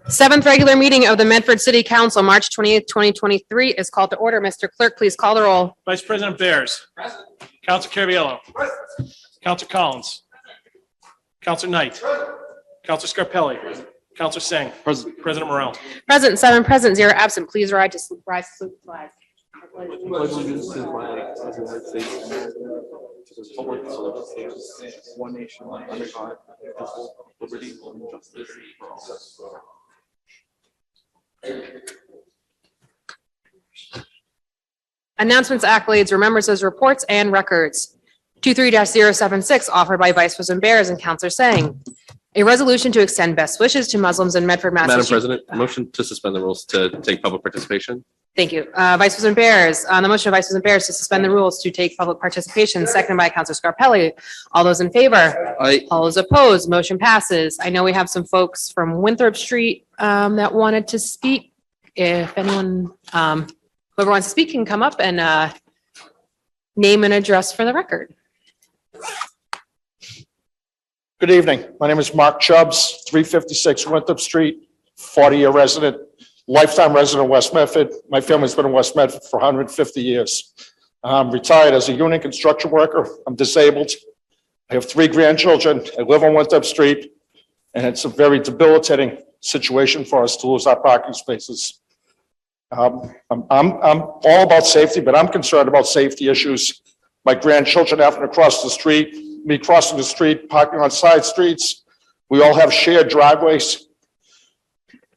Seventh regular meeting of the Medford City Council, March 28th, 2023 is called to order. Mr. Clerk, please call the roll. Vice President Bears. Council Caraviello. Council Collins. Council Knight. Council Scarpelli. Council Singh. President Morrell. Present, 7 present, 0 absent. Please rise to salute the flag. Allegiance to the flag of the United States of America, to the republic for which it stands, one nation, under God, indivisible, with liberty and justice for all. Announcements, accolades, remembrances, reports, and records. 23-076 offered by Vice President Bears and Councilor Sang. A resolution to extend best wishes to Muslims in Medford, Madam Massachusetts. President, motion to suspend the rules to take public participation. Thank you. Vice President Bears, on the motion of Vice President Bears to suspend the rules to take public participation, seconded by Councilor Scarpelli. All those in favor? Aye. All those opposed? Motion passes. I know we have some folks from Winthrop Street that wanted to speak. If anyone, whoever wants to speak can come up and name and address for the record. Good evening. My name is Mark Chubbs, 356 Winthrop Street, 40-year resident, lifetime resident of West Medford. My family's been in West Medford for 150 years. I'm retired as a union construction worker. I'm disabled. I have 3 grandchildren. I live on Winthrop Street, and it's a very debilitating situation for us to lose our parking spaces. I'm all about safety, but I'm concerned about safety issues. My grandchildren having to cross the street, me crossing the street, parking on side streets. We all have shared driveways.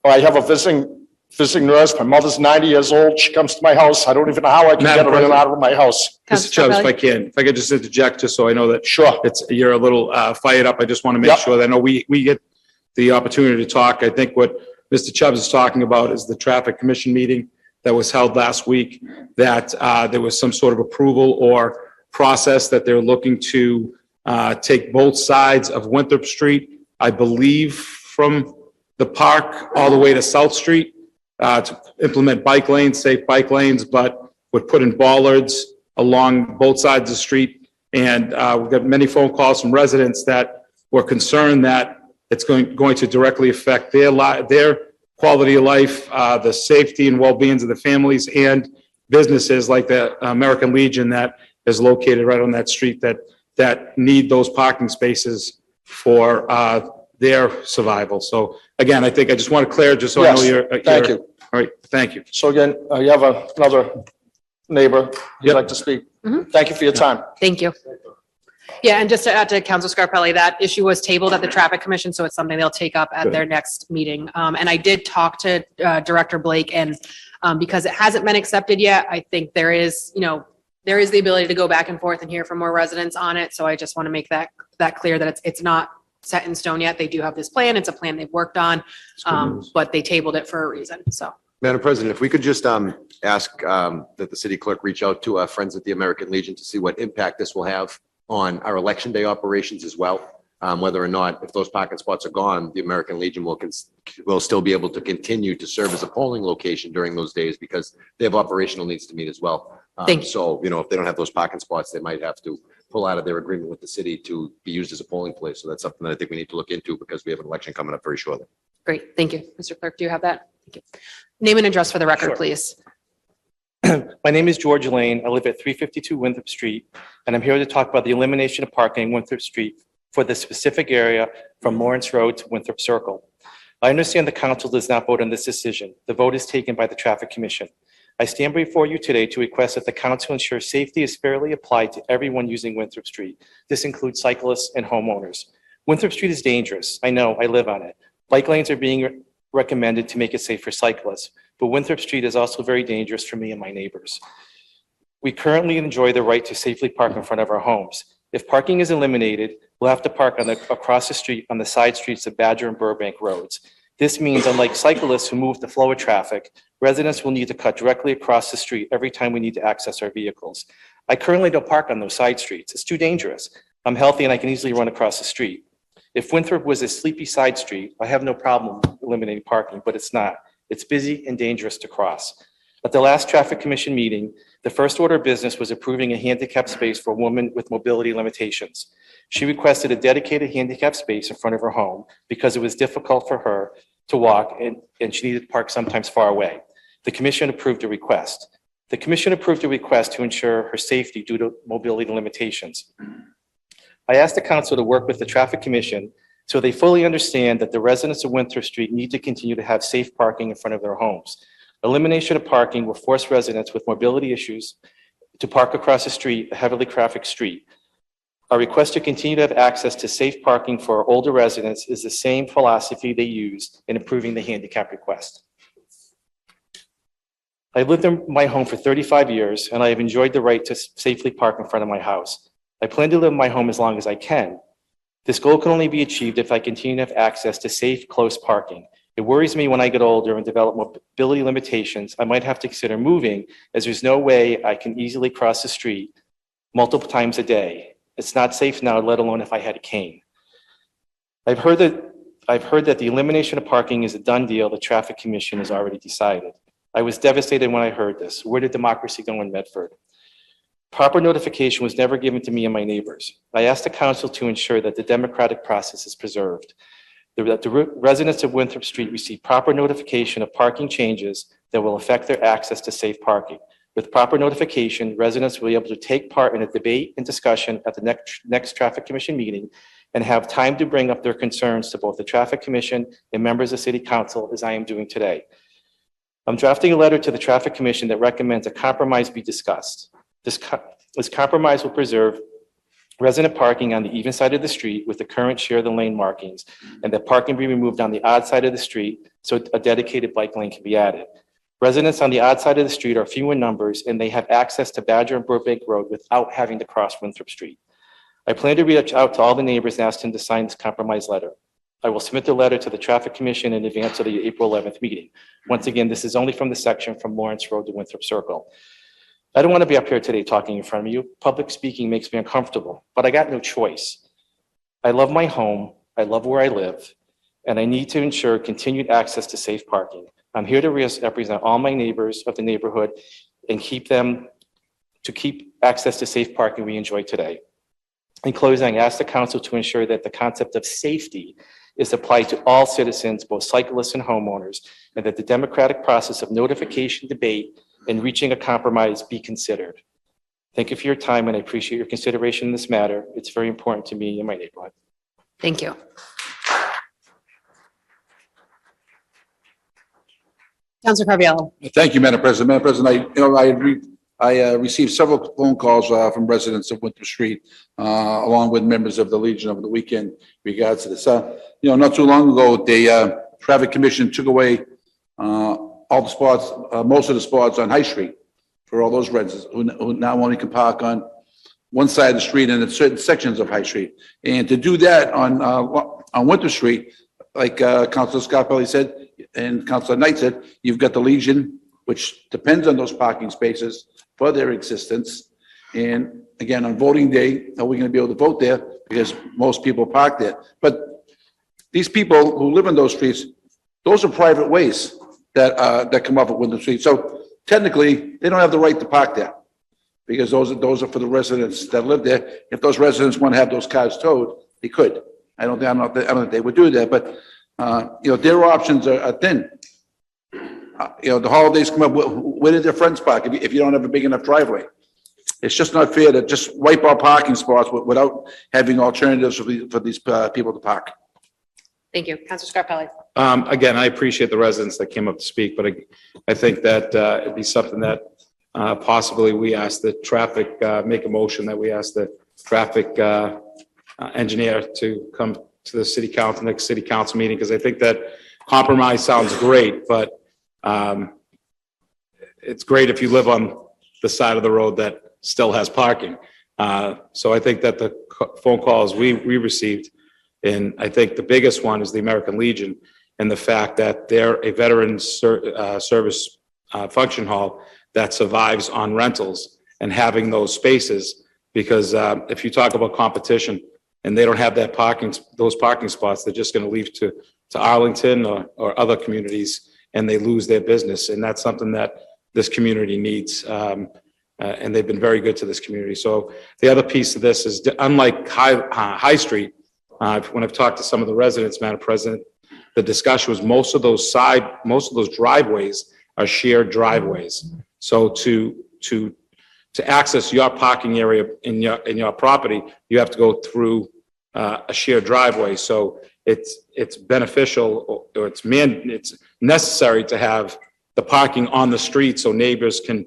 I have a visiting nurse. My mother's 90 years old. She comes to my house. I don't even know how I can get her in and out of my house. Councilor Mr. Chubbs, if Scarpelli? I could just interject, just so I know that Sure. you're a little fired up. I just want to make Yep. sure that I know we get the opportunity to talk. I think what Mr. Chubbs is talking about is the traffic commission meeting that was held last week, that there was some sort of approval or process that they're looking to take both sides of Winthrop Street, I believe from the park all the way to South Street, to implement bike lanes, safe bike lanes, but would put in bollards along both sides of the street. And we've got many phone calls from residents that were concerned that it's going to directly affect their quality of life, the safety and well-being of the families and businesses like the American Legion that is located right on that street that need those parking spaces for their survival. So again, I think I just want to clear, just so I know Yes. Thank you. All right, thank you. So again, you have another neighbor who'd Yep. like to speak. Mhm. Thank you for your time. Thank you. Yeah, and just to add to Councilor Scarpelli, that issue was tabled at the Traffic Commission, so it's something they'll take up at their next meeting. And I did talk to Director Blake, and because it hasn't been accepted yet, I think there is the ability to go back and forth and hear from more residents on it. So I just want to make that clear that it's not set in stone yet. They do have this plan. It's a plan they've worked on, but they tabled it for a reason, so. Madam President, if we could just ask that the city clerk reach out to our friends at the American Legion to see what impact this will have on our election day operations as well. Whether or not, if those parking spots are gone, the American Legion will still be able to continue to serve as a polling location during those days because they have operational needs to meet as well. Thank you. So, if they don't have those parking spots, they might have to pull out of their agreement with the city to be used as a polling place. So that's something that I think we need to look into because we have an election coming up very shortly. Great, thank you. Mr. Clerk, do you have that? Thank you. Name and address for the record, Sure. please. My name is George Lane. I live at 352 Winthrop Street, and I'm here to talk about the elimination of parking on Winthrop Street for the specific area from Lawrence Road to Winthrop Circle. I understand the council does not vote on this decision. The vote is taken by the Traffic Commission. I stand before you today to request that the council ensure safety is fairly applied to everyone using Winthrop Street. This includes cyclists and homeowners. Winthrop Street is dangerous. I know, I live on it. Bike lanes are being recommended to make it safe for cyclists, but Winthrop Street is also very dangerous for me and my neighbors. We currently enjoy the right to safely park in front of our homes. If parking is eliminated, we'll have to park across the street on the side streets of Badger and Burbank roads. This means, unlike cyclists who move the flow of traffic, residents will need to cut directly across the street every time we need to access our vehicles. I currently don't park on those side streets. It's too dangerous. I'm healthy and I can easily run across the street. If Winthrop was a sleepy side street, I have no problem eliminating parking, but it's not. It's busy and dangerous to cross. At the last Traffic Commission meeting, the first order of business was approving a handicap space for a woman with mobility limitations. She requested a dedicated handicap space in front of her home because it was difficult for her to walk and she needed to park sometimes far away. The commission approved the request. The commission approved the request to ensure her safety due to mobility limitations. I asked the council to work with the Traffic Commission so they fully understand that the residents of Winthrop Street need to continue to have safe parking in front of their homes. Elimination of parking will force residents with mobility issues to park across the street, a heavily trafficked street. Our request to continue to have access to safe parking for our older residents is the same philosophy they used in approving the handicap request. I've lived in my home for 35 years, and I have enjoyed the right to safely park in front of my house. I plan to live in my home as long as I can. This goal can only be achieved if I continue to have access to safe, close parking. It worries me when I get older and develop mobility limitations, I might have to consider moving, as there's no way I can easily cross the street multiple times a day. It's not safe now, let alone if I had a cane. I've heard that the elimination of parking is a done deal the Traffic Commission has already decided. I was devastated when I heard this. Where did democracy go in Medford? Proper notification was never given to me and my neighbors. I asked the council to ensure that the democratic process is preserved, that the residents of Winthrop Street receive proper notification of parking changes that will affect their access to safe parking. With proper notification, residents will be able to take part in a debate and discussion at the next Traffic Commission meeting and have time to bring up their concerns to both the Traffic Commission and members of City Council, as I am doing today. I'm drafting a letter to the Traffic Commission that recommends a compromise be discussed. This compromise will preserve resident parking on the even side of the street with the current share of the lane markings, and that parking be removed on the odd side of the street so a dedicated bike lane can be added. Residents on the odd side of the street are few in numbers, and they have access to Badger and Burbank Road without having to cross Winthrop Street. I plan to reach out to all the neighbors and ask them to sign this compromise letter. I will submit the letter to the Traffic Commission in advance of the April 11th meeting. Once again, this is only from the section from Lawrence Road to Winthrop Circle. I don't want to be up here today talking in front of you. Public speaking makes me uncomfortable, but I got no choice. I love my home, I love where I live, and I need to ensure continued access to safe parking. I'm here to represent all my neighbors of the neighborhood and keep access to safe parking we enjoy today. In closing, I ask the council to ensure that the concept of safety is applied to all citizens, both cyclists and homeowners, and that the democratic process of notification, debate, and reaching a compromise be considered. Thank you for your time, and I appreciate your consideration in this matter. It's very important to me and my neighborhood. Thank you. Councilor Carviallo. Thank you, Madam President. Madam President, I received several phone calls from residents of Winthrop Street, along with members of the Legion over the weekend in regards to this. Not too long ago, the Traffic Commission took away all the spots, most of the spots on High Street for all those residents who now only can park on one side of the street and in certain sections of High Street. And to do that on Winthrop Street, like Councilor Scarpelli said, and Councilor Knight said, you've got the Legion, which depends on those parking spaces for their existence. And again, on voting day, are we going to be able to vote there? Because most people park there. But these people who live in those streets, those are private ways that come up at Winthrop Street. So technically, they don't have the right to park there because those are for the residents that live there. If those residents want to have those cars towed, they could. I don't think they would do that, but their options are thin. The holidays come up, where did their friends park if you don't have a big enough driveway? It's just not fair to just wipe out parking spots without having alternatives for these people to park. Thank you. Councilor Scarpelli. Again, I appreciate the residents that came up to speak, but I think that it'd be something that possibly we ask the traffic, make a motion that we ask the traffic engineer to come to the city council, next city council meeting, because I think that compromise sounds great, but it's great if you live on the side of the road that still has parking. So I think that the phone calls we received, and I think the biggest one is the American Legion and the fact that they're a veterans service function hall that survives on rentals and having those spaces, because if you talk about competition and they don't have those parking spots, they're just going to leave to Arlington or other communities, and they lose their business. And that's something that this community needs. And they've been very good to this community. So the other piece of this is, unlike High Street, when I've talked to some of the residents, Madam President, the discussion was most of those driveways are shared driveways. So to access your parking area in your property, you have to go through a shared driveway. So it's beneficial, or it's necessary to have the parking on the street so neighbors can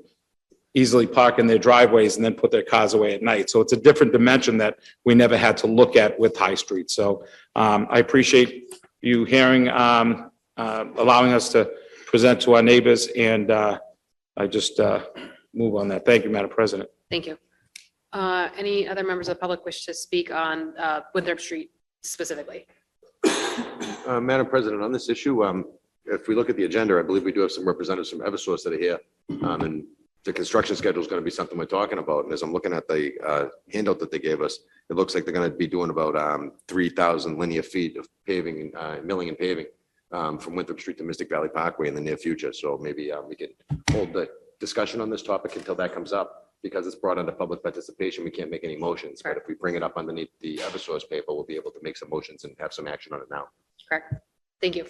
easily park in their driveways and then put their cars away at night. So it's a different dimension that we never had to look at with High Street. So I appreciate you hearing, allowing us to present to our neighbors, and I just move on that. Thank you, Madam President. Thank you. Any other members of the public wish to speak on Winthrop Street specifically? Madam President, on this issue, if we look at the agenda, I believe we do have some representatives from Eversource that are here. And the construction schedule is going to be something we're talking about. And as I'm looking at the handout that they gave us, it looks like they're going to be doing about 3,000 linear feet of paving, milling and paving from Winthrop Street to Mystic Valley Parkway in the near future. So maybe we can hold the discussion on this topic until that comes up. Because it's brought under public participation, we can't make any motions. But if we bring it up underneath the Eversource paper, we'll be able to make some motions and have some action on it now. Correct. Thank you.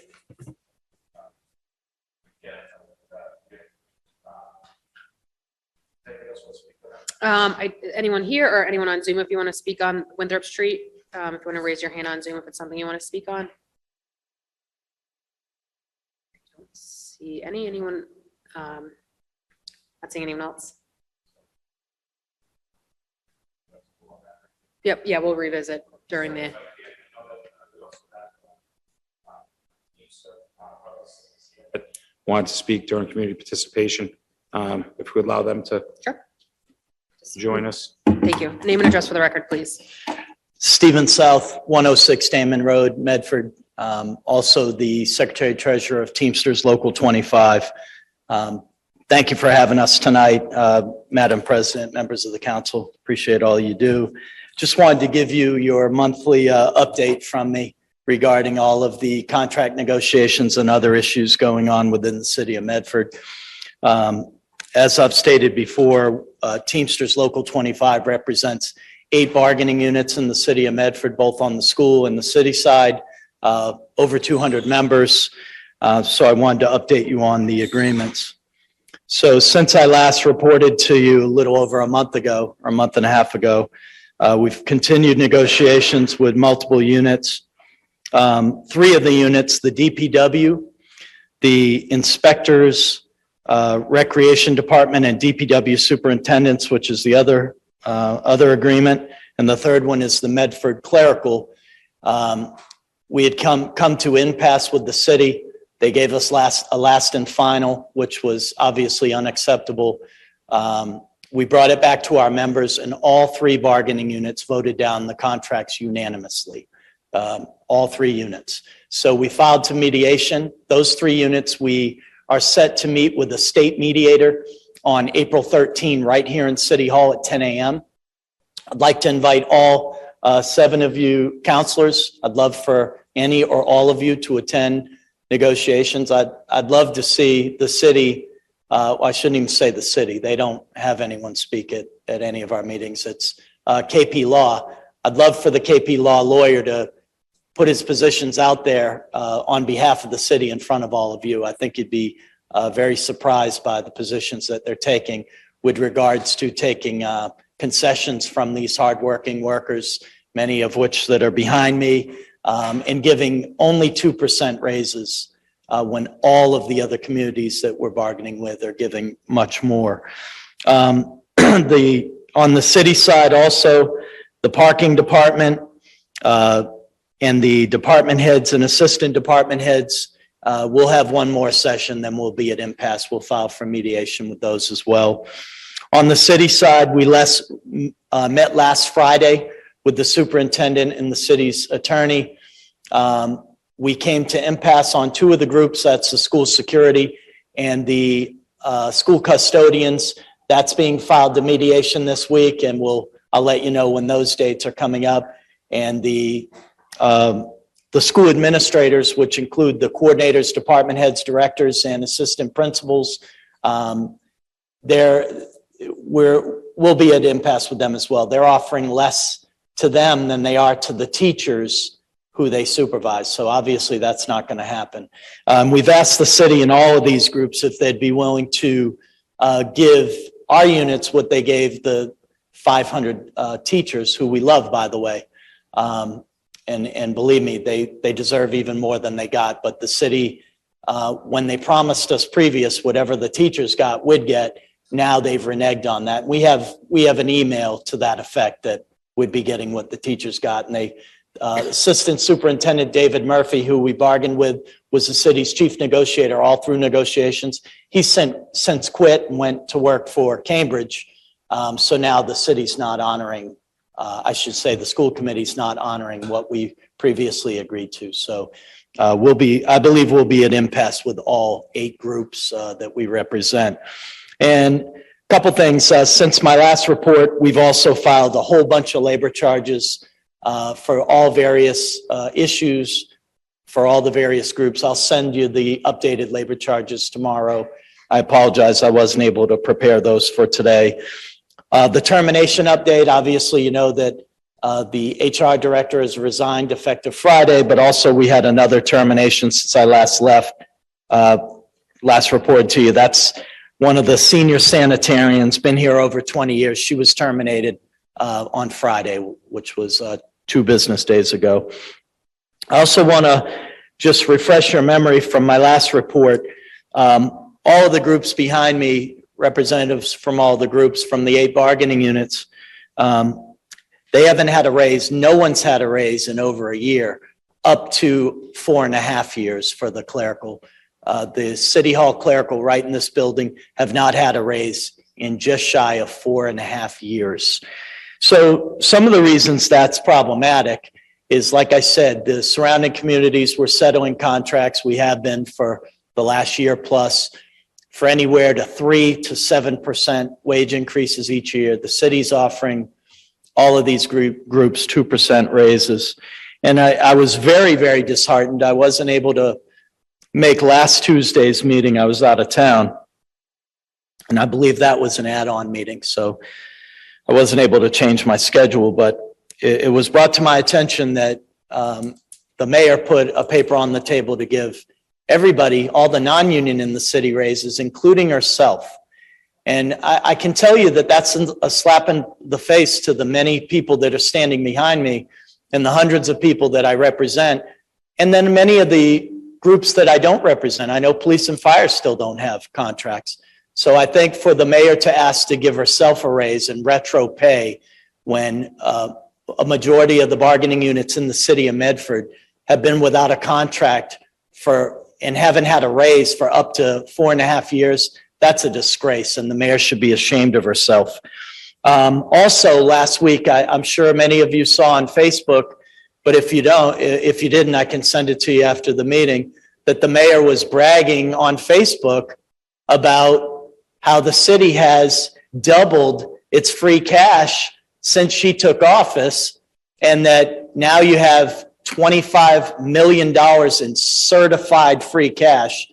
Anyone here or anyone on Zoom, if you want to speak on Winthrop Street, if you want to raise your hand on Zoom, if it's something you want to speak on. I don't see anyone, not seeing anyone else. Yep, yeah, we'll revisit during the. Wanted to speak during community participation, if we allow them to Sure. join us. Thank you. Name and address for the record, please. Stephen South, 106 Damon Road, Medford. Also the Secretary Treasurer of Teamsters Local 25. Thank you for having us tonight, Madam President, members of the council. Appreciate all you do. Just wanted to give you your monthly update from me regarding all of the contract negotiations and other issues going on within the city of Medford. As I've stated before, Teamsters Local 25 represents 8 bargaining units in the city of Medford, both on the school and the city side, over 200 members. So I wanted to update you on the agreements. So since I last reported to you a little over a month ago, or a month and a half ago, we've continued negotiations with multiple units. 3 of the units, the DPW, the inspectors, Recreation Department, and DPW superintendents, which is the other agreement. And the third one is the Medford Clerical. We had come to impasse with the city. They gave us a last and final, which was obviously unacceptable. We brought it back to our members, and all 3 bargaining units voted down the contracts unanimously. All 3 units. So we filed to mediation. Those 3 units, we are set to meet with a state mediator on April 13, right here in City Hall at 10 a.m. I'd like to invite all 7 of you counselors. I'd love for any or all of you to attend negotiations. I'd love to see the city. I shouldn't even say the city. They don't have anyone speak at any of our meetings. It's KP Law. I'd love for the KP Law lawyer to put his positions out there on behalf of the city in front of all of you. I think you'd be very surprised by the positions that they're taking with regards to taking concessions from these hardworking workers, many of which that are behind me, and giving only 2% raises when all of the other communities that we're bargaining with are giving much more. On the city side also, the parking department, and the department heads and assistant department heads, we'll have one more session, then we'll be at impasse. We'll file for mediation with those as well. On the city side, we met last Friday with the superintendent and the city's attorney. We came to impasse on 2 of the groups. That's the school security and the school custodians. That's being filed to mediation this week, and I'll let you know when those dates are coming up. And the school administrators, which include the coordinators, department heads, directors, and assistant principals, we'll be at impasse with them as well. They're offering less to them than they are to the teachers who they supervise. So obviously that's not going to happen. We've asked the city and all of these groups if they'd be willing to give our units what they gave the 500 teachers, who we love, by the way. And believe me, they deserve even more than they got. But the city, when they promised us whatever the teachers got would get, now they've reneged on that. We have an email to that effect that we'd be getting what the teachers got. And Assistant Superintendent David Murphy, who we bargained with, was the city's chief negotiator all through negotiations. He's since quit and went to work for Cambridge. So now the city's not honoring, I should say the school committee's not honoring what we previously agreed to. So I believe we'll be at impasse with all 8 groups that we represent. And a couple things, since my last report, we've also filed a whole bunch of labor charges for all various issues, for all the various groups. I'll send you the updated labor charges tomorrow. I apologize, I wasn't able to prepare those for today. The termination update, obviously, you know that the HR director has resigned effective Friday, but also we had another termination since I last left, last reported to you. That's one of the senior sanitarians, been here over 20 years. She was terminated on Friday, which was 2 business days ago. I also want to just refresh your memory from my last report. All of the groups behind me, representatives from all the groups from the 8 bargaining units, they haven't had a raise. No one's had a raise in over a year, up to 4.5 years for the clerical. The City Hall clerical right in this building have not had a raise in just shy of 4.5 years. So some of the reasons that's problematic is, like I said, the surrounding communities were settling contracts. We have been for the last year plus for anywhere to 3 to 7% wage increases each year. The city's offering all of these groups 2% raises. And I was very, very disheartened. I wasn't able to make last Tuesday's meeting. I was out of town. And I believe that was an add-on meeting. So I wasn't able to change my schedule, but it was brought to my attention that the mayor put a paper on the table to give everybody, all the non-union in the city raises, including herself. And I can tell you that that's a slap in the face to the many people that are standing behind me and the hundreds of people that I represent. And then many of the groups that I don't represent. I know police and fire still don't have contracts. So I think for the mayor to ask to give herself a raise and retro pay when a majority of the bargaining units in the city of Medford have been without a contract and haven't had a raise for up to 4.5 years, that's a disgrace, and the mayor should be ashamed of herself. Also, last week, I'm sure many of you saw on Facebook, but if you didn't, I can send it to you after the meeting, that the mayor was bragging on Facebook about how the city has doubled its free cash since she took office, and that now you have $25 million in certified free cash.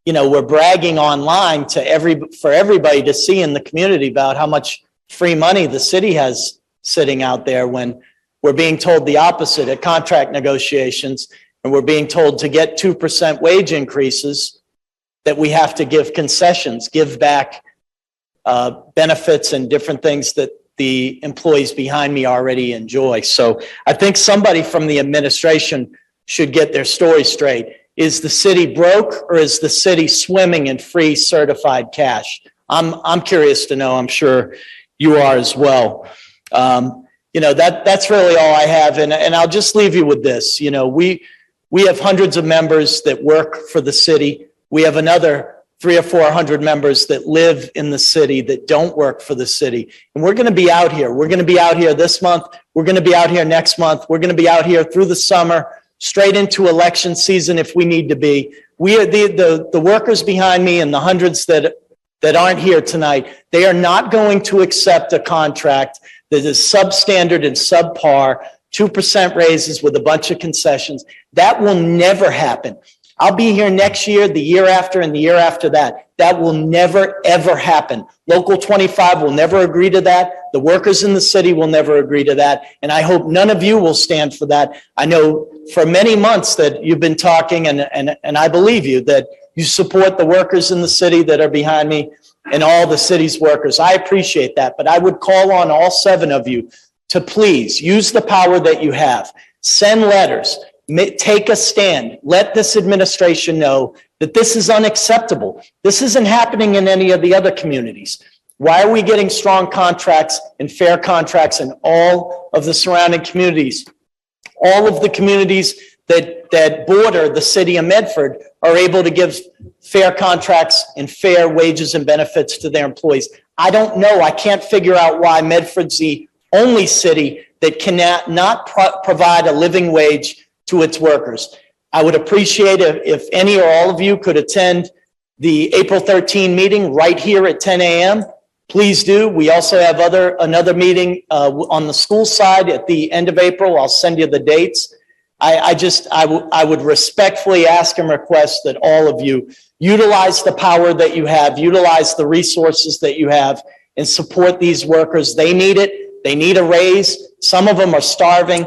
You know, we're bragging online for everybody to see in the community about how much free money the city has sitting out there, when we're being told the opposite at contract negotiations, and we're being told to get 2% wage increases that we have to give concessions, give back benefits and different things that the employees behind me already enjoy. So I think somebody from the administration should get their story straight. Is the city broke, or is the city swimming in free certified cash? I'm curious to know. I'm sure you are as well. You know, that's really all I have. And I'll just leave you with this. You know, we have hundreds of members that work for the city. We have another 300 or 400 members that live in the city that don't work for the city. And we're going to be out here. We're going to be out here this month. We're going to be out here next month. We're going to be out here through the summer, straight into election season if we need to be. We are the workers behind me and the hundreds that aren't here tonight. They are not going to accept a contract that is substandard and subpar, 2% raises with a bunch of concessions. That will never happen. I'll be here next year, the year after, and the year after that. That will never, ever happen. Local 25 will never agree to that. The workers in the city will never agree to that. And I hope none of you will stand for that. I know for many months that you've been talking, and I believe you, that you support the workers in the city that are behind me and all the city's workers. I appreciate that. But I would call on all 7 of you to please use the power that you have. Send letters. Take a stand. Let this administration know that this is unacceptable. This isn't happening in any of the other communities. Why are we getting strong contracts and fair contracts in all of the surrounding communities? All of the communities that border the city of Medford are able to give fair contracts and fair wages and benefits to their employees. I don't know. I can't figure out why Medford's the only city that cannot provide a living wage to its workers. I would appreciate it if any or all of you could attend the April 13 meeting right here at 10 a.m. Please do. We also have another meeting on the school side at the end of April. I'll send you the dates. I would respectfully ask and request that all of you utilize the power that you have, utilize the resources that you have, and support these workers. They need it. They need a raise. Some of them are starving.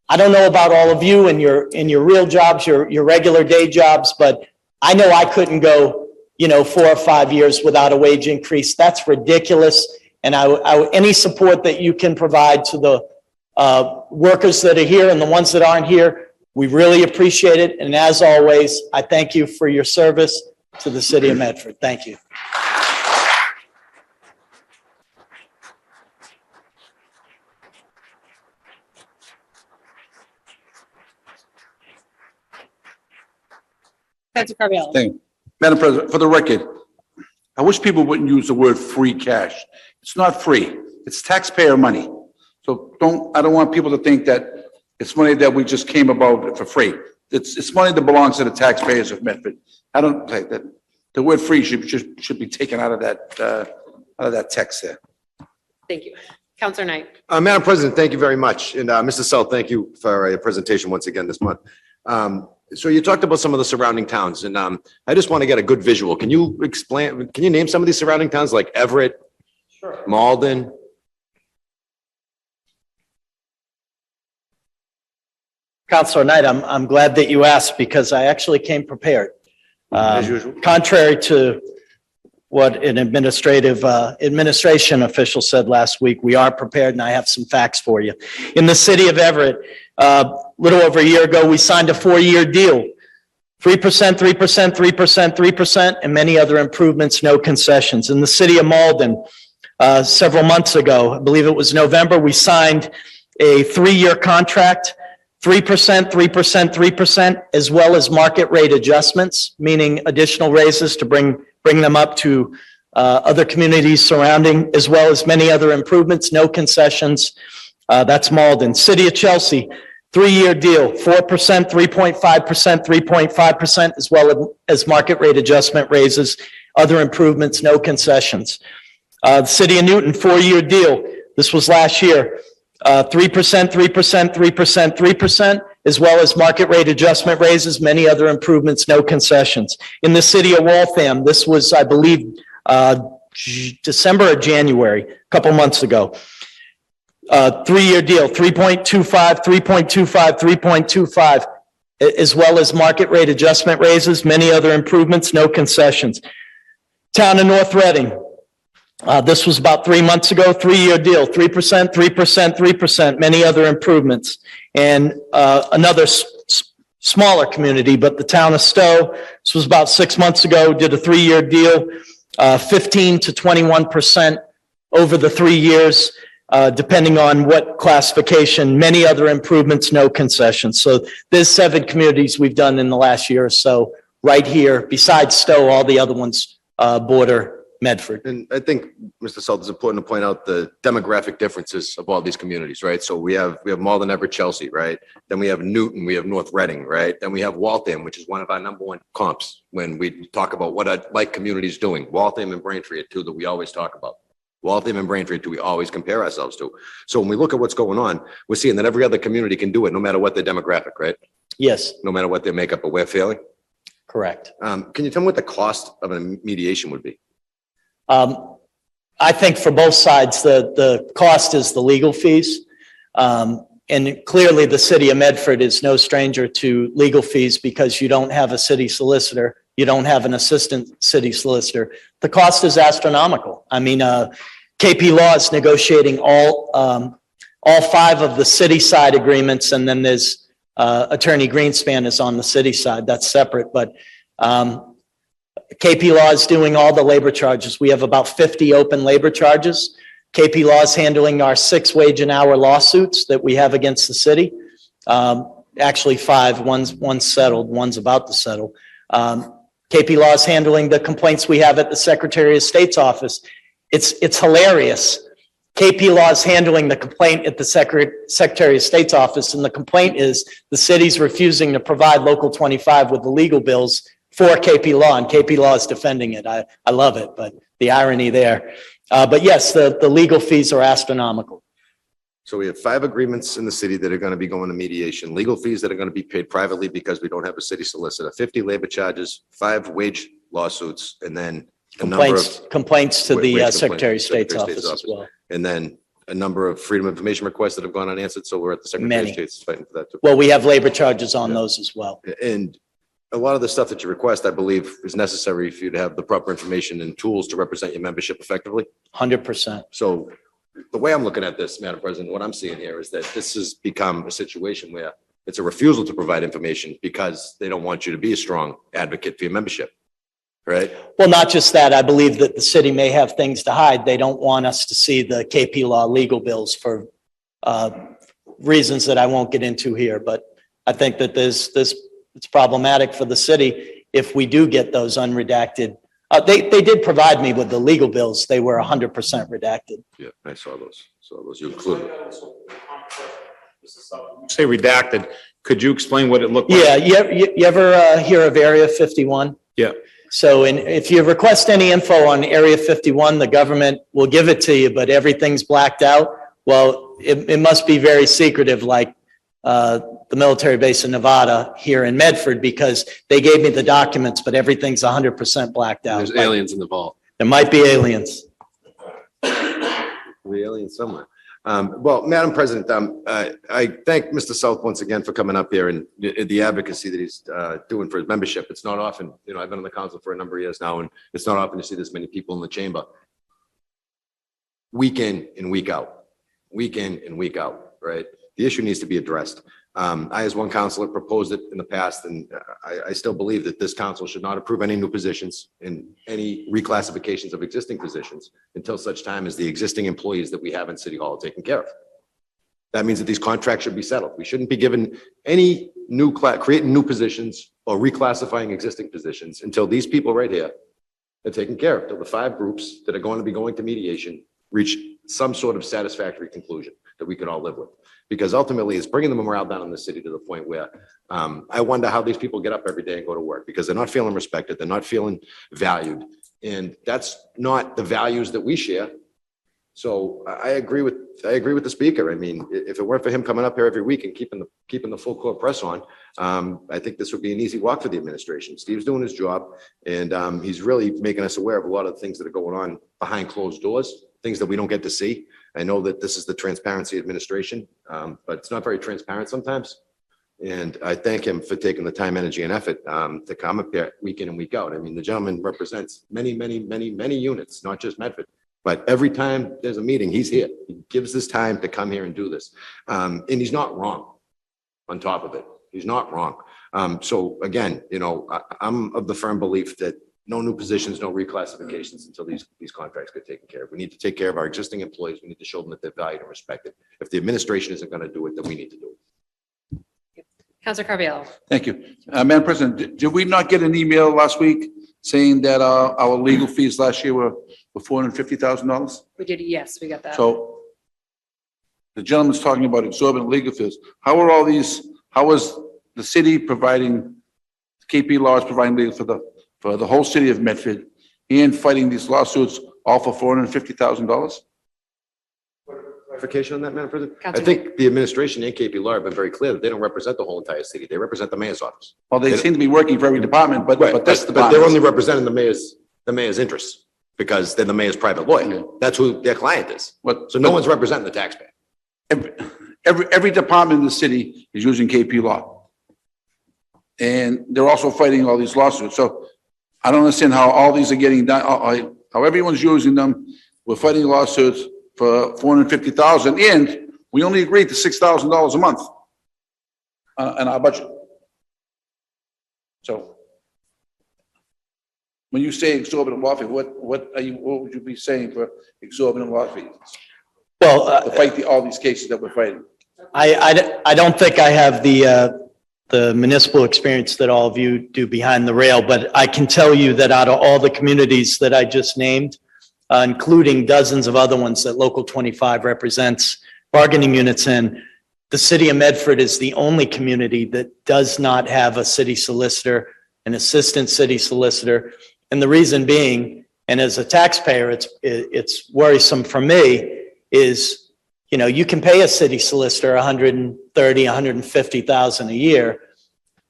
I don't know about all of you in your real jobs, your regular day jobs, but I know I couldn't go, 4 or 5 years without a wage increase. That's ridiculous. And any support that you can provide to the workers that are here and the ones that aren't here, we really appreciate it. And as always, I thank you for your service to the city of Medford. Thank you. Councilor Carviallo. Thank you. Madam President, for the record, I wish people wouldn't use the word free cash. It's not free. It's taxpayer money. So I don't want people to think that it's money that we just came about for free. It's money that belongs to the taxpayers of Medford. I don't think that the word free should be taken out of that text there. Thank you. Councilor Knight. Madam President, thank you very much. And Mr. South, thank you for your presentation once again this month. So you talked about some of the surrounding towns, and I just want to get a good visual. Can you name some of these surrounding towns like Everett, sure, Malden? Councilor Knight, I'm glad that you asked because I actually came prepared. As usual. Contrary to what an administration official said last week, we are prepared, and I have some facts for you. In the city of Everett, little over a year ago, we signed a 4-year deal. 3%, 3%, 3%, 3%, and many other improvements, no concessions. In the city of Malden, several months ago, I believe it was November, we signed a 3-year contract, 3%, 3%, 3%, as well as market rate adjustments, meaning additional raises to bring them up to other communities surrounding, as well as many other improvements, no concessions. That's Malden. City of Chelsea, 3-year deal, 4%, 3.5%, 3.5%, as well as market rate adjustment raises, other improvements, no concessions. The City of Newton, 4-year deal. This was last year. 3%, 3%, 3%, 3%, as well as market rate adjustment raises, many other improvements, no concessions. In the city of Waltham, this was, I believe, December or January, a couple months ago. 3-year deal, 3.25, 3.25, 3.25, as well as market rate adjustment raises, many other improvements, no concessions. Town of North Reading. This was about 3 months ago, 3-year deal, 3%, 3%, 3%, many other improvements. And another smaller community, but the town of Stowe, this was about 6 months ago, did a 3-year deal, 15 to 21% over the 3 years, depending on what classification, many other improvements, no concessions. So there's 7 communities we've done in the last year or so right here. Besides Stowe, all the other ones border Medford. And I think, Mr. Salt, it's important to point out the demographic differences of all these communities, right? So we have Malden, Everett, Chelsea, right? Then we have Newton, we have North Reading, right? Then we have Waltham, which is one of our #1 comps when we talk about what our like communities doing. Waltham and Braintree are 2 that we always talk about. Waltham and Braintree do we always compare ourselves to. So when we look at what's going on, we're seeing that every other community can do it, no matter what their demographic, right? Yes. No matter what their makeup, but we're failing. Correct. Can you tell me what the cost of a mediation would be? I think for both sides, the cost is the legal fees. And clearly, the city of Medford is no stranger to legal fees because you don't have a city solicitor. You don't have an assistant city solicitor. The cost is astronomical. I mean, KP Law is negotiating all 5 of the city side agreements, and then there's Attorney Greenspan is on the city side. That's separate, but KP Law is doing all the labor charges. We have about 50 open labor charges. KP Law is handling our 6 wage and hour lawsuits that we have against the city. Actually 5, one's settled, one's about to settle. KP Law is handling the complaints we have at the Secretary of State's office. It's hilarious. KP Law is handling the complaint at the Secretary of State's office, and the complaint is the city's refusing to provide Local 25 with the legal bills for KP Law, and KP Law is defending it. I love it, but the irony there. But yes, the legal fees are astronomical. So we have 5 agreements in the city that are going to be going to mediation, legal fees that are going to be paid privately because we don't have a city solicitor, 50 labor charges, 5 wage lawsuits, and then a number of, Complaints to Wage the complaints, Secretary of State's Secretary of office State's as well. and then a number of freedom of information requests that have gone unanswered. So we're at the Secretary Many. of State's fighting for that too. Well, we have labor charges on those as well. And a lot of the stuff that you request, I believe, is necessary for you to have the proper information and tools to represent your membership effectively. 100%. So the way I'm looking at this, Madam President, what I'm seeing here is that this has become a situation where it's a refusal to provide information because they don't want you to be a strong advocate for your membership, right? Well, not just that. I believe that the city may have things to hide. They don't want us to see the KP Law legal bills for reasons that I won't get into here. But I think that it's problematic for the city if we do get those unredacted. They did provide me with the legal bills. They were 100% redacted. Yeah, I saw those. You included. Say redacted, could you explain what it looked like? Yeah, you ever hear of Area 51? Yeah. So if you request any info on Area 51, the government will give it to you, but everything's blacked out. Well, it must be very secretive, like the military base in Nevada here in Medford, because they gave me the documents, but everything's 100% blacked out. There's aliens in the vault. There might be aliens. The alien somewhere. Well, Madam President, I thank Mr. South once again for coming up here and the advocacy that he's doing for his membership. It's not often, I've been on the council for a number of years now, and it's not often to see this many people in the chamber. Week in and week out, right? The issue needs to be addressed. I, as one councilor, proposed it in the past, and I still believe that this council should not approve any new positions and any reclassifications of existing positions until such time as the existing employees that we have in City Hall are taken care of. That means that these contracts should be settled. We shouldn't be given any creating new positions or reclassifying existing positions until these people right here are taken care of, until the 5 groups that are going to be going to mediation reach some sort of satisfactory conclusion that we can all live with. Because ultimately, it's bringing the morale down in the city to the point where I wonder how these people get up every day and go to work, because they're not feeling respected, they're not feeling valued, and that's not the values that we share. So I agree with the speaker. I mean, if it weren't for him coming up here every week and keeping the full court press on, I think this would be an easy walk for the administration. Steve's doing his job, and he's really making us aware of a lot of the things that are going on behind closed doors, things that we don't get to see. I know that this is the transparency administration, but it's not very transparent sometimes. And I thank him for taking the time, energy, and effort to come up here week in and week out. I mean, the gentleman represents many units, not just Medford. But every time there's a meeting, he's here. He gives this time to come here and do this. And he's not wrong on top of it. He's not wrong. So again, I'm of the firm belief that no new positions, no reclassifications until these contracts get taken care of. We need to take care of our existing employees. We need to show them that they're valued and respected. If the administration isn't going to do it, then we need to do it. Councilor Carviallo. Thank you. Madam President, did we not get an email last week saying that our legal fees last year were $450,000? We did, yes, we got that. So the gentleman's talking about exorbitant legal fees. How is the city providing, KP Law is providing legal for the whole city of Medford and fighting these lawsuits all for $450,000? Clarification on that, Madam President? I Councilman- think the administration and KP Law have been very clear that they don't represent the whole entire city. They represent the mayor's office. Well, they seem to be working for every department, but this But they're only department. representing the mayor's interests because they're the mayor's private lawyer. That's who their client is. But, So no one's representing the taxpayer. every department in the city is using KP Law. And they're also fighting all these lawsuits. So I don't understand how all these are getting done, how everyone's using them. We're fighting lawsuits for $450,000 and we only agreed to $6,000 a month in our budget. So when you say exorbitant law fee, what would you be saying for exorbitant law fees? Well, To fight all these cases that we're fighting? I don't think I have the municipal experience that all of you do behind the rail, but I can tell you that out of all the communities that I just named, including dozens of other ones that Local 25 represents bargaining units in, the city of Medford is the only community that does not have a city solicitor, an assistant city solicitor. And the reason being, and as a taxpayer, it's worrisome for me, is, you know, you can pay a city solicitor $130,000, $150,000 a year,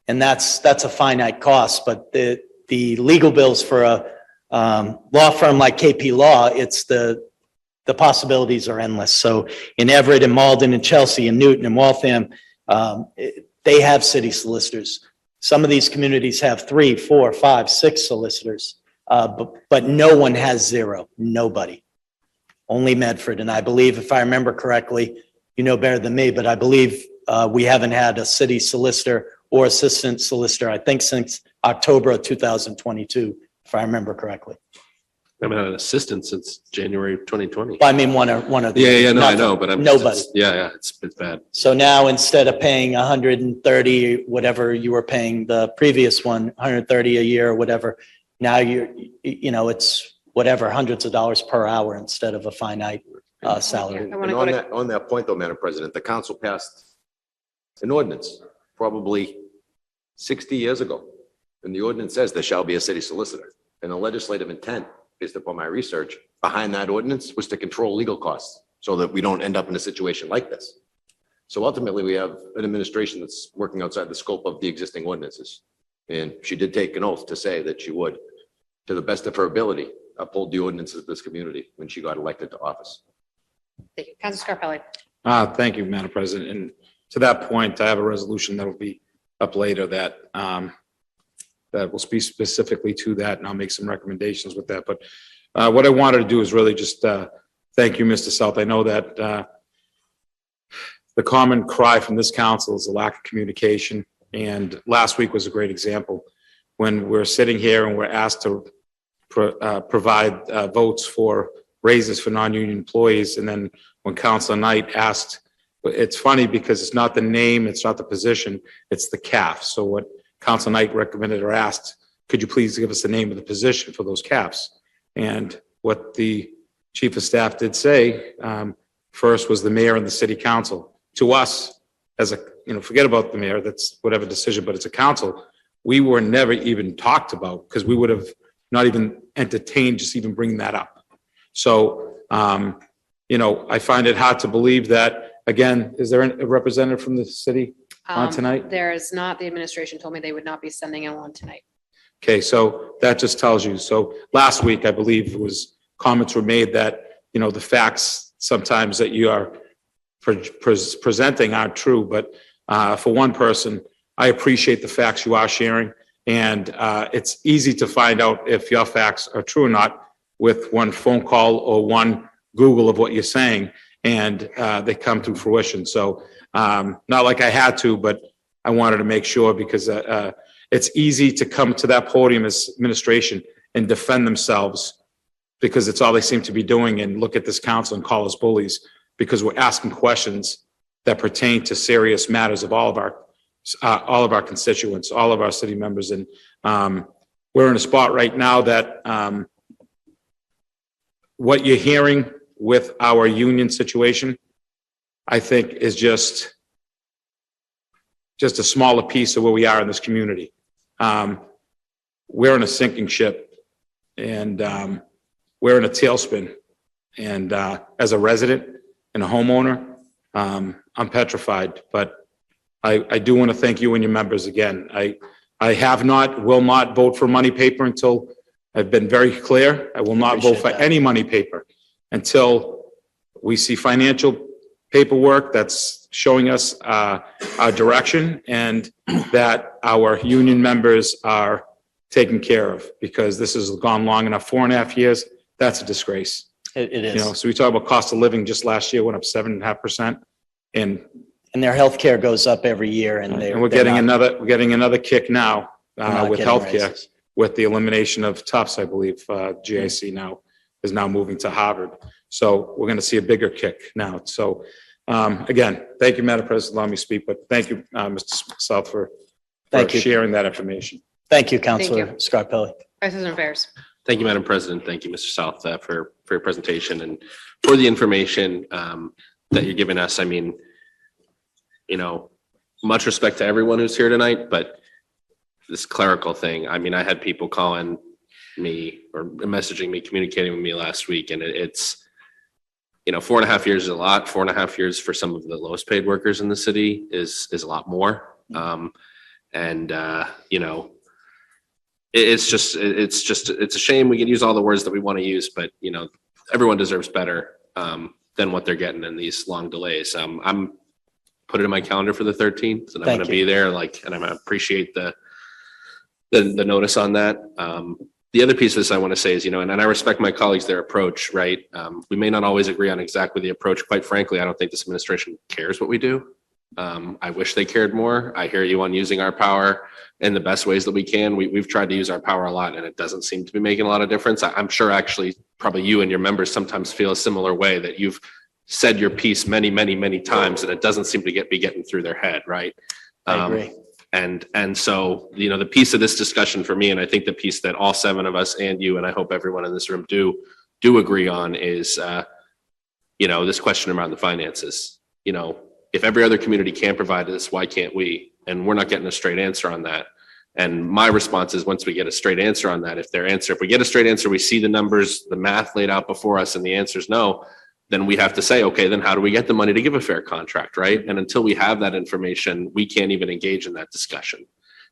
and that's a finite cost. But the legal bills for a law firm like KP Law, it's the possibilities are endless. So in Everett and Malden and Chelsea and Newton and Waltham, they have city solicitors. Some of these communities have 3, 4, 5, 6 solicitors, but no one has zero, nobody. Only Medford. And I believe, if I remember correctly, you know better than me, but I believe we haven't had a city solicitor or assistant solicitor, I think, since October of 2022, if I remember correctly. I've been an assistant since January of 2020. I mean, one of the. Yeah, no, I nothing. know, but I'm. Nobody. Yeah, it's bad. So now, instead of paying 130, whatever you were paying the previous one, 130 a year or whatever, now you know, it's whatever, hundreds of dollars per hour instead of a finite salary. I want And to go to, on that point though, Madam President, the council passed an ordinance probably 60 years ago. And the ordinance says there shall be a city solicitor. And the legislative intent, based upon my research, behind that ordinance was to control legal costs so that we don't end up in a situation like this. So ultimately, we have an administration that's working outside the scope of the existing ordinances. And she did take an oath to say that she would, to the best of her ability, uphold the ordinances of this community when she got elected to office. thank you. Council Scarpelli. Thank you, Madam President. And to that point, I have a resolution that will be up later that will speak specifically to that, and I'll make some recommendations with that. But what I wanted to do is really just thank you, Mr. South. I know that the common cry from this council is a lack of communication, and last week was a great example when we're sitting here and we're asked to provide votes for raises for non-union employees, and then when Councilor Knight asked, it's funny because it's not the name, it's not the position, it's the CAF. So what Councilor Knight recommended or asked, could you please give us the name of the position for those CAFs? And what the chief of staff did say, first was the mayor and the city council. To us, as a, forget about the mayor, that's whatever decision, but it's a council. We were never even talked about because we would have not even entertained just even bringing that up. So, I find it hard to believe that, again, is there a representative from the city on tonight? There is not. The administration told me they would not be sending it on tonight. Okay, so that just tells you. So last week, I believe it was comments were made that, the facts sometimes that you are presenting aren't true. But for one person, I appreciate the facts you are sharing. And it's easy to find out if your facts are true or not with one phone call or one Google of what you're saying, and they come to fruition. So not like I had to, but I wanted to make sure because it's easy to come to that podium as administration and defend themselves because it's all they seem to be doing, and look at this council and call us bullies because we're asking questions that pertain to serious matters of all of our constituents, all of our city members. And we're in a spot right now that what you're hearing with our union situation, I think is just a smaller piece of where we are in this community. We're in a sinking ship, and we're in a tailspin. And as a resident and a homeowner, I'm petrified, but I do want to thank you and your members again. I have not, will not vote for money paper until I've been very clear. I will not vote for Appreciate that. any money paper until we see financial paperwork that's showing us our direction and that our union members are taken care of, because this has gone long enough, 4.5 years. That's a disgrace. It You know, is. so we talk about cost of living just last year went up 7.5%. And And their healthcare goes up every year and they're. and we're getting another kick now they're not with getting healthcare, raises. with the elimination of Tufts, I believe. GIC now is now moving to Harvard. So we're going to see a bigger kick now. So again, thank you, Madam President, allow me to speak, but thank you, Mr. South, for Thank you. sharing that information. Thank you, Counselor Scarpelli. Vice President Affairs. Thank you, Madam President. Thank you, Mr. South, for your presentation and for the information that you're giving us. I mean, you know, much respect to everyone who's here tonight, but this clerical thing, I mean, I had people calling me or messaging me, communicating with me last week, and it's, you know, 4.5 years is a lot. 4.5 years for some of the lowest paid workers in the city is a lot more. You know, it's a shame. We can use all the words that we want to use, but you know, everyone deserves better than what they're getting in these long delays. I'm put it in my calendar for the 13th, and I'm going to be there. And I appreciate the notice on that. The other piece of this I want to say is, you know, and I respect my colleagues, their approach, right? We may not always agree on exactly the approach. Quite frankly, I don't think this administration cares what we do. I wish they cared more. I hear you on using our power in the best ways that we can. We've tried to use our power a lot, and it doesn't seem to be making a lot of difference. I'm sure actually probably you and your members sometimes feel a similar way, that you've said your piece many, many, many times, and it doesn't seem to be getting through their head, right? I agree. And so, you know, the piece of this discussion for me, and I think the piece that all 7 of us and you, and I hope everyone in this room do agree on is, you know, this question around the finances. You know, if every other community can provide this, why can't we? And we're not getting a straight answer on that. And my response is, once we get a straight answer on that, if we get a straight answer, we see the numbers, the math laid out before us, and the answer is no, then we have to say, okay, then how do we get the money to give a fair contract, right? And until we have that information, we can't even engage in that discussion.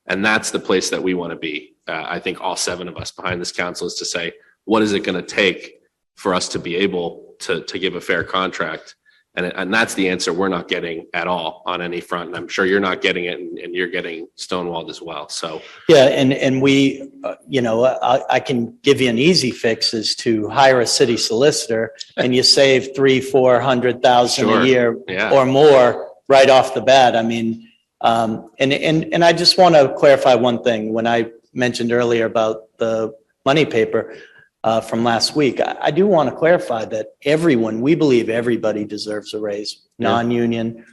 And that's the place that we want to be. I think all 7 of us behind this council is to say, what is it going to take for us to be able to give a fair contract? And that's the answer we're not getting at all on any front. And I'm sure you're not getting it, and you're getting stonewalled as well. So Yeah, and we, you know, I can give you an easy fix, is to hire a city solicitor and you save $300,000-400,000 Sure. a year Yeah. or more right off the bat. I mean, and I just want to clarify one thing. When I mentioned earlier about the money paper from last week, I do want to clarify that we believe everybody deserves a raise, non-union,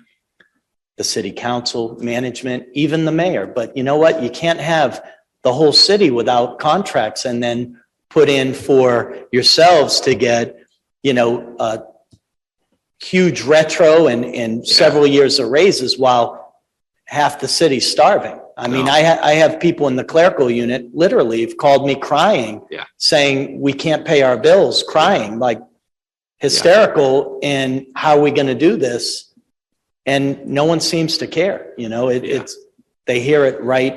the city council, management, even the mayor. But you know what? You can't have the whole city without contracts and then put in for yourselves to get, you know, huge retro and several years of raises while half the city's starving. I mean, No. I have people in the clerical unit literally have called me crying, saying we can't pay our bills, crying, like hysterical. And how are we going to do this? And no one seems to care. You know, they hear it right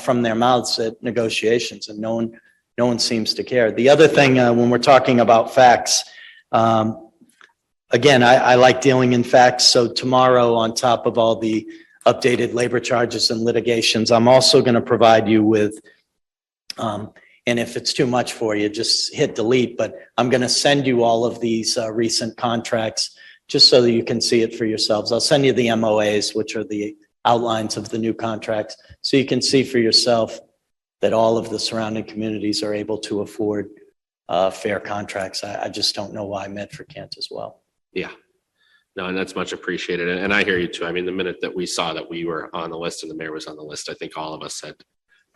from their mouths at negotiations, and no one seems to care. The other thing, when we're talking about facts, again, I like dealing in facts. So tomorrow, on top of all the updated labor charges and litigations, I'm also going to provide you with, and if it's too much for you, just hit delete, but I'm going to send you all of these recent contracts just so that you can see it for yourselves. I'll send you the MOAs, which are the outlines of the new contracts, so you can see for yourself that all of the surrounding communities are able to afford fair contracts. I just don't know why Medford can't as well. yeah. No, and that's much appreciated. And I hear you too. I mean, the minute that we saw that we were on the list and the mayor was on the list, I think all of us said,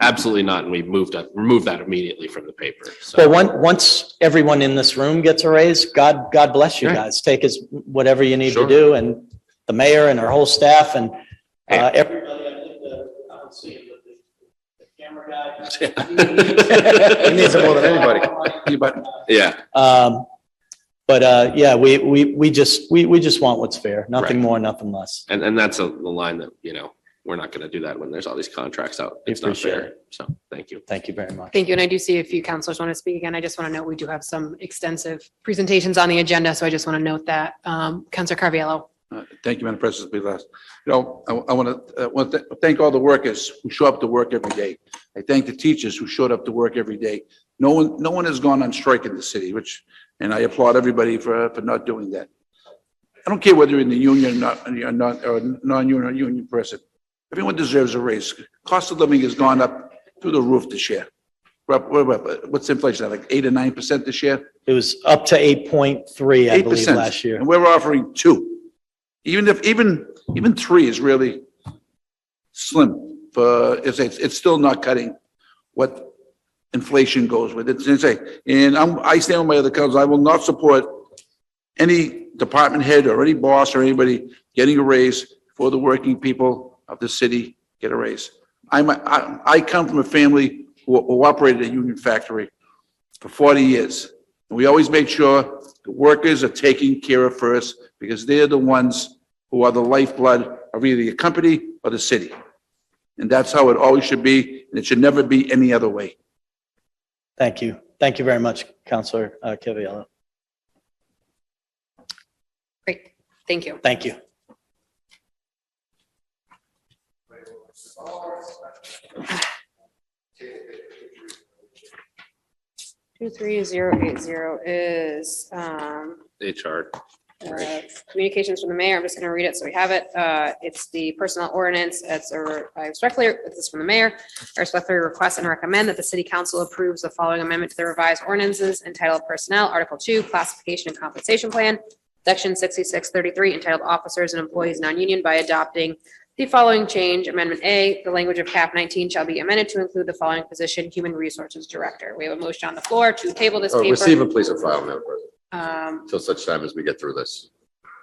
absolutely not. And we removed that immediately from the paper. So, Well, once everyone in this room gets a raise, God bless you Right. guys. Take whatever you need Sure. to do, and the mayor and her whole staff and Hey. everybody. I don't see him, but the camera guy. He needs it more than anybody. yeah. But yeah, we just want what's fair, nothing Right. more, nothing less. And that's the line that, we're not going to do that when there's all these contracts out. We It's not appreciate fair. So, thank you. Thank you very much. Thank you. And I do see a few counselors want to speak again. I just want to note we do have some extensive presentations on the agenda, so I just want to note that. Counselor Carviallo. Thank you, Madam President. Be last. I want to thank all the workers who show up to work every day. I thank the teachers who showed up to work every day. No one has gone on strike in the city, and I applaud everybody for not doing that. I don't care whether you're in the union or non-union or union person. Everyone deserves a raise. Cost of living has gone up through the roof this year. What's inflation, like 8 or 9% this year? It was up to 8.3, I believe, 8%. last year. And we're offering 2. Even 3 is really slim for, it's still not cutting what inflation goes with. It's insane. And I stand with my other colleagues. I will not support any department head or any boss or anybody getting a raise for the working people of the city get a raise. I come from a family who operated a union factory for 40 years. And we always made sure the workers are taken care of first because they're the ones who are the lifeblood of either the company or the city. And that's how it always should be, and it should never be any other way. Thank you. Thank you very much, Counselor Carviallo. Great. Thank you. Thank you. Two, 3-0-8-0 is, HR. communications from the mayor. I'm just going to read it so we have it. It's the personnel ordinance. This is from the mayor. I respectfully request and recommend that the city council approves the following amendment to the revised ordinances entitled Personnel, Article 2, Classification and Compensation Plan, Section 6633, entitled Officers and Employees Non-Union, by adopting the following change. Amendment A, the language of Cap 19 shall be amended to include the following position: Human Resources Director. We have a motion on the floor to table this paper. Receive and place and file, Madam President, Um, until such time as we get through this.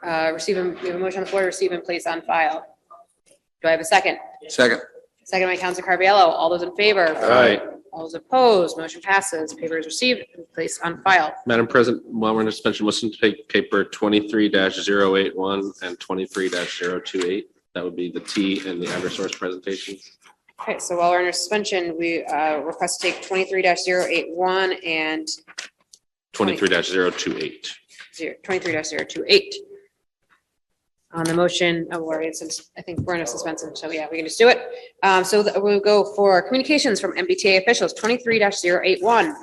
we have a motion on the floor to receive and place on file. Do I have a second? Second. Second by Council Carviallo. All those in favor? Aye. All those opposed? Motion passes. Paper is received and placed on file. Madam President, while we're in suspension, motion to take paper 23-081 and 23-028. That would be the T and the Eversource presentation. Okay, so while we're under suspension, we request to take 23-081 and 23-028. 23-028. On the motion, since I think we're in a suspension, so yeah, we can just do it. We'll go for communications from MBTA officials, 23-081.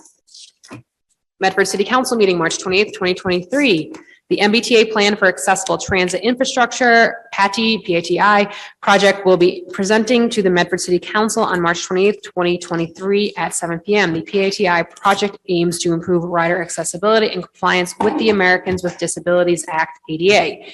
Medford City Council meeting, March 28th, 2023. The MBTA Plan for Accessible Transit Infrastructure, PATI project will be presenting to the Medford City Council on March 28th, 2023 at 7 p.m. The PATI project aims to improve rider accessibility and compliance with the Americans with Disabilities Act, ADA.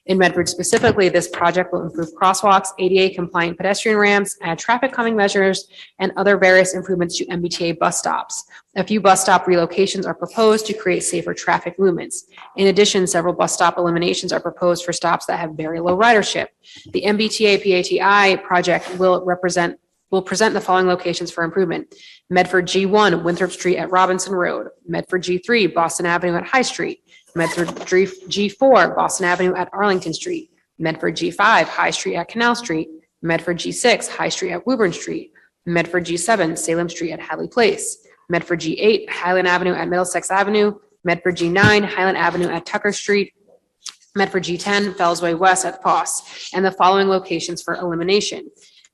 In Medford specifically, this project will improve crosswalks, ADA compliant pedestrian ramps, add traffic calming measures, and other various improvements to MBTA bus stops. A few bus stop relocations are proposed to create safer traffic movements. In addition, several bus stop eliminations are proposed for stops that have very low ridership. The MBTA PATI project will present the following locations for improvement: Medford G1, Winthrop Street at Robinson Road; Medford G3, Boston Avenue at High Street; Medford G4, Boston Avenue at Arlington Street; Medford G5, High Street at Canal Street; Medford G6, High Street at Woburn Street; Medford G7, Salem Street at Hadley Place; Medford G8, Highland Avenue at Middlesex Avenue; Medford G9, Highland Avenue at Tucker Street; Medford G10, Fellsway West at Foss, and the following locations for elimination: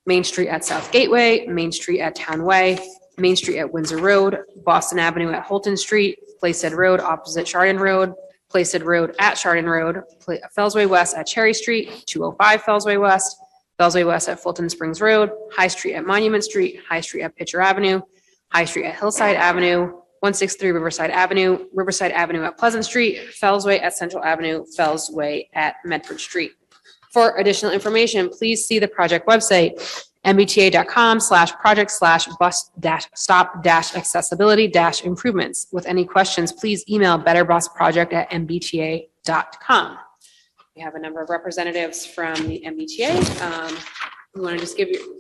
Main Street at South Gateway, Main Street at Town Way, Main Street at Windsor Road, Boston Avenue at Holton Street, Placehead Road opposite Chardon Road, Placehead Road at Chardon Road, Fellsway West at Cherry Street, 205 Fellsway West at Fulton Springs Road, High Street at Monument Street, High Street at Pitcher Avenue, High Street at Hillside Avenue, 163 Riverside Avenue, Riverside Avenue at Pleasant Street, Fellsway at Central Avenue, Fellsway at Medford Street. For additional information, please see the project website, mbta.com/project/bus-stop-accessibility-improvements. With any questions, please email betterbusproject@mbta.com. We have a number of representatives from the MBTA. We want to just give you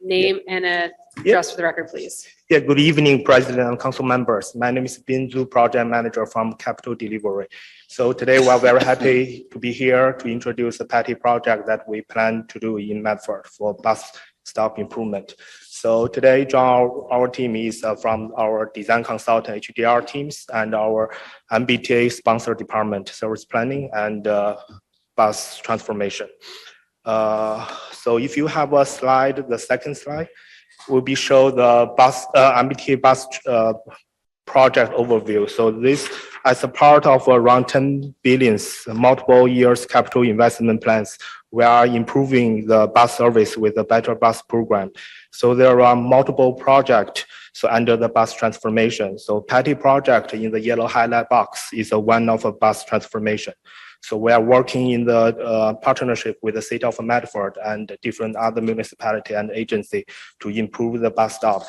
Name and address for the record, please. Yeah, good evening, President and Council members. My name is Bin Zhu, Project Manager from Capital Delivery. So today we are very happy to be here to introduce a PATI project that we plan to do in Medford for bus stop improvement. So today, John, our team is from our design consultant HDR teams and our MBTA sponsor department, service planning and bus transformation. So if you have a slide, the second slide will be show the bus MBTA bus project overview. So this as a part of around 10 billions, multiple years capital investment plans, we are improving the bus service with the Better Bus program. So there are multiple projects so under the bus transformation. So PATI project in the yellow highlight box is one of a bus transformation. So we are working in the partnership with the City of Medford and different other municipality and agency to improve the bus stop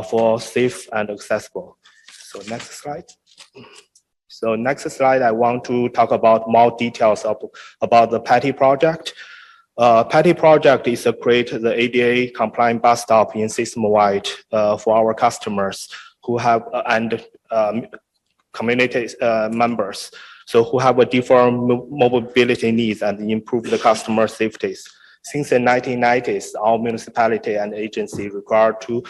for safe and accessible. So next slide. So next slide, I want to talk about more details about the PATI project. PATI project is to create the ADA compliant bus stop in system-wide for our customers who have and community members. So who have a different mobility needs and improve the customer safeties. Since the 1990s, our municipality and agency required to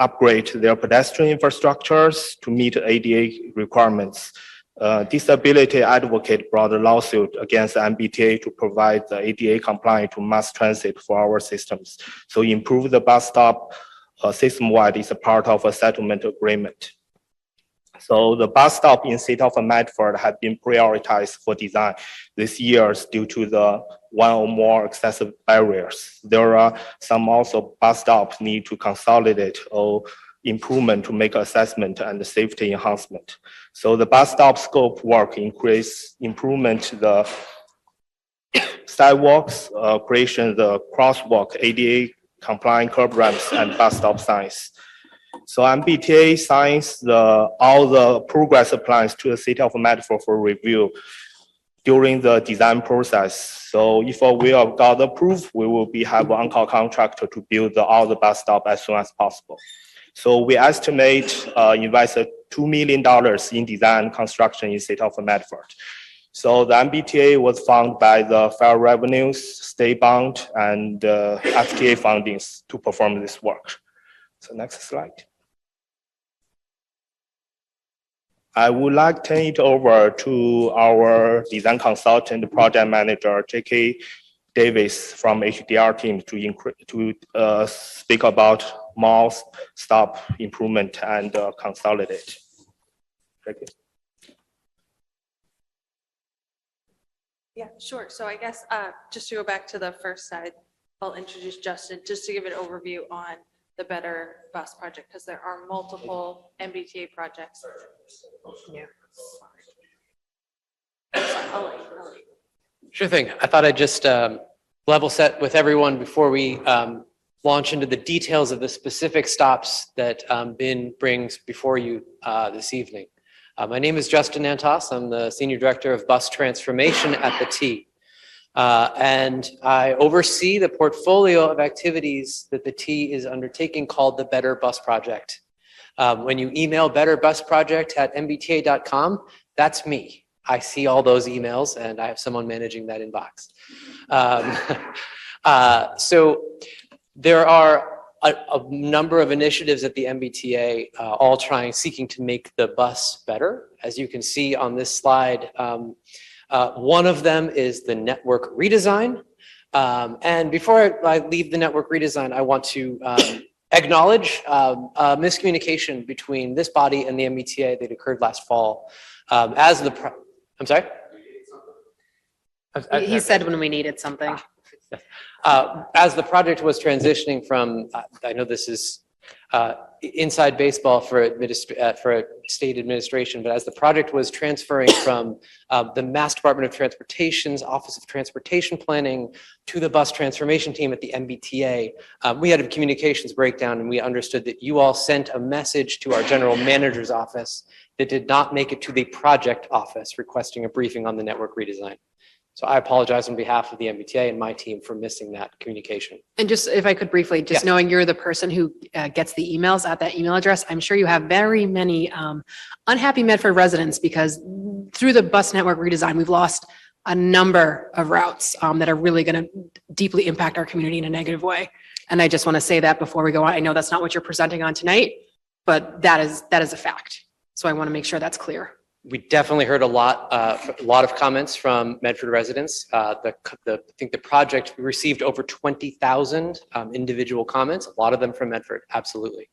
upgrade their pedestrian infrastructures to meet ADA requirements. Disability Advocate brought a lawsuit against MBTA to provide the ADA compliant to mass transit for our systems. So improve the bus stop system-wide is a part of a settlement agreement. So the bus stop in City of Medford have been prioritized for design this year due to the one or more excessive barriers. There are some also bus stops need to consolidate or improvement to make assessment and safety enhancement. So the bus stop scope work increase improvement the sidewalks, creation the crosswalk, ADA compliant curb ramps and bus stop signs. So MBTA signs all the progress plans to the City of Medford for review during the design process. So if we have got approved, we will have an on-call contractor to build all the bus stop as soon as possible. So we estimate invest $2 million in design construction in City of Medford. So the MBTA was funded by the federal revenues, state bond, and FTA fundings to perform this work. So next slide. I would like to turn it over to our design consultant, project manager, J.K. Davis from HDR team to speak about more stop improvement and consolidate. Thank you. Yeah, sure. So I guess just to go back to the first side, I'll introduce Justin just to give an overview on the Better Bus project because there are multiple MBTA projects. Yeah. Sure thing. I thought I'd just level set with everyone before we launch into the details of the specific stops that BIN brings before you this evening. My name is Justin Nantos. I'm the Senior Director of Bus Transformation at the T. And I oversee the portfolio of activities that the T is undertaking called the Better Bus Project. When you email betterbusproject@mbta.com, that's me. I see all those emails and I have someone managing that inbox. So there are a number of initiatives at the MBTA, all seeking to make the bus better. As you can see on this slide, one of them is the network redesign. And before I leave the network redesign, I want to acknowledge miscommunication between this body and the MBTA that occurred last fall. I'm sorry? He said when we needed something. As the project was transitioning from, I know this is inside baseball for a state administration, but as the project was transferring from the Mass Department of Transportation's Office of Transportation Planning to the bus transformation team at the MBTA, we had a communications breakdown and we understood that you all sent a message to our general manager's office that did not make it to the project office requesting a briefing on the network redesign. So I apologize on behalf of the MBTA and my team for missing that communication. And just if I could briefly, just Yeah. knowing you're the person who gets the emails at that email address, I'm sure you have very many unhappy Medford residents because through the bus network redesign, we've lost a number of routes that are really going to deeply impact our community in a negative way. And I just want to say that before we go on. I know that's not what you're presenting on tonight, but that is a fact. So I want to make sure that's clear. We definitely heard a lot of comments from Medford residents. I think the project received over 20,000 individual comments, a lot of them from Medford, absolutely.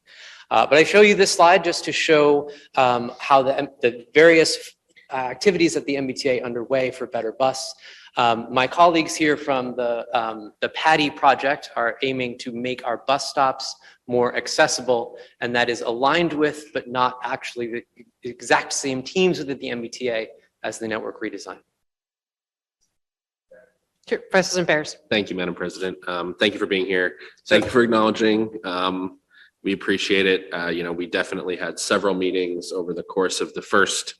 But I show you this slide just to show how the various activities that the MBTA underway for Better Bus. My colleagues here from the Patty project are aiming to make our bus stops more accessible, and that is aligned with, but not actually the exact same teams within the MBTA as the network redesign. Sure, Vices and Pairs. Thank you, Madam President. Thank you for being here. Thank you for acknowledging. We appreciate it. We definitely had several meetings over the course of the first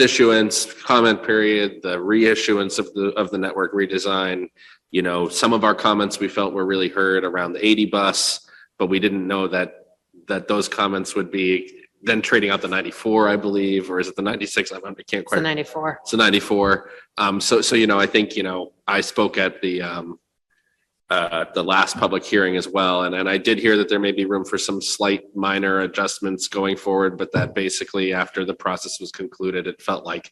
issuance, comment period, the reissuance of the network redesign. Some of our comments we felt were really heard around the 80 bus, but we didn't know that those comments would be then trading out the 94, I believe, or is it the 96? I can't It's the quite. 94. It's the 94. So I think, I spoke at the last public hearing as well. And I did hear that there may be room for some slight minor adjustments going forward, but that basically after the process was concluded, it felt like,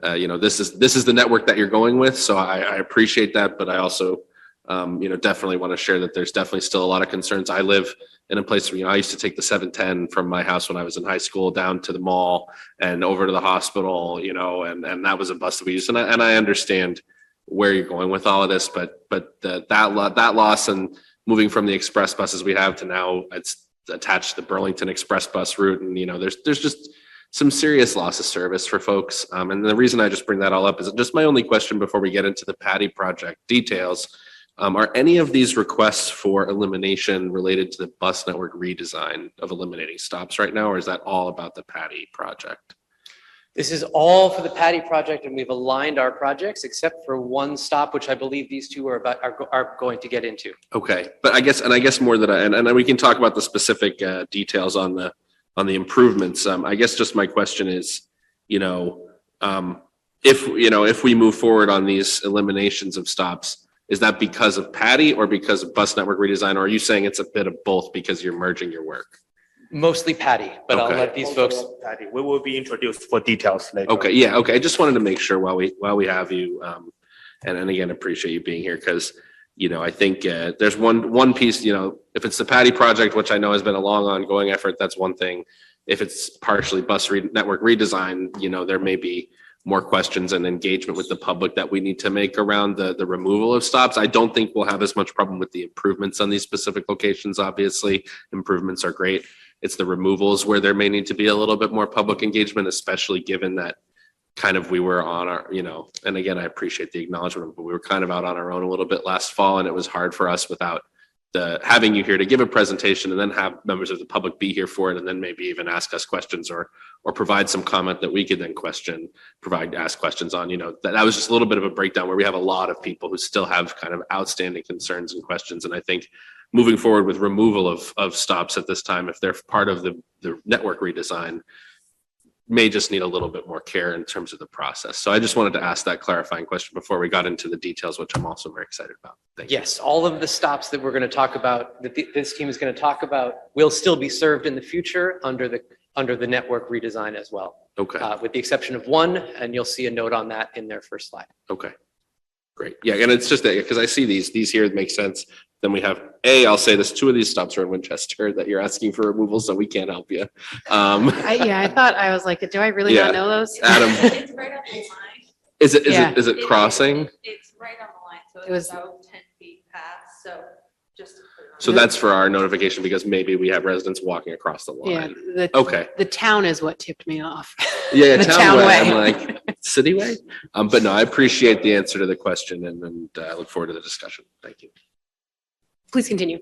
this is the network that you're going with. So I appreciate that, but I also, definitely want to share that there's definitely still a lot of concerns. I live in a place where, I used to take the 710 from my house when I was in high school down to the mall and over to the hospital, and that was a bus that we used. And I understand where you're going with all of this, but that loss and moving from the express buses we have to now it's attached to the Burlington Express bus route. And, there's just some serious loss of service for folks. And the reason I just bring that all up is just my only question before we get into the Patty project details. Are any of these requests for elimination related to the bus network redesign of eliminating stops right now, or is that all about the Patty project? This is all for the Patty project, and we've aligned our projects except for one stop, which I believe these two are going to get into. Okay, but I guess more that and we can talk about the specific details on the improvements. I guess just my question is, if we move forward on these eliminations of stops, is that because of Patty or because of bus network redesign? Or are you saying it's a bit of both because you're merging your work? Mostly Patty, but I'll Okay. let these folks. Patty, we will be introduced for details later. Okay, yeah, okay. I just wanted to make sure while we have you, and again, appreciate you being here because, I think there's one piece, if it's the Patty project, which I know has been a long ongoing effort, that's one thing. If it's partially network redesign, there may be more questions and engagement with the public that we need to make around the removal of stops. I don't think we'll have as much problem with the improvements on these specific locations. Obviously, improvements are great. It's the removals where there may need to be a little bit more public engagement, especially given that kind of we were on our, and again, I appreciate the acknowledgement, but we were kind of out on our own a little bit last fall, and it was hard for us without having you here to give a presentation and then have members of the public be here for it and then maybe even ask us questions or provide some comment that we could then ask questions on. That was just a little bit of a breakdown where we have a lot of people who still have kind of outstanding concerns and questions. And I think moving forward with removal of stops at this time, if they're part of the network redesign, may just need a little bit more care in terms of the process. So I just wanted to ask that clarifying question before we got into the details, which I'm also very excited about. Thank you. Yes, all of the stops that we're going to talk about, that this team is going to talk about, will still be served in the future under the network redesign as well. Okay. With the exception of one, and you'll see a note on that in their first slide. Okay. Great. Yeah, and it's just that because I see these here make sense. Then we have I'll say this, 2 of these stops are in Winchester that you're asking for removal, so we can't help you. I thought, I was like, do I really Yeah. not know those? Adam, It's right on the line. is Yeah. it crossing? It's right on the line, so It was- it's about 10 feet past, so just. to put it on. So that's for our notification because maybe we have residents walking across the Yeah, line. Okay. the town is what tipped me off. Yeah, The town way. I'm way. like, city way? But no, I appreciate the answer to the question and I look forward to the discussion. Thank you. Please continue.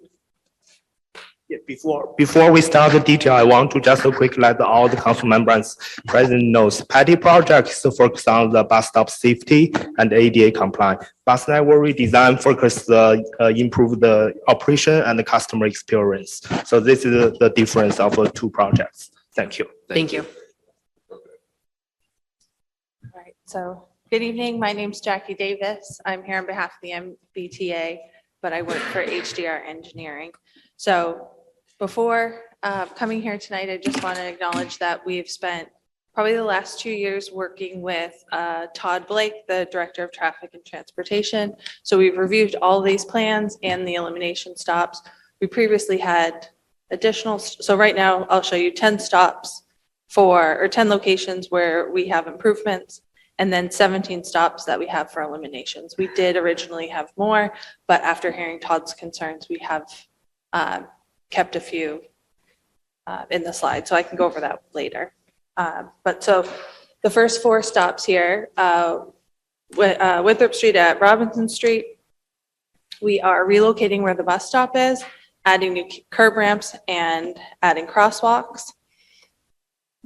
Before we start the detail, I want to just quick let all the council members present knows. Patty project is focused on the bus stop safety and ADA compliant. Bus network redesign focus improve the operation and the customer experience. So this is the difference of the two projects. Thank you. Thank you. All right, so good evening. My name's Jackie Davis. I'm here on behalf of the MBTA, but I work for HDR Engineering. So before coming here tonight, I just want to acknowledge that we've spent probably the last 2 years working with Todd Blake, the Director of Traffic and Transportation. So we've reviewed all these plans and the elimination stops. We previously had additional, so right now I'll show you 10 stops or 10 locations where we have improvements, and then 17 stops that we have for eliminations. We did originally have more, but after hearing Todd's concerns, we have kept a few in the slide, so I can go over that later. But so the first 4 stops here, Winthrop Street at Robinson Street, we are relocating where the bus stop is, adding new curb ramps and adding crosswalks.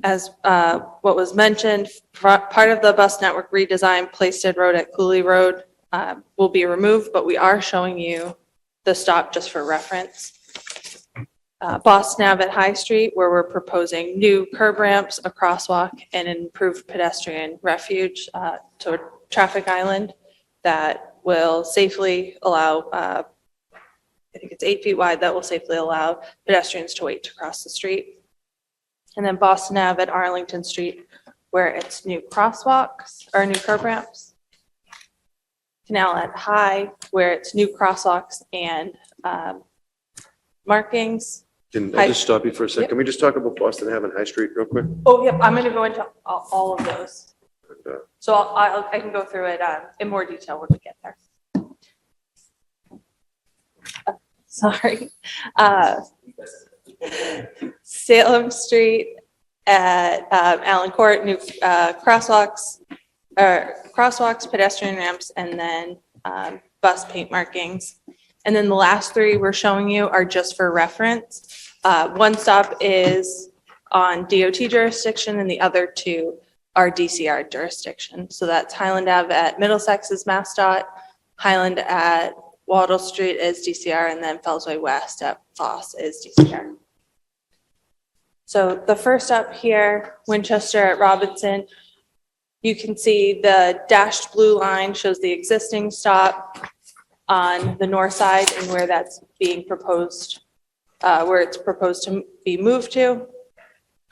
As what was mentioned, part of the bus network redesign, Plaisted Road at Cooley Road will be removed, but we are showing you the stop just for reference. Boston Ave at High Street, where we're proposing new curb ramps, a crosswalk, and an improved pedestrian refuge to a traffic island that will safely allow, I think it's 8 feet wide, that will safely allow pedestrians to wait to cross the street. And then Boston Ave at Arlington Street, where it's new crosswalks or new curb ramps. Canal at High, where it's new crosswalks and markings. Can I just stop you for a second? Can we just talk about Boston Ave and High Street real quick? Oh, yep, I'm gonna go into all of those. So I can go through it in more detail when we get there. Sorry. Salem Street at Allen Court, new crosswalks, pedestrian ramps, and then bus paint markings. And then the last 3 we're showing you are just for reference. One stop is on DOT jurisdiction and the other 2 are DCR jurisdiction. So that's Highland Ave at Middlesex is MassDOT, Highland at Waddle Street is DCR, and then Fellsway West at Foss is DCR. So the first up here, Winchester at Robinson, you can see the dashed blue line shows the existing stop on the north side and where that's being proposed, where it's proposed to be moved to.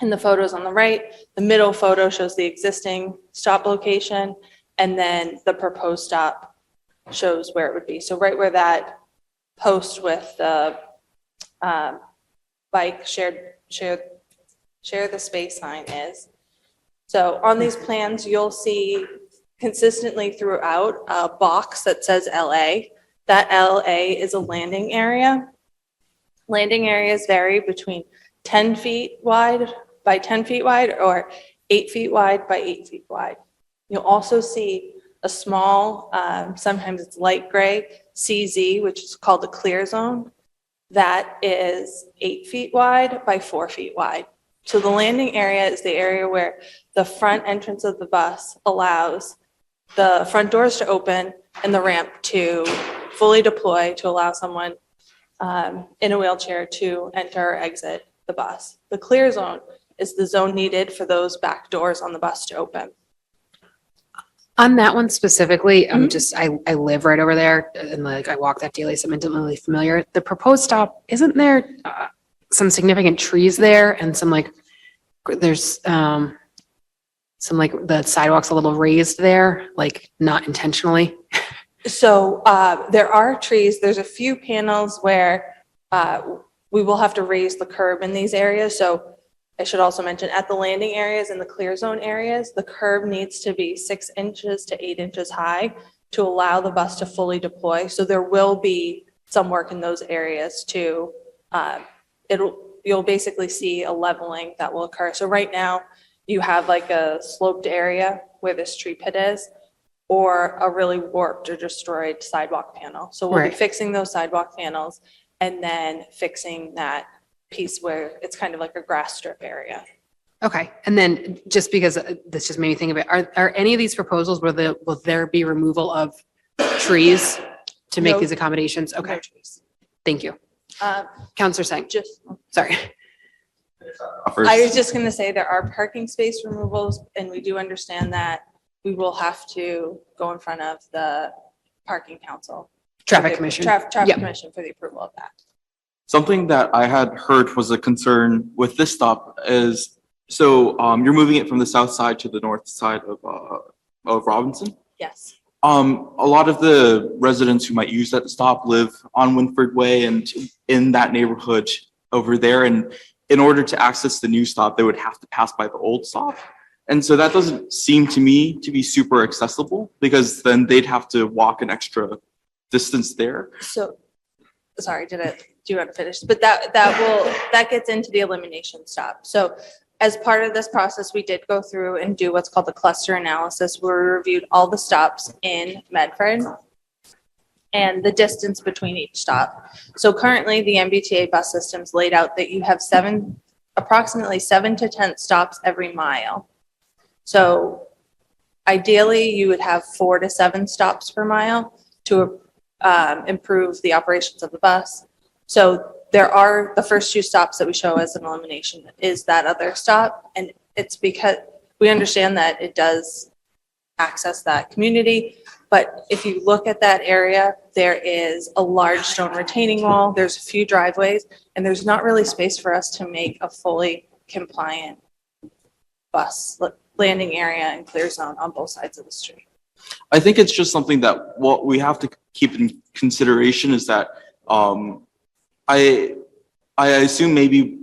And the photos on the right, the middle photo shows the existing stop location, and then the proposed stop shows where it would be. So right where that post with the bike share the space sign is. So on these plans, you'll see consistently throughout a box that says LA. That LA is a landing area. Landing areas vary between 10 feet wide by 10 feet wide or 8 feet wide by 8 feet wide. You'll also see a small, sometimes it's light gray, CZ, which is called the clear zone. That is 8 feet wide by 4 feet wide. So the landing area is the area where the front entrance of the bus allows the front doors to open and the ramp to fully deploy to allow someone in a wheelchair to enter or exit the bus. The clear zone is the zone needed for those back doors on the bus to open. On that one specifically, I live right over there and like I walk that daily, so I'm intimately familiar. The proposed stop, isn't there some significant trees there and some like, there's some like the sidewalk's a little raised there, like not intentionally? So there are trees. There's a few panels where we will have to raise the curb in these areas. So I should also mention at the landing areas and the clear zone areas, the curb needs to be 6 inches to 8 inches high to allow the bus to fully deploy. So there will be some work in those areas to, you'll basically see a leveling that will occur. So right now you have like a sloped area where this tree pit is, or a really warped or destroyed sidewalk panel. So we'll be fixing those sidewalk panels and then fixing that piece where it's kind of like a grass strip area. Okay, and then just because this just made me think of it, are any of these proposals, will there be removal of trees to make No. these accommodations? No Okay, trees. thank you. Uh, Counselor Singh, Just, sorry. I was just gonna say there are parking space removals, and we do understand that we will have to go in front of the parking council. Traffic Commission. Traffic Yep. Commission for the approval of that. Something that I had heard was a concern with this stop is, so you're moving it from the south side to the north side of Robinson. Yes. A lot of the residents who might use that stop live on Winford Way and in that neighborhood over there. And in order to access the new stop, they would have to pass by the old stop. And so that doesn't seem to me to be super accessible, because then they'd have to walk an extra distance there. So, sorry, do you want to finish? But that gets into the elimination stop. So as part of this process, we did go through and do what's called the cluster analysis, where we reviewed all the stops in Medford and the distance between each stop. So currently, the MBTA bus system's laid out that you have approximately 7 to 10 stops every mile. So ideally, you would have 4 to 7 stops per mile to improve the operations of the bus. So there are the first 2 stops that we show as an elimination is that other stop. And it's because we understand that it does access that community. But if you look at that area, there is a large stone retaining wall, there's a few driveways, and there's not really space for us to make a fully compliant bus landing area and clear zone on both sides of the street. I think it's just something that what we have to keep in consideration is that I assume maybe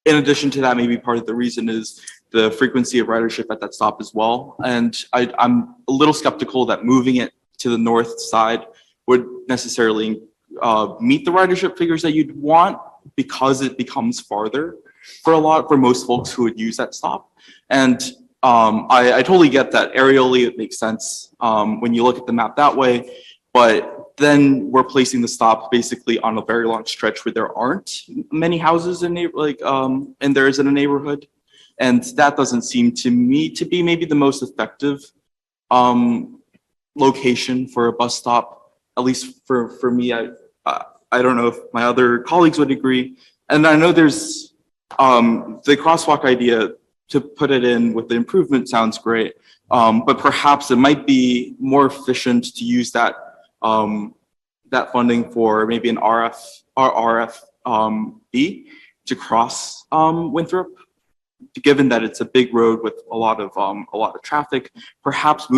in addition to that, maybe part of the reason is the frequency of ridership at that stop as well. And I'm a little skeptical that moving it to the north side would necessarily meet the ridership figures that you'd want, because it becomes farther for most folks who would use that stop. And I totally get that aerially it makes sense when you look at the map that way, but then we're placing the stop basically on a very long stretch where there aren't many houses and there isn't a neighborhood. And that doesn't seem to me to be maybe the most effective location for a bus stop, at least for me. I don't know if my other colleagues would agree. And I know there's the crosswalk idea, to put it in with the improvement sounds great, but perhaps it might be more efficient to use that funding for maybe an RFB to cross Winthrop, given that it's a big road with a lot of traffic. Perhaps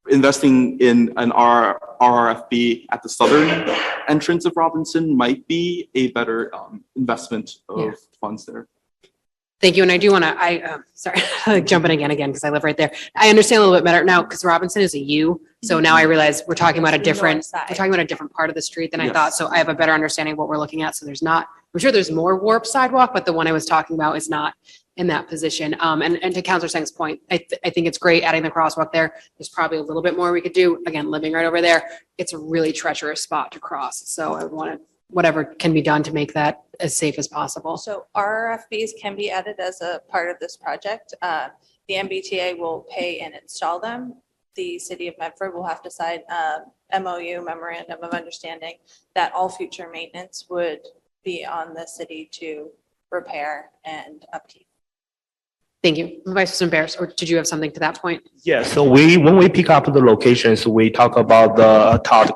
investing in an RFB at the southern entrance of Robinson might be a better investment of funds there. Thank you. And I do want to, sorry, jumping again, because I live right there. I understand a little bit better now, because Robinson is a U. So now I realize we're talking about a different part of the street than I Yes. thought. So I have a better understanding of what we're looking at. So I'm sure there's more warped sidewalk, but the one I was talking about is not in that position. And to Councilor Seng's point, I think it's great adding the crosswalk there. There's probably a little bit more we could do. Again, living right over there, it's a really treacherous spot to cross. So I want whatever can be done to make that as safe as possible. So RFBs can be added as a part of this project. The MBTA will pay and install them. The city of Medford will have to sign a MOU, memorandum of understanding, that all future maintenance would be on the city to repair and upkeep. Thank you. Vice President Bears, or did you have something to that point? Yeah, so when we pick up the locations, we talk about the town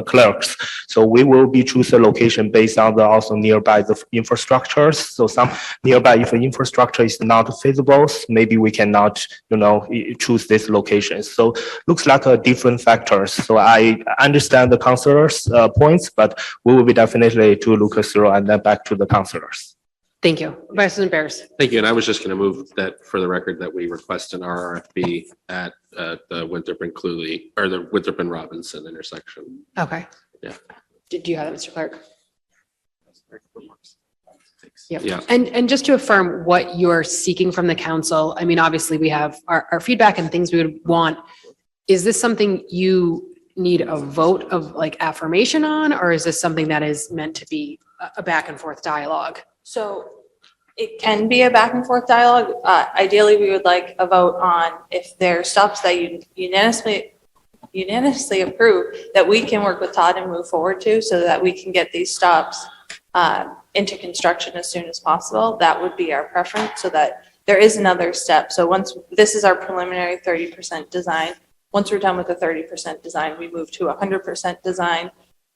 clerks. So we will be choose a location based on the also nearby the infrastructures. So some nearby, if the infrastructure is not feasible, maybe we cannot, choose this location. So looks like a different factors. So I understand the councilors' points, but we will be definitely to look through and then back to the councilors. Thank you. Vice President Bears. Thank you. And I was just going to move that for the record that we request an RRFB at the Winthrop and Cluley, or the Winthrop and Robinson intersection. Okay. Yeah. Did you have it, Mr. Clerk? Yep. Yeah. And just to affirm what you're seeking from the council, I mean, obviously we have our feedback and things we would want. Is this something you need a vote of affirmation on, or is this something that is meant to be a back and forth dialogue? So it can be a back and forth dialogue. Ideally, we would like a vote on if there are stops that you unanimously approve, that we can work with Todd and move forward to, so that we can get these stops into construction as soon as possible. That would be our preference, so that there is another step. So once, this is our preliminary 30% design. Once we're done with the 30% design, we move to 100% design,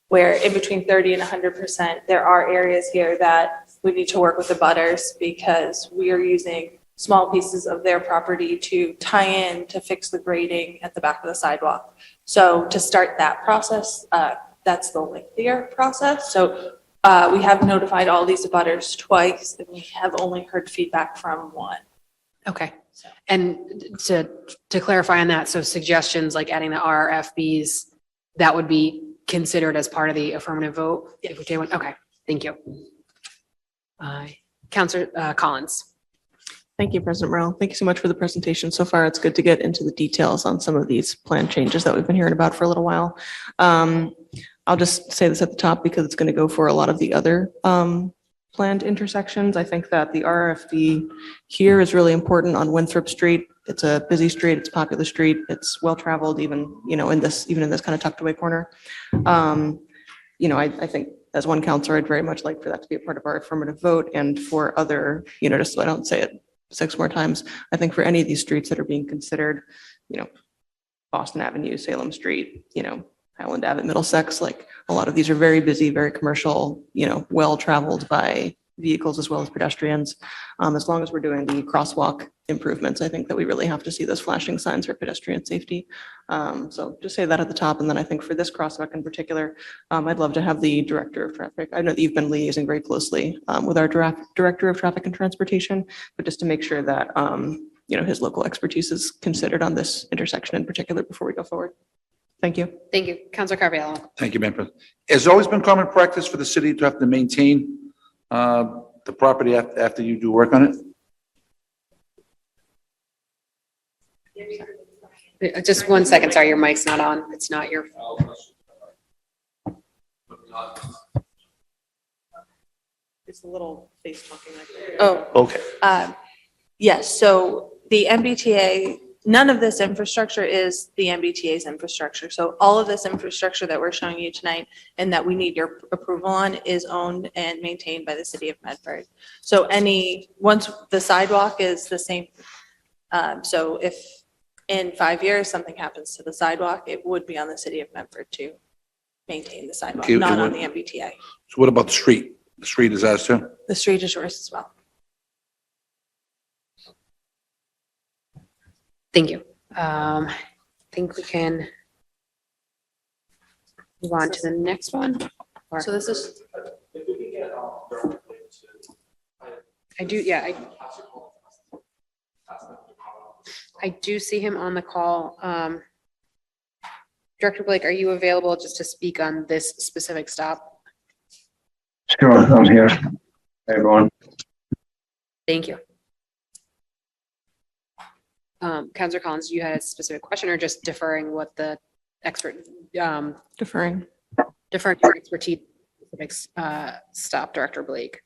where in between 30 and 100%, there are areas here that we need to work with the butters, because we are using small pieces of their property to tie in to fix the grading at the back of the sidewalk. So to start that process, that's the lengthier process. So we have notified all these butters twice, and we have only heard feedback from one. Okay. And to clarify on that, so suggestions like adding the RFBs, that would be considered as part of the affirmative vote? If we take one, okay, thank you. Counselor Collins. Thank you, President Morrell. Thank you so much for the presentation. So far, it's good to get into the details on some of these plan changes that we've been hearing about for a little while. I'll just say this at the top because it's going to go for a lot of the other planned intersections. I think that the RFB here is really important on Winthrop Street. It's a busy street, it's a popular street, it's well-traveled, even, in this kind of tucked away corner. I think as one counselor, I'd very much like for that to be a part of our affirmative vote, and for other, just so I don't say it 6 more times, I think for any of these streets that are being considered, Boston Avenue, Salem Street, Highland Ave, Middlesex, like a lot of these are very busy, very commercial, well-traveled by vehicles as well as pedestrians. As long as we're doing the crosswalk improvements, I think that we really have to see those flashing signs for pedestrian safety. So just say that at the top. And then I think for this crosswalk in particular, I'd love to have the director of traffic. I know that you've been liaising very closely with our director of traffic and transportation, but just to make sure that, his local expertise is considered on this intersection in particular before we go forward. Thank you. Thank you. Counselor Carviallo. Thank you, Madam President. It's always been common practice for the city to have to maintain the property after you do work on it? Just 1 second. Sorry, your mic's not on. It's not your. It's a little face talking like that. Oh, Okay. yes. So the MBTA, none of this infrastructure is the MBTA's infrastructure. So all of this infrastructure that we're showing you tonight and that we need your approval on is owned and maintained by the city of Medford. So once the sidewalk is the same, so if in 5 years something happens to the sidewalk, it would be on the city of Medford to maintain the sidewalk, Okay, not and on what- the MBTA. So what about the street? The street is ours too? The street is yours as well. Thank you. I think we can move on to the next one. Or- So this is, I do, yeah, I do see him on the call. Director Blake, are you available just to speak on this specific stop? Sure, I'm here. Hey, everyone. Thank you. Counselor Collins, you had a specific question or just deferring what the expert, Deferring. deferring your expertise, specifics, stop Director Blake?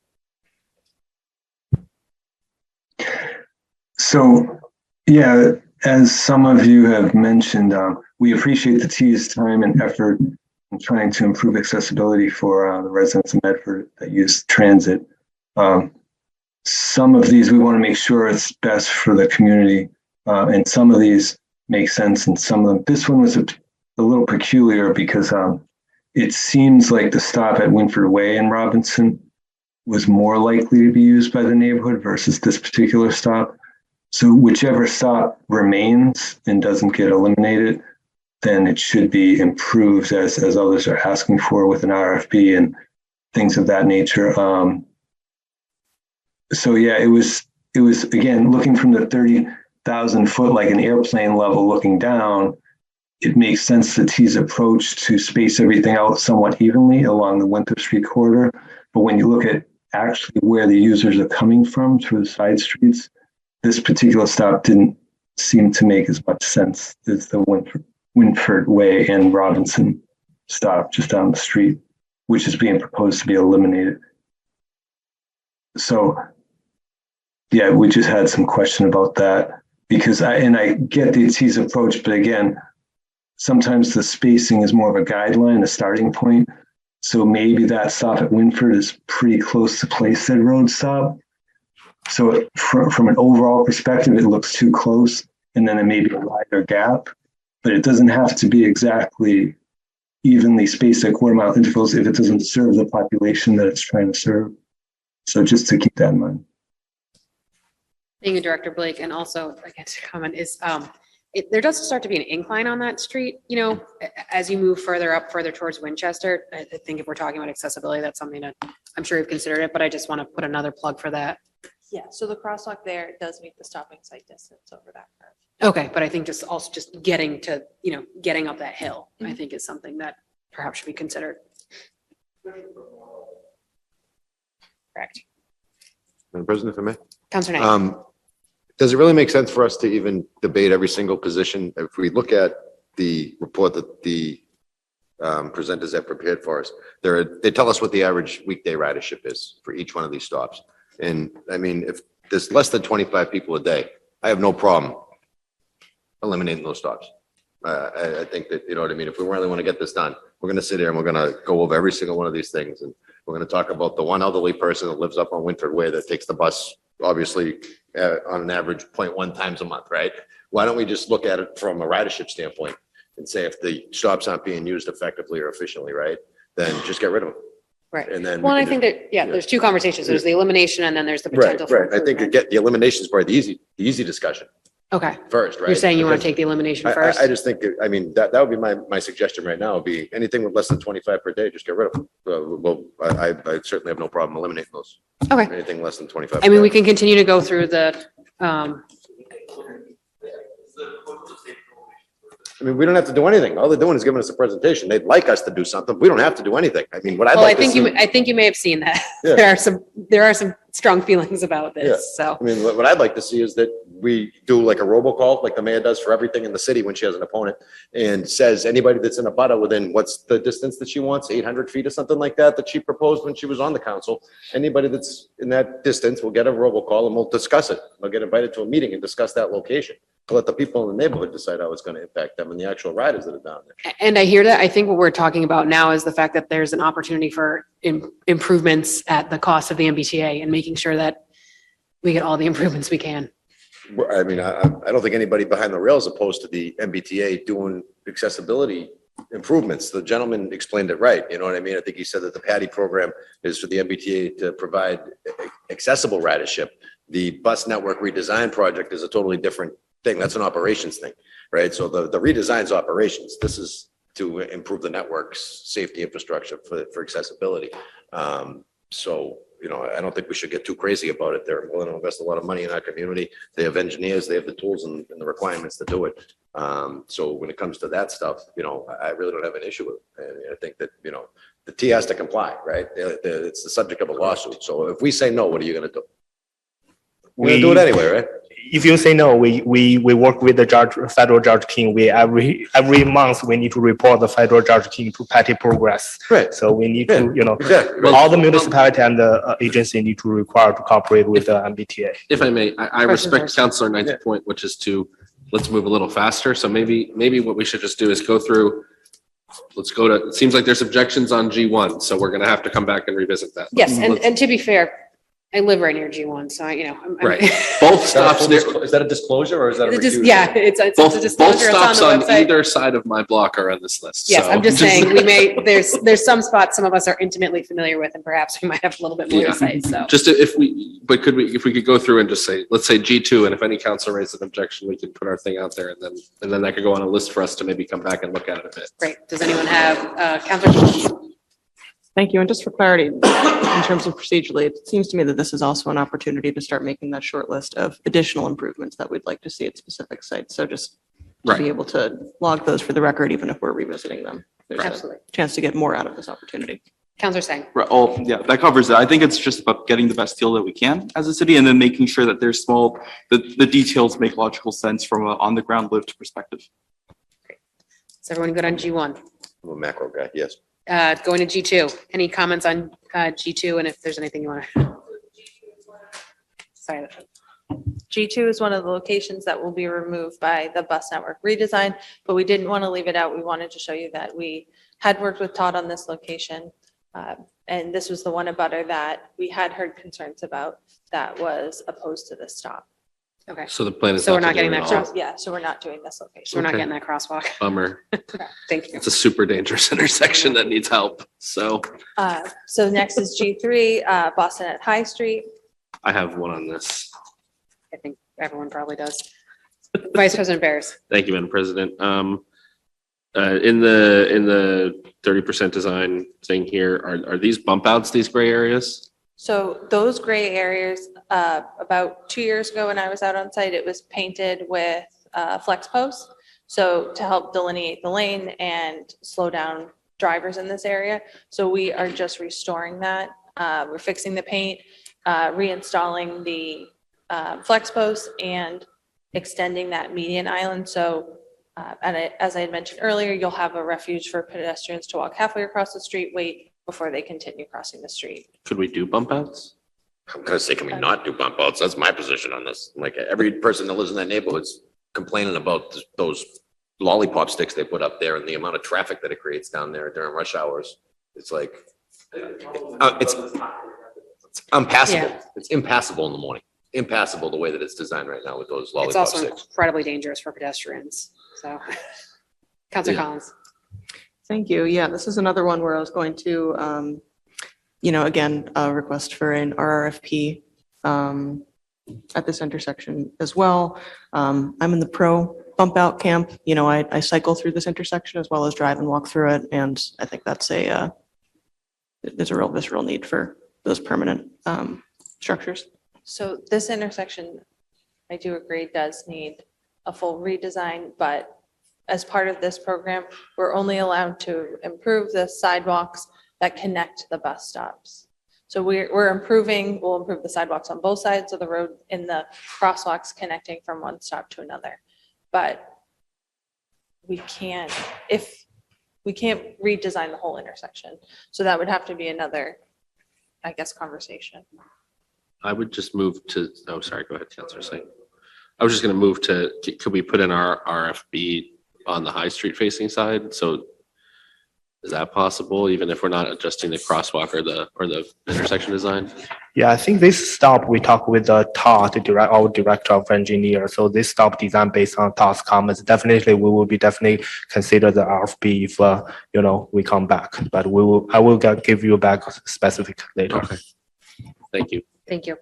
So, yeah, as some of you have mentioned, we appreciate the T's time and effort in trying to improve accessibility for the residents of Medford that use transit. Some of these, we want to make sure it's best for the community. And some of these make sense and some of them, this one was a little peculiar because it seems like the stop at Winford Way in Robinson was more likely to be used by the neighborhood versus this particular stop. So whichever stop remains and doesn't get eliminated, then it should be improved as others are asking for with an RFP and things of that nature. So yeah, it was again, looking from the 30,000 foot, like an airplane level looking down, it makes sense the T's approach to space everything out somewhat evenly along the Winthrop Street corridor. But when you look at actually where the users are coming from through the side streets, this particular stop didn't seem to make as much sense as the Winford Way and Robinson stop just down the street, which is being proposed to be eliminated. So, yeah, we just had some question about that because I get the TEA's approach, but again, sometimes the spacing is more of a guideline, a starting point. So maybe that stop at Winford is pretty close to Playstead Road stop. So from an overall perspective, it looks too close, and then it may be a wider gap, but it doesn't have to be exactly evenly spaced at quarter-mile intervals if it doesn't serve the population that it's trying to serve. So just to keep that in mind. Thank you, Director Blake. And also, I guess to comment is, there does start to be an incline on that street, you know, as you move further up, further towards Winchester. I think if we're talking about accessibility, that's something that I'm sure you've considered it, but I just want to put another plug for that. Yeah, so the crosswalk there does meet the stopping sight distance over that curve. Okay, but I think just also just getting to, you know, getting up that hill, I think is something that perhaps should be considered. Correct. Madam President, if I may. Counselor Knight. Does it really make sense for us to even debate every single position? If we look at the report that the presenters have prepared for us, they tell us what the average weekday ridership is for each one of these stops. And I mean, if there's less than 25 people a day, I have no problem eliminating those stops. I think that, you know what I mean? If we really want to get this done, we're going to sit here and we're going to go over every single one of these things. And we're going to talk about the one elderly person that lives up on Winford Way that takes the bus, obviously, on an average 0.1 times a month, right? Why don't we just look at it from a ridership standpoint and say if the stops aren't being used effectively or efficiently, right, then just get rid of them. Right. And then. Well, I think that, yeah, there's two conversations. There's the elimination and then there's the potential for Right. I think improvement. the elimination is probably the easy discussion Okay. first, right? You're saying you want Because to take the elimination I first? I just think, I mean, that would be my suggestion right now, would be anything with less than 25 per day, just get rid of them. Well, I certainly have no problem eliminating those. Okay. Anything less than 25. I mean, we can continue to go through the, I mean, we don't have to do anything. All they're doing is giving us a presentation. They'd like us to do something. We don't have to do anything. I mean, what I'd well, I like to think see. I think you may have seen that. Yeah. There are some strong feelings about Yeah. this, so. I mean, what I'd like to see is that we do like a robocall, like the mayor does for everything in the city when she has an opponent, and says anybody that's in a butter within, what's the distance that she wants, 800 feet or something like that she proposed when she was on the council. Anybody that's in that distance will get a robocall and we'll discuss it. They'll get invited to a meeting and discuss that location. Let the people in the neighborhood decide how it's going to impact them and the actual riders that are down there. And I hear that. I think what we're talking about now is the fact that there's an opportunity for improvements at the cost of the MBTA and making sure that we get all the improvements we can. I mean, I don't think anybody behind the rails opposed to the MBTA doing accessibility improvements. The gentleman explained it right. You know what I mean? I think he said that the PADI program is for the MBTA to provide accessible ridership. The bus network redesign project is a totally different thing. That's an operations thing, right? So the redesign's operations. This is to improve the network's safety infrastructure for accessibility. So, you know, I don't think we should get too crazy about it. They're willing to invest a lot of money in our community. They have engineers, they have the tools and the requirements to do it. So when it comes to that stuff, you know, I really don't have an issue with it. And I think that, you know, the T has to comply, right? It's the subject of a lawsuit. So if we say no, what are you going to do? We're going to do it anyway, right? If you say no, we work with the judge, federal judge King. We every month we need to report the federal judge King to petty progress. Right. So we need to, you know, Exactly. all the municipality and the agency need to require to cooperate with the MBTA. If I may, I respect Counselor Knight's point, which is let's move a little faster. So maybe what we should just do is go through, let's go to, it seems like there's objections on G1, so we're gonna have to come back and revisit that. Yes, and to be fair, I live right near G1, so I'm. Right. Both stops there. Is that a disclosure or is that a It's just, recusal? yeah, it's a Both disclosure. It's stops on on the website. either side of my block are on this list. Yes, so I'm just saying, there's some spots some of us are intimately familiar with and perhaps we might have a little bit more Yeah. to say, so. Just if we could go through and just say, let's say G2, and if any council raises an objection, we can put our thing out there and then that could go on a list for us to maybe come back and look at it a bit. Great. Does anyone have, Counselor? Thank you. And just for clarity, in terms of procedurally, it seems to me that this is also an opportunity to start making that short list of additional improvements that we'd like to see at specific sites. So just to Right. be able to log those for the record, even if we're revisiting them. There's a Absolutely. chance to get more out of this opportunity. Counselor Singh. Right, oh, yeah, that covers it. I think it's just about getting the best deal that we can as a city and then making sure that there's the details make logical sense from an on-the-ground lived perspective. Is everyone good on G1? I'm a macro guy, yes. Going to G2. Any comments on G2 and if there's anything you want to? Sorry. G2 is one of the locations that will be removed by the bus network redesign, but we didn't want to leave it out. We wanted to show you that we had worked with Todd on this location. And this was the one abutter that we had heard concerns about that was opposed to this stop. Okay. So the plan is. So we're to not do getting it that all. cross- Yeah, so we're not doing this So location. we're not Okay. getting that crosswalk. Bummer. Thank you. It's a super dangerous intersection that needs help. So So next is G3, Boston at High Street. I have one on this. I think everyone probably does. Vice President Barris. Thank you, Madam President. In the 30% design thing here, are these bump outs, these gray areas? So those gray areas, about 2 years ago when I was out on site, it was painted with flex posts. So to help delineate the lane and slow down drivers in this area. So we are just restoring that. We're fixing the paint, reinstalling the flex posts and extending that median island. So as I had mentioned earlier, you'll have a refuge for pedestrians to walk halfway across the street, wait before they continue crossing the street. Could we do bump outs? I'm gonna say, can we not do bump outs? That's my position on this. Like, every person that lives in that neighborhood's complaining about those lollipop sticks they put up there and the amount of traffic that it creates down there during rush hours. It's like, it's impassable. Yeah. It's impassable in the morning. Impassable the way that it's designed right now with those It's lollipop also sticks. incredibly dangerous for pedestrians. So, Counselor Yeah. Collins. Thank you. Yeah, this is another one where I was going to, again, request for an RRFP at this intersection as well. I'm in the pro bump out camp. I cycle through this intersection as well as drive and walk through it. And I think that's there's a real visceral need for those permanent structures. So this intersection, I do agree, does need a full redesign, but as part of this program, we're only allowed to improve the sidewalks that connect the bus stops. So we'll improve the sidewalks on both sides of the road in the crosswalks connecting from one stop to another. But we can't redesign the whole intersection. So that would have to be another, I guess, conversation. I would just move to, oh, sorry, go ahead, Counselor Singh. I was just going to move to, could we put in our RFB on the High Street facing side? So is that possible, even if we're not adjusting the crosswalk or the intersection design? Yeah, I think this stop, we talk with Todd, our director of engineer. So this stop design based on Todd's comments, definitely, we will be definitely consider the RFP if, we come back. But I will give you back specific later. Okay. Thank you. Thank you.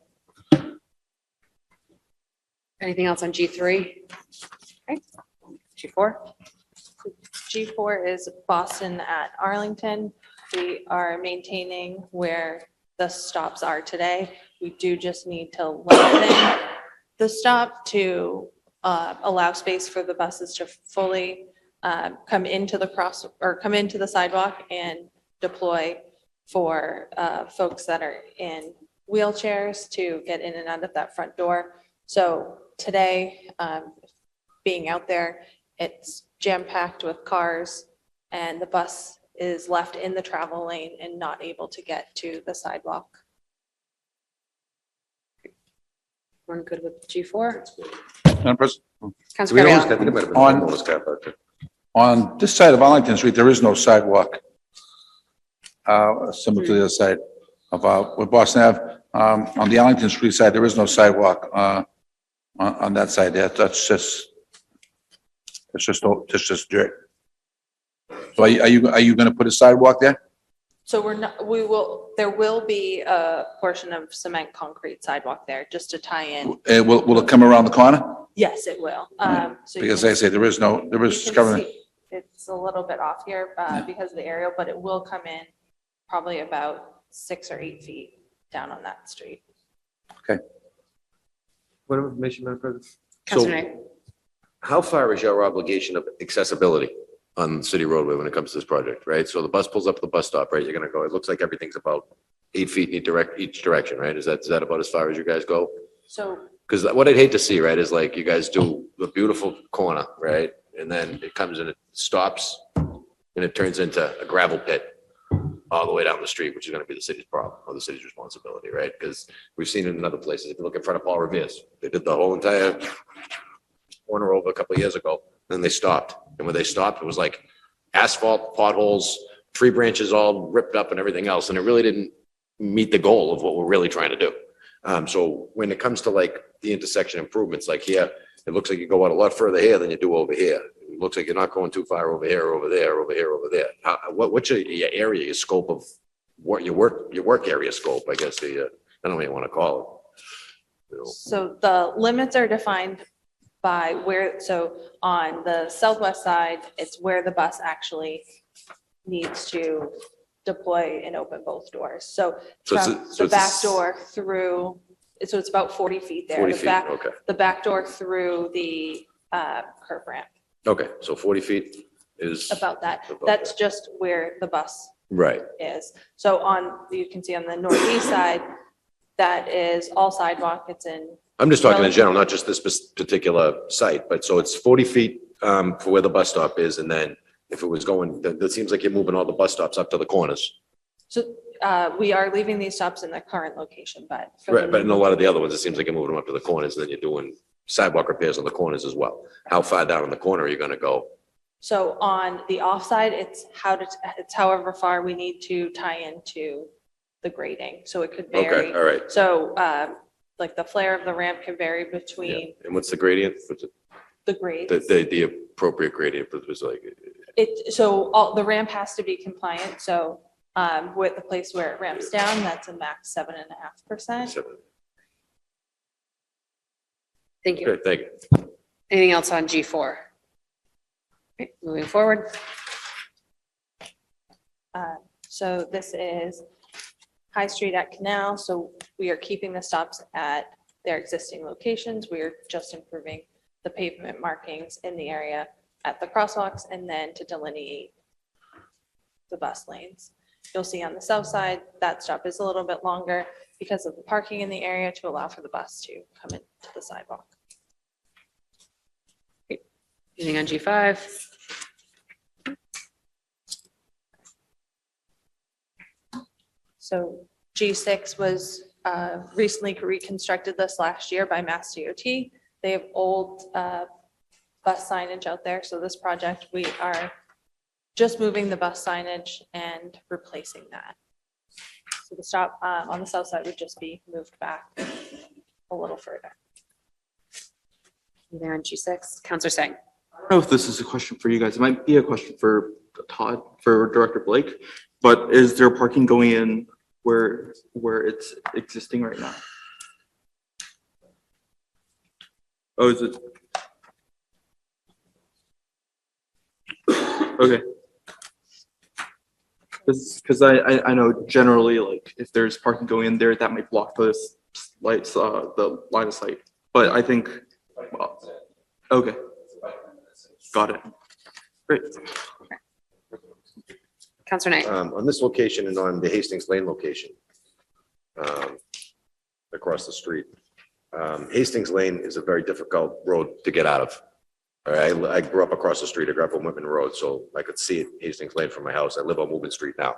Anything else on G3? Okay. G4? G4 is Boston at Arlington. We are maintaining where the stops are today. We do just need to lengthen the stop to allow space for the buses to fully come into the sidewalk and deploy for folks that are in wheelchairs to get in and out of that front door. So today, being out there, it's jam-packed with cars and the bus is left in the travel lane and not able to get to the sidewalk. Everyone good with G4? Madam President, Counselor Gabrielle. on this side of Arlington Street, there is no sidewalk. Similar to the other side of, with Boston Ave. On the Arlington Street side, there is no sidewalk, on that side there. That's just dirt. So are you gonna put a sidewalk there? So there will be a portion of cement concrete sidewalk there just to tie in. Will it come around the corner? Yes, it will. So you Because can- I say there is you can covering. see It's a little bit off here because of the aerial, but it will come in probably about 6 or 8 feet down on that street. What information, Madam President? Counselor Knight. How far is your obligation of accessibility on the city roadway when it comes to this project, right? So the bus pulls up at the bus stop, right? You're gonna go, it looks like everything's about 8 feet in each direction, right? Is that about as far as you guys go? So Because what I'd hate to see, right, is like you guys do a beautiful corner, right? And then it comes and it stops and it turns into a gravel pit all the way down the street, which is going to be the city's problem or the city's responsibility, right? Because we've seen it in other places. If you look in front of Paul Revere's, they did the whole entire corner over a couple of years ago, then they stopped. And when they stopped, it was like asphalt, potholes, tree branches all ripped up and everything else. And it really didn't meet the goal of what we're really trying to do. So when it comes to like the intersection improvements, like here, it looks like you go out a lot further here than you do over here. It looks like you're not going too far over here, over there, over here, over there. What's your area, your scope of what your work area scope, I guess, I don't know what you want to call it. You know, So the limits are defined by where, so on the southwest side, it's where the bus actually needs to deploy and open both doors. So So it's a- from so the it's a back s- door through, so it's about 40 feet there. 40 The feet, back- okay. The back door through the curb ramp, Okay, so 40 feet is. about that. About That's that. just where the bus Right, is. So you can see on the northeast side, that is all sidewalk. It's in, I'm just talking in general, not just this particular site, but so it's 40 feet for where the bus stop is, and then if it was going, that seems like you're moving all the bus stops up to the corners. so we are leaving these stops in the current location, but. for Right, the but in new- a lot of the other ones, it seems like you're moving them up to the corners, and then you're doing sidewalk repairs on the corners as well. How far down in the corner are you gonna go? So on the offside, it's however far we need to tie into the grading. So it could Okay, vary. all right. So like the flare of the ramp can vary between And what's the gradient? What's it- the grades. The appropriate gradient was like, So the ramp has to be compliant. So with the place where it ramps down, that's a max 7.5%. Thank you. good, thank you. Anything else on G4? Okay, moving forward. So this is High Street at Canal. So we are keeping the stops at their existing locations. We are just improving the pavement markings in the area at the crosswalks and then to delineate the bus lanes. You'll see on the south side, that stop is a little bit longer because of the parking in the area to allow for the bus to come into the sidewalk. Anything on G5? So G6 was recently reconstructed this last year by Mass DOT. They have old bus signage out there. So this project, we are just moving the bus signage and replacing that. So the stop on the south side would just be moved back a little further. Anything on G6? Counselor Singh? I don't know if this is a question for you guys. It might be a question for Todd, for Director Blake, but is there parking going in where it's existing right now? Oh, is it? Okay. Because I know generally, like, if there's parking going in there, that might block the lights, the line of sight. But I think, well, okay. Got it. Great. Counselor Knight? On this location and on the Hastings Lane location, across the street. Hastings Lane is a very difficult road to get out of. All right, I grew up across the street. I grew up on Whitman Road, so I could see it, Hastings Lane from my house. I live on Woburn Street now.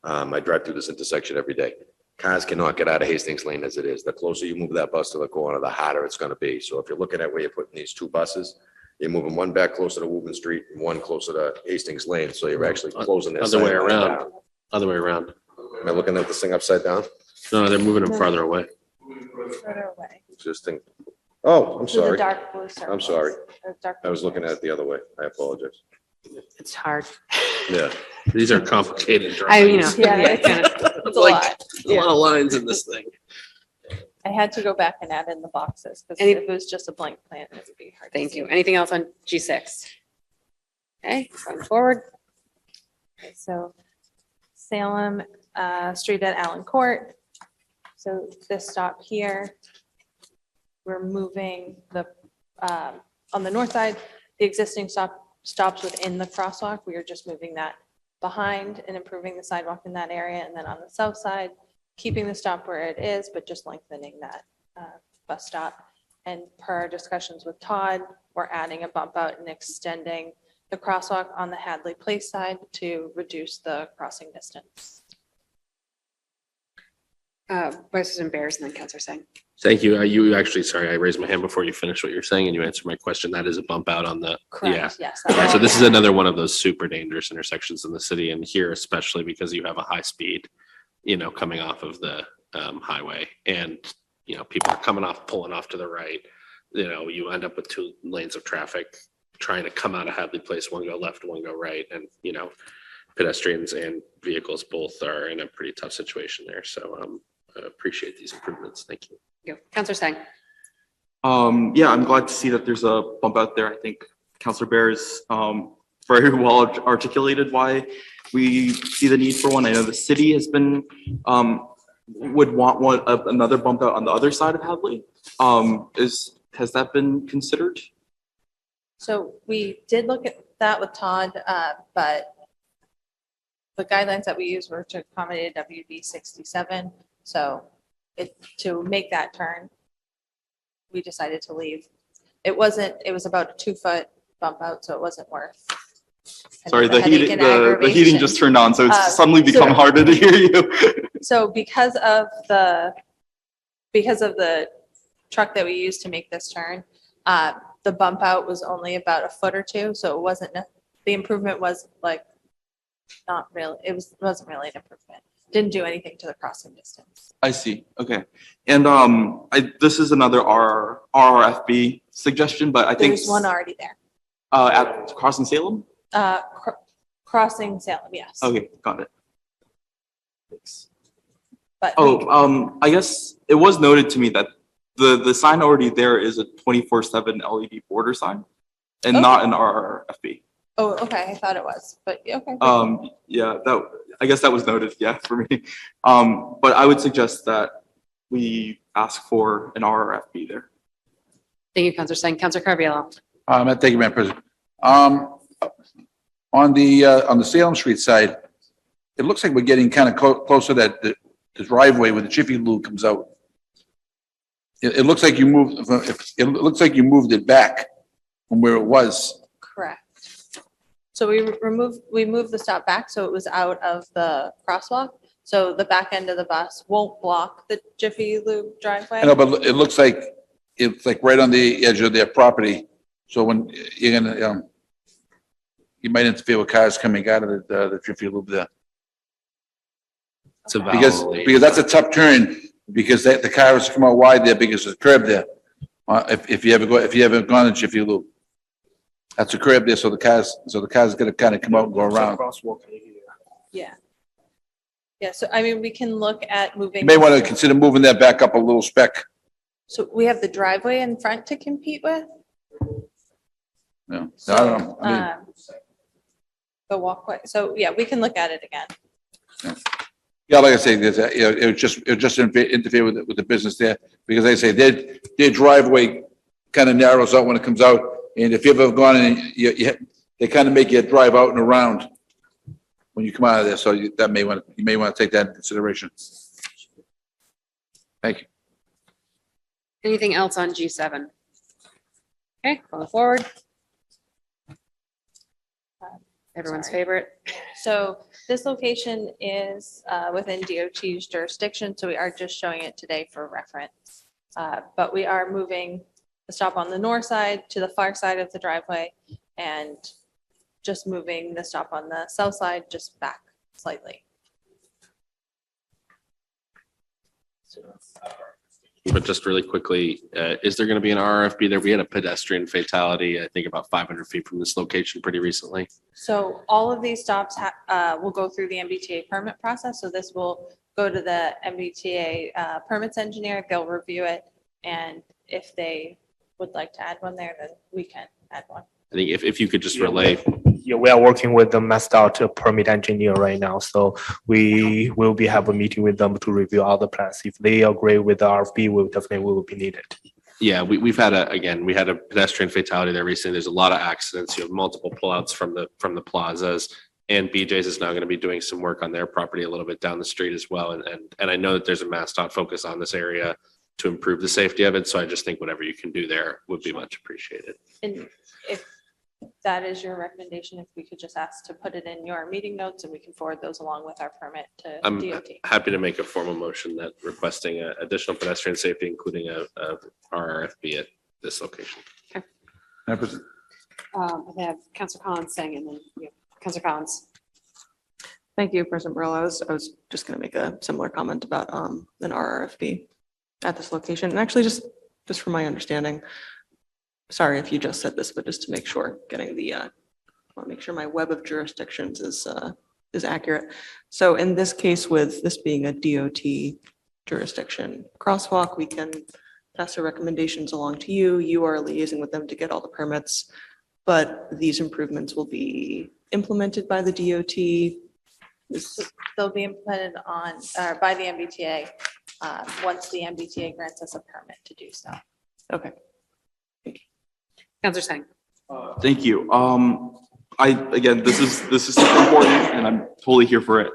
I drive through this intersection every day. Cars cannot get out of Hastings Lane as it is. The closer you move that bus to the corner, the harder it's gonna be. So if you're looking at where you're putting these two buses, you're moving one back closer to Woburn Street and one closer to Hastings Lane, so you're actually closing that. Other way sight line around. down. Other way around. Am I looking at this thing upside down? No, they're moving them farther away. Further away. Existing. Oh, I'm So the sorry. dark blue circles. I'm sorry. Dark I was blue looking at it the other way. I apologize. It's hard. Yeah. These are complicated I, you know. drawings. Yeah, it's kind of- It's a Like, lot. A lot of lines in this thing. I had to go back and add in the boxes because Any- if it was just a blank plan, it would be hard. to Thank see. you. Anything else on G6? Okay, going forward. Okay, so Salem Street at Allen Court. So this stop here, we're moving the, on the north side, the existing stops within the crosswalk. We are just moving that behind and improving the sidewalk in that area. And then on the south side, keeping the stop where it is, but just lengthening that bus stop. And per our discussions with Todd, we're adding a bump out and extending the crosswalk on the Hadley Place side to reduce the crossing distance. Vice President Bears and then Counselor Singh. Thank you. You actually, sorry, I raised my hand before you finished what you're saying and you answered my question. That is a bump out on the, yeah. Correct, yes. Yeah, so this is another one of those super dangerous intersections in the city and here especially because you have a high speed, coming off of the highway and, people are coming off, pulling off to the right. You end up with 2 lanes of traffic trying to come out of Hadley Place, one go left, one go right. And, pedestrians and vehicles both are in a pretty tough situation there. So I appreciate these improvements. Thank you. Counselor Singh. Yeah, I'm glad to see that there's a bump out there. I think Counselor Bears very well articulated why we see the need for one. I know the city has been would want another bump out on the other side of Hadley. Has that been considered? So we did look at that with Todd, but the guidelines that we used were to accommodate WB 67. So to make that turn, we decided to leave. It was about a 2-foot bump out, so it wasn't worth. Sorry, the headache heating, and the heating just turned on, so it's suddenly so- become harder to hear you. So because of the truck that we used to make this turn, the bump out was only about a foot or 2, so it wasn't, the improvement was like, not really, wasn't really an improvement. Didn't do anything to the crossing distance. I see. Okay. And this is another RRFB suggestion, but I think There's one already there. at Crossing Salem. Crossing Salem, yes. Okay, got it. But I guess it was noted to me that the sign already there is a 24/7 LED border sign, and not an RRFB. Oh, okay. I thought it was, but okay. Yeah, I guess that was noted. Yeah, for me. But I would suggest that we ask for an RRFB there. Thank you, Counselor Singh. Counselor Carviallo. Thank you, Madam President. On the Salem Street side, it looks like we're getting kind of closer that the driveway where the Jiffy Lube comes out. It looks like you moved, it looks like you moved it back from where it was. Correct. So we moved the stop back so it was out of the crosswalk. So the back end of the bus won't block the Jiffy Lube driveway. I know, but it looks like it's like right on the edge of their property. So when you're gonna, you might interfere with cars coming out of the Jiffy Lube there. It's a Because valid. that's a tough turn, because the cars come out wide there because there's a curb there. If you ever gone to Jiffy Lube. That's a curb there, so the cars gonna kind of come out and go around. Yeah. Yeah, so I mean, we can look at moving. You may want to consider moving that back up a little speck. So we have the driveway in front to compete with. Yeah, I don't know. I mean, The walkway. So yeah, we can look at it again. yeah, like I say, it would just interfere with the business there, because like I say, their driveway kind of narrows out when it comes out. And if you've ever gone in, they kind of make you drive out and around when you come out of there. So you may want to take that into consideration. Thank you. Anything else on G7? Okay, going forward. Everyone's Sorry. favorite. So this location is within DOT's jurisdiction, so we are just showing it today for reference. But we are moving the stop on the north side to the far side of the driveway and just moving the stop on the south side just back slightly. But just really quickly, is there going to be an RFB there? We had a pedestrian fatality, I think about 500 feet from this location pretty recently. So all of these stops will go through the MBTA permit process. So this will go to the MBTA permits engineer. They'll review it. And if they would like to add one there, then we can add one. I think if you could just relay. Yeah, we are working with the MassDOT permit engineer right now, so we will have a meeting with them to review all the plans. If they agree with the RFP, we will be needed. Yeah, we had a pedestrian fatality there recently. There's a lot of accidents. You have multiple pullouts from the plazas. And BJ's is now going to be doing some work on their property a little bit down the street as well. And I know that there's a MassDOT focus on this area to improve the safety of it. So I just think whatever you can do there would be much appreciated. And if that is your recommendation, if we could just ask to put it in your meeting notes and we can forward those along with our permit to I'm DOT. happy to make a formal motion that requesting additional pedestrian safety, including a RRFB at this location. Madam President. I have Councilor Collins saying, and then you, Councilor Collins. Thank you, President Burrow. I was just going to make a similar comment about an RRFB at this location. And actually, just from my understanding, sorry if you just said this, but just to make sure, getting the, I want to make sure my web of jurisdictions is accurate. So in this case, with this being a DOT jurisdiction crosswalk, we can pass the recommendations along to you. You are liaising with them to get all the permits, but these improvements will be implemented by the DOT. They'll be implemented on, by the MBTA, once the MBTA grants us a permit to do so. Okay. Councilor Singh. Thank you. Again, this is super important and I'm totally here for it.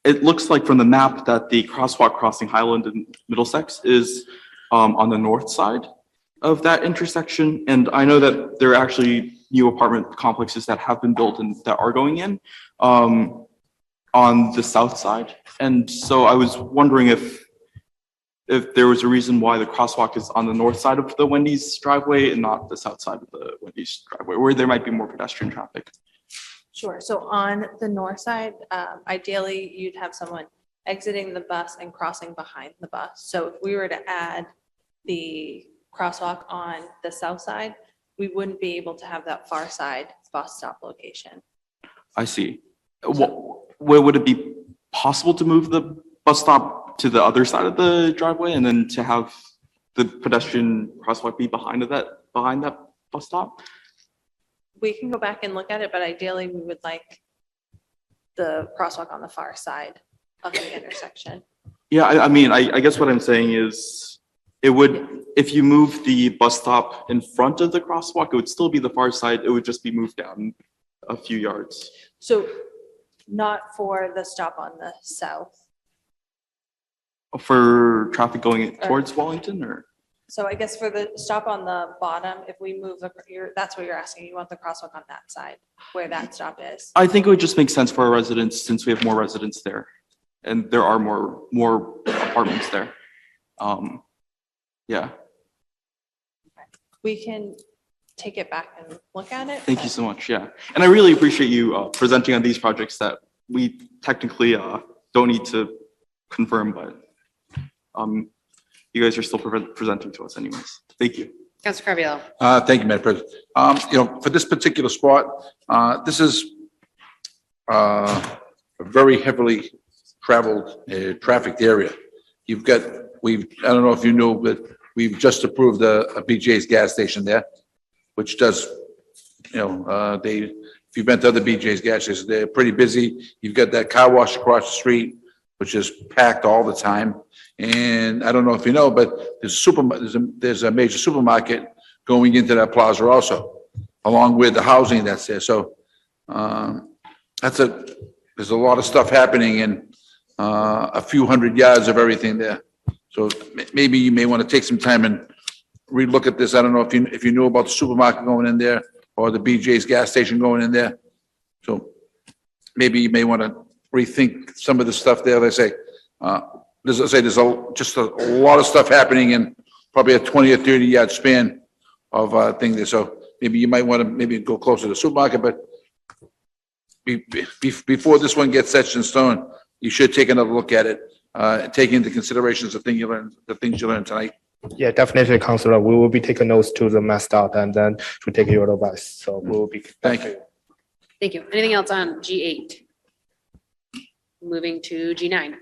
It looks like from the map that the crosswalk crossing Highland and Middlesex is on the north side of that intersection. And I know that there are actually new apartment complexes that have been built and that are going in on the south side. And so I was wondering if there was a reason why the crosswalk is on the north side of the Wendy's driveway and not the south side of the Wendy's driveway, where there might be more pedestrian traffic. Sure. So on the north side, ideally, you'd have someone exiting the bus and crossing behind the bus. So if we were to add the crosswalk on the south side, we wouldn't be able to have that far side bus stop location. I see. Where would it be possible to move the bus stop to the other side of the driveway and then to have the pedestrian crosswalk be behind that bus stop? We can go back and look at it, but ideally, we would like the crosswalk on the far side of the intersection. Yeah, I mean, I guess what I'm saying is it would, if you move the bus stop in front of the crosswalk, it would still be the far side. It would just be moved down a few yards. So not for the stop on the south. For traffic going towards Wellington or? So I guess for the stop on the bottom, if we move that's what you're asking. You want the crosswalk on that side where that stop is. I think it would just make sense for our residents since we have more residents there and there are more apartments there. Yeah. We can take it back and look at it. Thank you so much. Yeah. And I really appreciate you presenting on these projects that we technically don't need to confirm, but you guys are still presenting to us anyways. Thank you. Councilor Carviallo. Thank you, Madam President. For this particular spot, this is a very heavily traveled, trafficked area. I don't know if you knew, but we've just approved a BJ's gas station there, which does, if you've been to other BJ's gas stations, they're pretty busy. You've got that car wash across the street, which is packed all the time. And I don't know if you know, but there's a major supermarket going into that plaza also, along with the housing that's there. So there's a lot of stuff happening in a few hundred yards of everything there. So maybe you may want to take some time and relook at this. I don't know if you knew about the supermarket going in there or the BJ's gas station going in there. So maybe you may want to rethink some of the stuff there. There's just a lot of stuff happening in probably a 20 or 30 yard span of thing there. So maybe you might want to go closer to the supermarket, but before this one gets set in stone, you should take another look at it, take into considerations the things you learned tonight. Yeah, definitely, Councilor. We will be taking notes to the MassDOT and then to take your advice. So we will be. Thank you. Thank you. Anything else on G8? Moving to G9.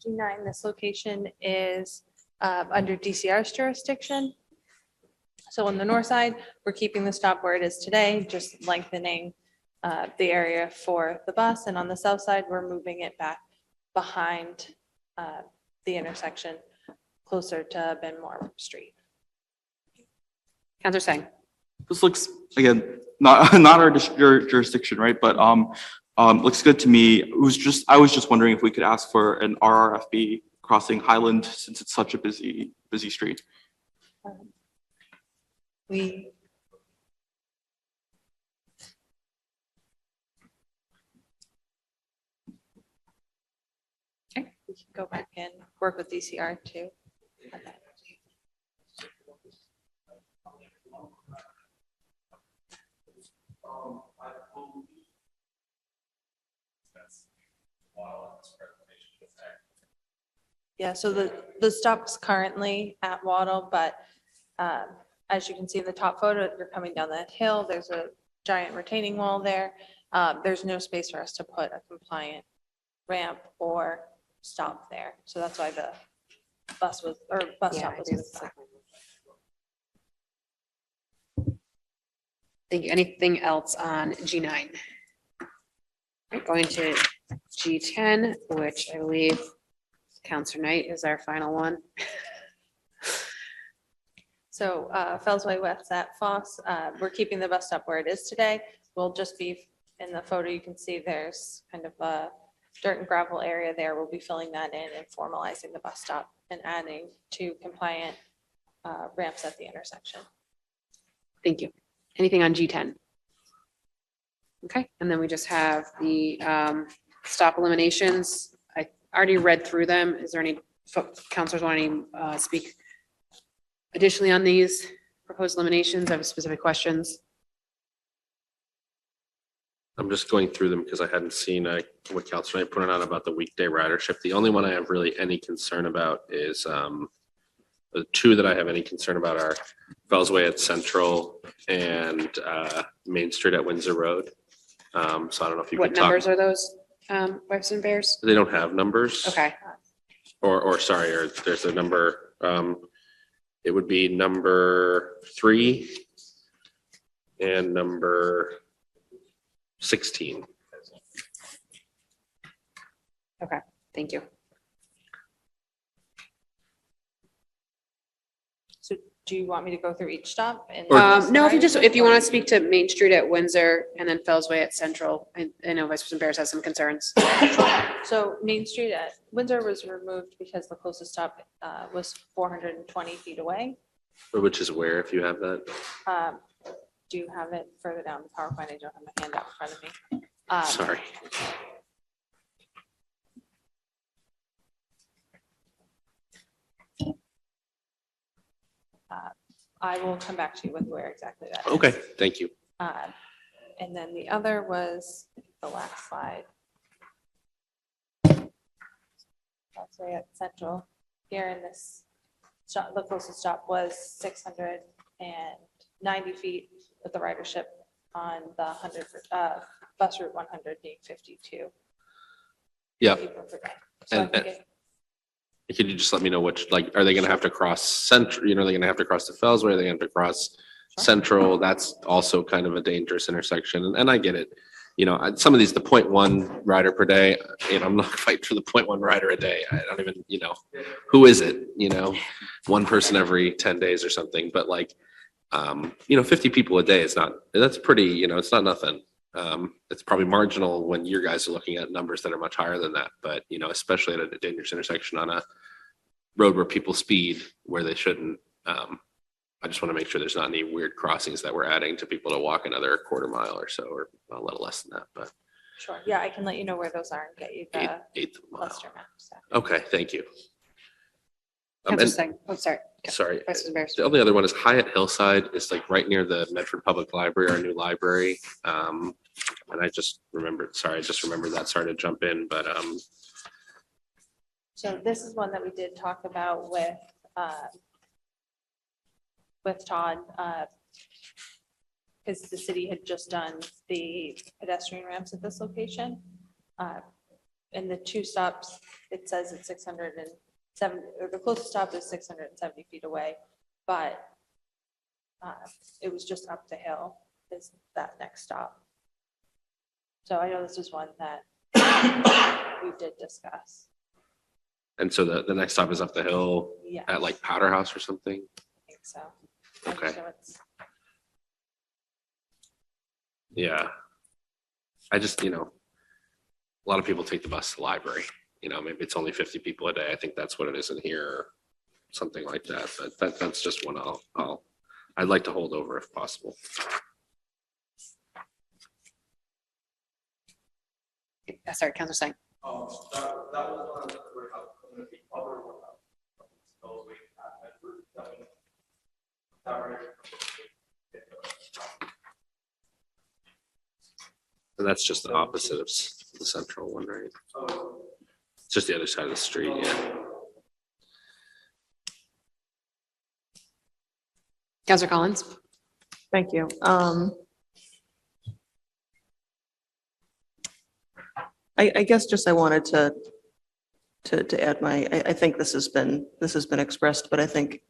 G9, this location is under DCR's jurisdiction. So on the north side, we're keeping the stop where it is today, just lengthening the area for the bus. And on the south side, we're moving it back behind the intersection, closer to Benmore Street. Councilor Singh. This looks, again, not our jurisdiction, right? But looks good to me. I was just wondering if we could ask for an RRFB crossing Highland since it's such a busy street. We. Okay, we can go back and work with DCR too. Okay. Yeah, so the stop's currently at Waddle, but as you can see in the top photo, you're coming down that hill, there's a giant retaining wall there. There's no space for us to put a compliant ramp or stop there. So that's why the bus stop was moved back. Thank you. Anything else on G9? Going to G10, which I believe Counselor Knight is our final one. So Fellsway West at Foss, we're keeping the bus stop where it is today. We'll just be, in the photo, you can see there's kind of a dirt and gravel area there. We'll be filling that in and formalizing the bus stop and adding 2 compliant ramps at the intersection. Thank you. Anything on G10? Okay, and then we just have the stop eliminations. I already read through them. Is there any counselors wanting to speak additionally on these proposed eliminations? I have specific questions. I'm just going through them because I hadn't seen what Councilor Knight put out about the weekday ridership. The only one I have really any concern about is the 2 that I have any concern about are Fellsway at Central and Main Street at Windsor Road. So I don't know if you What could talk. numbers are those, Webster and Bears? They don't have numbers. Okay, Or there's a number. It would be number 3 and number 16. thank you. So do you want me to go through each stop? And No, if you want to speak to Main Street at Windsor and then Fellsway at Central, I know Vice President Bears has some concerns. So Main Street at Windsor was removed because the closest stop was 420 feet away. Which is where, if you have that. Do you have it further down the PowerPoint? I don't have my hand out in front of me. Sorry. I will come back to you with where exactly that is. Okay, thank you. And then the other was the last slide. That's way at Central. Here in this stop, the closest stop was 690 feet with the ridership on the 100, bus route 100 being 52. Yeah. people per day. So I And- think it- Could you just let me know which, like, are they gonna have to cross Central, are they gonna have to cross the Fellsway? Are they gonna have to cross Central? That's also kind of a dangerous intersection, and I get it. Some of these, the 0.1 rider per day, I'm not fighting for the 0.1 rider a day. I don't even, who is it? One person every 10 days or something, but 50 people a day is that's pretty, it's not nothing. It's probably marginal when you guys are looking at numbers that are much higher than that, but especially at a dangerous intersection on a road where people speed where they shouldn't. I just want to make sure there's not any weird crossings that we're adding to people to walk another quarter mile or so, or a little less than that, but Sure. Yeah, I can let you know where those are and get you the eighth of a mile. cluster maps. Okay, thank you. Counselor And- Singh, sorry. Sorry. Vice President Bears. The only other one is Hyatt Hillside. It's right near the Medford Public Library, our new library. And I just remembered that. Sorry to jump in, but So this is one that we did talk about with Todd, because the city had just done the pedestrian ramps at this location. And the 2 stops, it says it's 607, or the closest stop is 670 feet away, but it was just up the hill is that next stop. So I know this is one that we did discuss. and so the next stop is up the hill Yeah, at I Powder House or something. think so. I Okay. just know it's- Yeah. I just, a lot of people take the bus to the library, maybe it's only 50 people a day. I think that's what it is in here, or something like that. But that's just one I I'd like to hold over if possible. Sorry, Counselor Singh. And that's just the opposite of the central one, right? It's just the other side of the street, yeah. Counselor Collins. Thank you. I guess just I wanted to add I think this has been expressed, but I think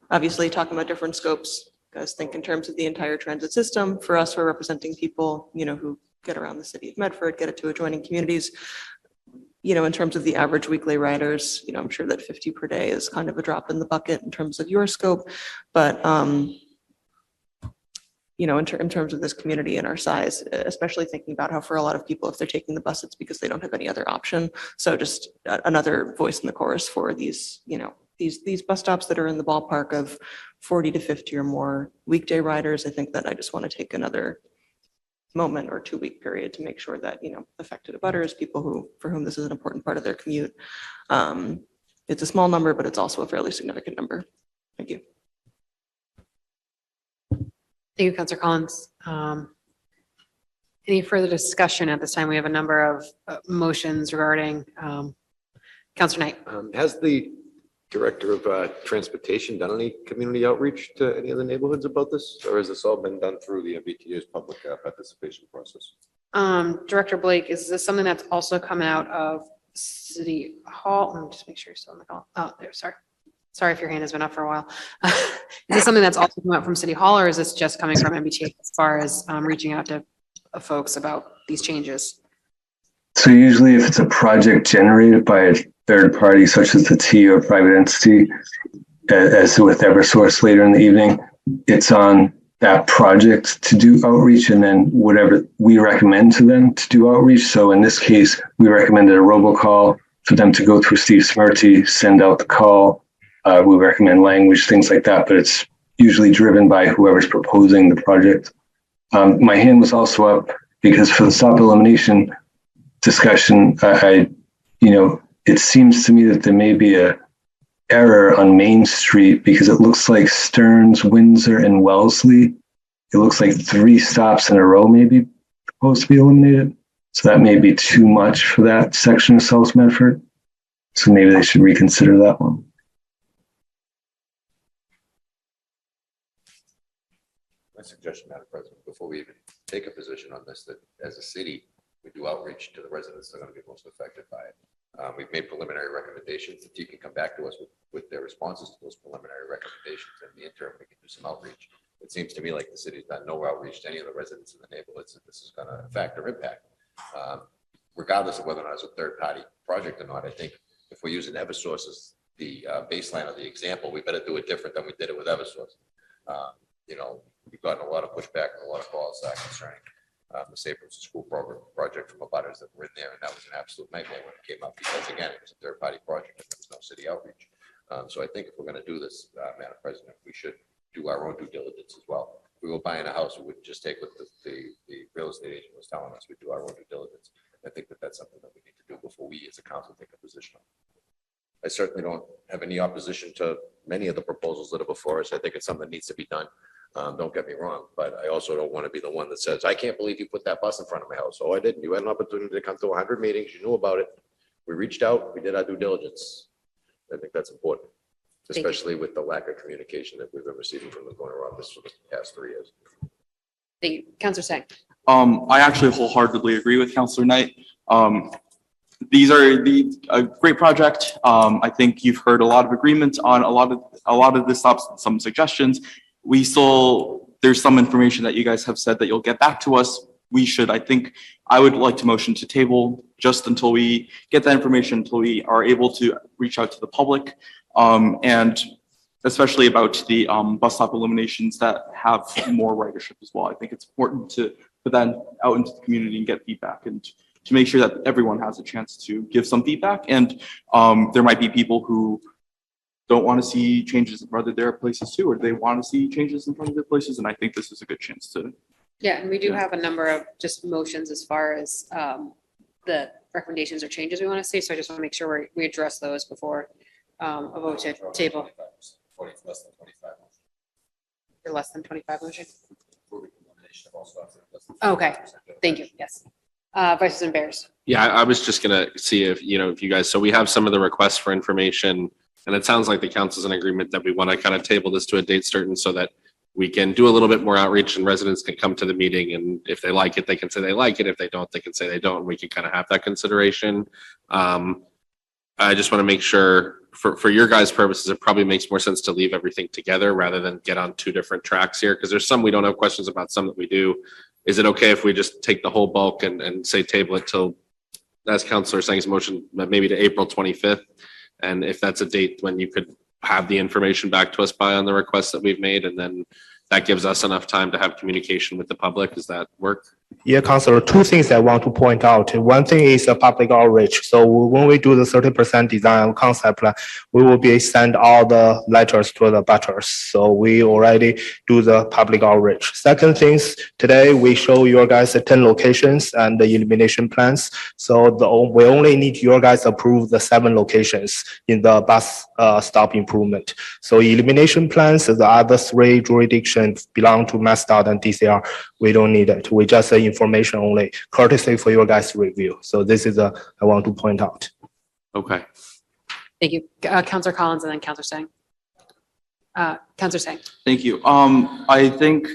obviously talking about different scopes, guys think in terms of the entire transit system. For us, we're representing people, who get around the city of Medford, get it to adjoining communities. In terms of the average weekly riders, I'm sure that 50 per day is kind of a drop in the bucket in terms of your scope, but in terms of this community and our size, especially thinking about how for a lot of people, if they're taking the bus, it's because they don't have any other option. So just another voice in the chorus for these, these bus stops that are in the ballpark of 40 to 50 or more weekday riders. I think that I just want to take another moment or 2-week period to make sure that, affected abutters, people for whom this is an important part of their commute. It's a small number, but it's also a fairly significant number. Thank you. Thank you, Counselor Collins. Any further discussion at this time? We have a number of motions regarding Counselor Knight. Has the Director of Transportation done any community outreach to any of the neighborhoods about this? Or has this all been done through the MBTA's public participation process? Director Blake, is this something that's also coming out of City Hall? Let me just make sure you're still in the call. Oh, there, sorry. Sorry if your hand has been up for a while. Is this something that's also coming out from City Hall, or is this just coming from MBTA as far as reaching out to folks about these changes? So usually if it's a project generated by a third party, such as the T or private entity, as with Eversource later in the evening, it's on that project to do outreach, and then whatever we recommend to them to do outreach. So in this case, we recommended a robocall for them to go through Steve Smirty, send out the call. We recommend language, things like that, but it's usually driven by whoever's proposing the project. My hand was also up because for the stop elimination discussion, it seems to me that there may be a error on Main Street because it looks like Stearns, Windsor, and Wellesley. It looks like 3 stops in a row may be proposed to be eliminated. So that may be too much for that section of South Medford. So maybe they should reconsider that one. My suggestion, Madam President, before we even take a position on this, that as a city, we do outreach to the residents that are going to be most affected by it. We've made preliminary recommendations. The T can come back to us with their responses to those preliminary recommendations. In the interim, we can do some outreach. It seems to me like the city's done no outreach to any of the residents in the neighborhoods, and this is going to affect their impact. Regardless of whether or not it's a third-party project or not, I think if we're using Eversource as the baseline of the example, we better do it different than we did it with Eversource. We've gotten a lot of pushback and a lot of calls concerning the Safe Routes to School program project from abutters that were in there, and that was an absolute nightmare when it came up because, again, it was a third-party project and there was no city outreach. So I think if we're going to do this, Madam President, we should do our own due diligence as well. If we were buying a house, we wouldn't just take what the real estate agent was telling us. We'd do our own due diligence. I think that that's something that we need to do before we, as a council, take a position on. I certainly don't have any opposition to many of the proposals that are before us. I think it's something that needs to be done. Don't get me wrong, but I also don't want to be the one that says, I can't believe you put that bus in front of my house. Oh, I didn't. You had an opportunity to come to 100 meetings. You knew about it. We reached out. We did our due diligence. I think that's important, especially with the lack of communication that we've been receiving from the corner office for the past 3 years. Thank you. Counselor Singh. I actually wholeheartedly agree with Counselor Knight. These are a great project. I think you've heard a lot of agreement on a lot of the stops, some suggestions. There's some information that you guys have said that you'll get back to us. I would like to motion to table just until we get that information, until we are able to reach out to the public. And especially about the bus stop eliminations that have more ridership as well. I think it's important to put that out into the community and get feedback and to make sure that everyone has a chance to give some feedback. And there might be people who don't want to see changes in front of their places too, or they want to see changes in front of their places. And I think this is a good chance to. Yeah, and we do Yeah. have a number of just motions as far as the recommendations or changes we want to see. So I just want to make sure we address those before a vote to table. For less than 25 motion. Okay, thank you. Yes. Vice President Bears. Yeah, I was just gonna see if, if you guys, so we have some of the requests for information, and it sounds like the council's in agreement that we want to kind of table this to a date certain so that we can do a little bit more outreach and residents can come to the meeting, and if they like it, they can say they like it. If they don't, they can say they don't, and we can kind of have that consideration. I just want to make sure for your guys' purposes, it probably makes more sense to leave everything together rather than get on two different tracks here, because there's some we don't have questions about, some that we do. Is it okay if we just take the whole bulk and say table it till, as Councilor Sang's motion, maybe to April 25th? And if that's a date when you could have the information back to us by on the requests that we've made, and then that gives us enough time to have communication with the public. Does that work? Yeah, Councilor, two things I want to point out. One thing is the public outreach. So when we do the 30% design concept plan, we will be send all the letters to the butters. So we already do the public outreach. Second things, today we show your guys the 10 locations and the illumination plans. So we only need your guys approve the 7 locations in the bus stop improvement. So illumination plans, the other 3 jurisdictions belong to MassDOT and DCR. We don't need it. We just information only, courtesy for your guys' review. So this is I want to point out. Okay. Thank you. Councilor Collins and then Councilor Sang. Councilor Sang. Thank you. I think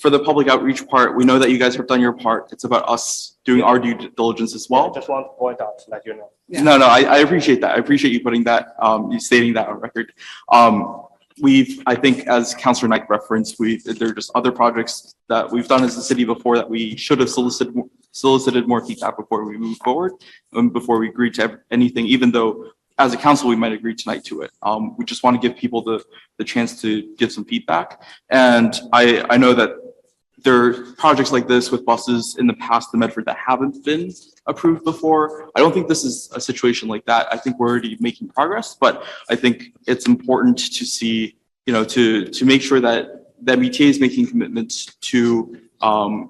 for the public outreach part, we know that you guys have done your part. It's about us doing our due diligence as well. Just want to point out, let you know. Yeah. No, I appreciate that. I appreciate you putting that, you stating that on record. I think as Councilor Knight referenced, there are just other projects that we've done as a city before that we should have solicited more feedback before we move forward, before we agree to anything, even though as a council, we might agree tonight to it. We just want to give people the chance to give some feedback. And I know that there are projects like this with buses in the past in Medford that haven't been approved before. I don't think this is a situation like that. I think we're already making progress, but I think it's important to see, to make sure that the MBTA is making commitments to, that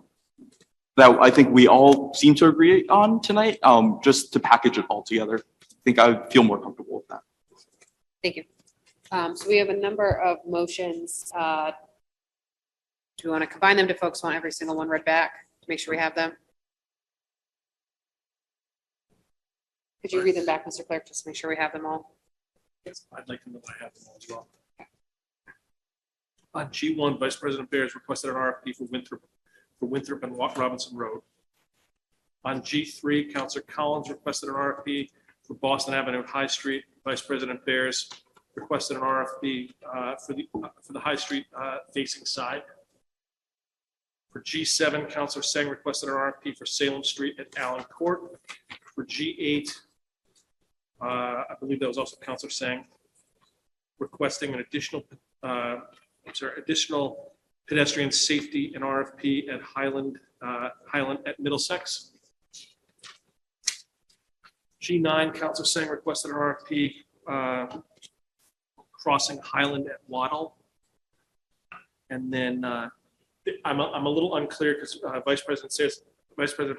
I think we all seem to agree on tonight, just to package it all together. I think I would feel more comfortable with that. Thank you. So we have a number of motions. Do we want to combine them? Do folks want every single one read back to make sure we have them? Could you read them back, Mr. Clerk, just to make sure we have them all? I'd like to know that I have them all as well. On G1, Vice President Bears requested an RFP for Winthrop and Robinson Road. On G3, Councilor Collins requested an RFP for Boston Avenue High Street. Vice President Bears requested an RFP for the High Street facing side. For G7, Councilor Sang requested an RFP for Salem Street at Allen Court. For G8, I believe that was also Councilor Sang requesting an additional pedestrian safety and RFP at Highland at Middlesex. G9, Councilor Sang requested an RFP crossing Highland at Waddle. And then I'm a little unclear because Vice President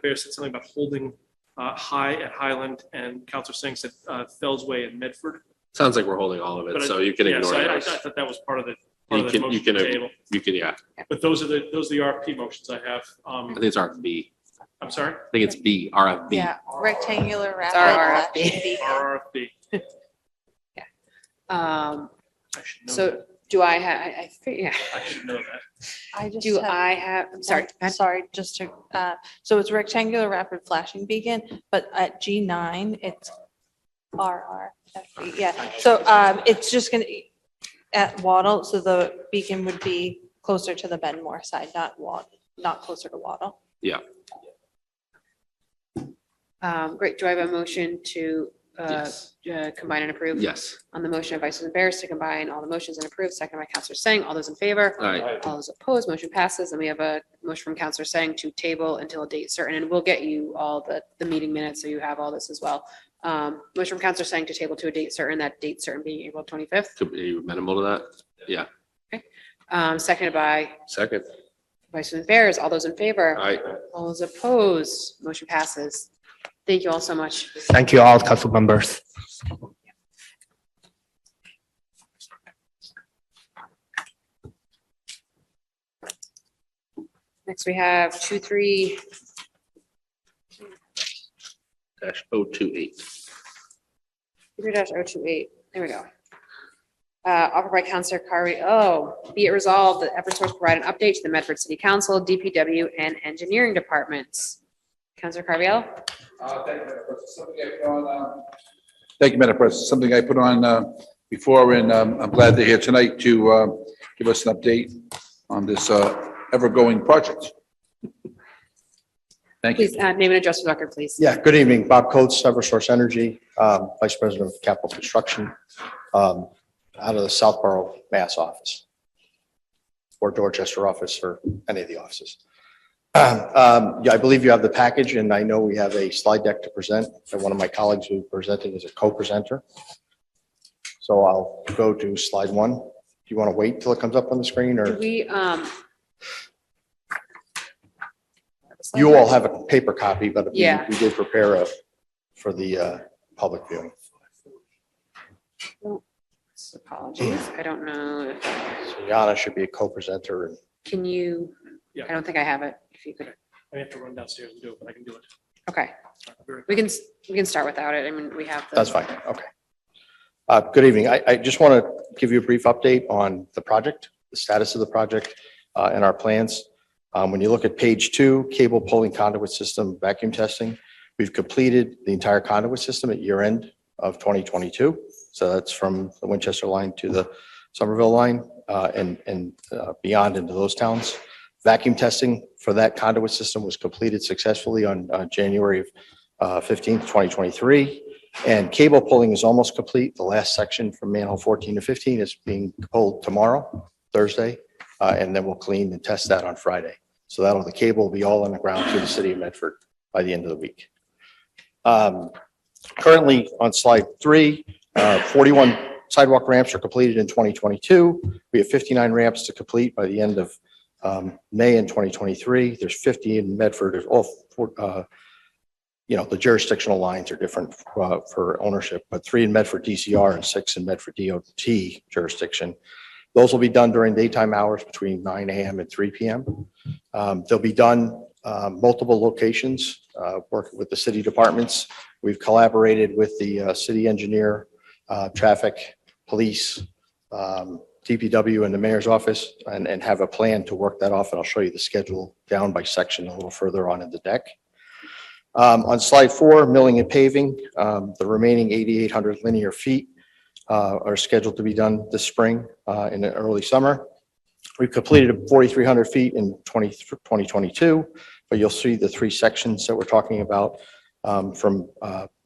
Bear said something about holding high at Highland, and Councilor Singh said Fellsway and Medford. Sounds like we're holding all of it, so you can ignore I it. thought that was part of the You motion can, table. yeah. But those are the RFP motions I have. I think it's RFB. I'm sorry? I think it's B, RFB. Yeah, rectangular It's our rapid RFP. flashing beacon. RFP. I should know So that. do I have, I should know that. I just do have- I have, I'm sorry. Sorry, just to, so it's rectangular rapid flashing beacon, but at G9, it's RRFB, yeah. So it's just gonna, at Waddle, so the beacon would be closer to the Benmore side, not closer to Waddle. Yeah. Great. Do I have a motion to Yes. combine and approve? Yes. On the motion of Vice President Bears to combine all the motions and approve, second by Councilor Sang. All those in favor? All right. All those opposed, motion passes. And we have a motion from Councilor Sang to table until a date certain, and we'll get you all the meeting minutes, so you have all this as well. Motion from Counselor Sang to table to a date certain, that date certain being April 25th. Could be amenable to that? Yeah. Seconded by Second. Vice President Bears. All those in favor? Aye. All those opposed? Motion passes. Thank you all so much. Thank you all council members. Next, we have 23. -028. 3-028, there we go. Offered by Counselor Carvi, be it resolved that Eversource provide an update to the Medford City Council, DPW, and engineering departments. Counselor Carviel? Thank you, Madam President. Something I put on before, and I'm glad they're here tonight to give us an update on this ever-going project. Thank you. Please, name and address for the record, please. Yeah, good evening. Bob Coates, Eversource Energy, Vice President of Capital Construction, out of the Southborough, Mass office, or Dorchester office, or any of the offices. Yeah, I believe you have the package, and I know we have a slide deck to present, and one of my colleagues who presented is a co-presenter. So I'll go to slide 1. Do you want to wait till it comes up on the screen, Do or we, you all have a paper copy, but Yeah. we did prepare for the public viewing. apologies, I don't know if, So Yana should be a co-presenter, and can you, Yeah. I don't think I have it, if you could, I have to run downstairs and do it, but I can do it. okay. I'll be right We can start without it, I mean, we have. the- that's fine, okay. Good evening. I just want to give you a brief update on the project, the status of the project, and our plans. When you look at page 2, cable pulling conduit system vacuum testing, we've completed the entire conduit system at year end of 2022. So that's from the Winchester line to the Somerville line, and beyond into those towns. Vacuum testing for that conduit system was completed successfully on January 15th, 2023. And cable pulling is almost complete. The last section from manhole 14 to 15 is being pulled tomorrow, Thursday, and then we'll clean and test that on Friday. So the cable will be all on the ground through the city of Medford by the end of the week. Currently on slide 3, 41 sidewalk ramps are completed in 2022. We have 59 ramps to complete by the end of May in 2023. There's 50 in Medford. There's all the jurisdictional lines are different for ownership, but 3 in Medford DCR and 6 in Medford DOT jurisdiction. Those will be done during daytime hours between 9 a.m. and 3 p.m. They'll be done multiple locations, working with the city departments. We've collaborated with the city engineer, traffic, police, DPW, and the mayor's office, and have a plan to work that off. And I'll show you the schedule down by section a little further on in the deck. On slide 4, milling and paving, the remaining 8,800 linear feet are scheduled to be done this spring in the early summer. We've completed 4,300 feet in 2022, but you'll see the 3 sections that we're talking about from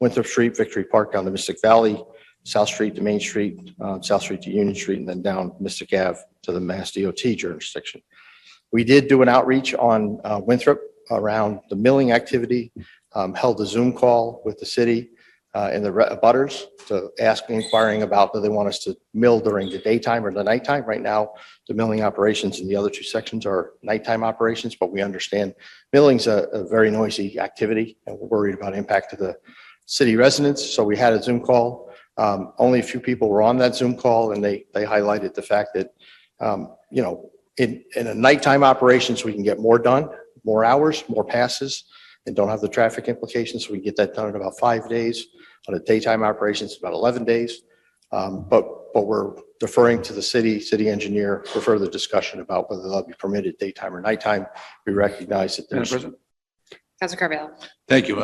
Winthrop Street, Victory Park down to Mystic Valley, South Street to Main Street, South Street to Union Street, and then down Mystic Ave to the Mass DOT jurisdiction. We did do an outreach on Winthrop around the milling activity, held a Zoom call with the city and the abutters to inquiring about whether they want us to mill during the daytime or the nighttime. Right now, the milling operations in the other 2 sections are nighttime operations, but we understand milling's a very noisy activity, and we're worried about impact to the city residents. So we had a Zoom call. Only a few people were on that Zoom call, and they highlighted the fact that, in a nighttime operations, we can get more done, more hours, more passes, and don't have the traffic implications. So we get that done in about 5 days. On a daytime operations, about 11 days. But we're deferring to the city engineer for further discussion about whether they'll be permitted daytime or nighttime. We recognize that Madam there's. President? Counselor Carviallo. Thank you.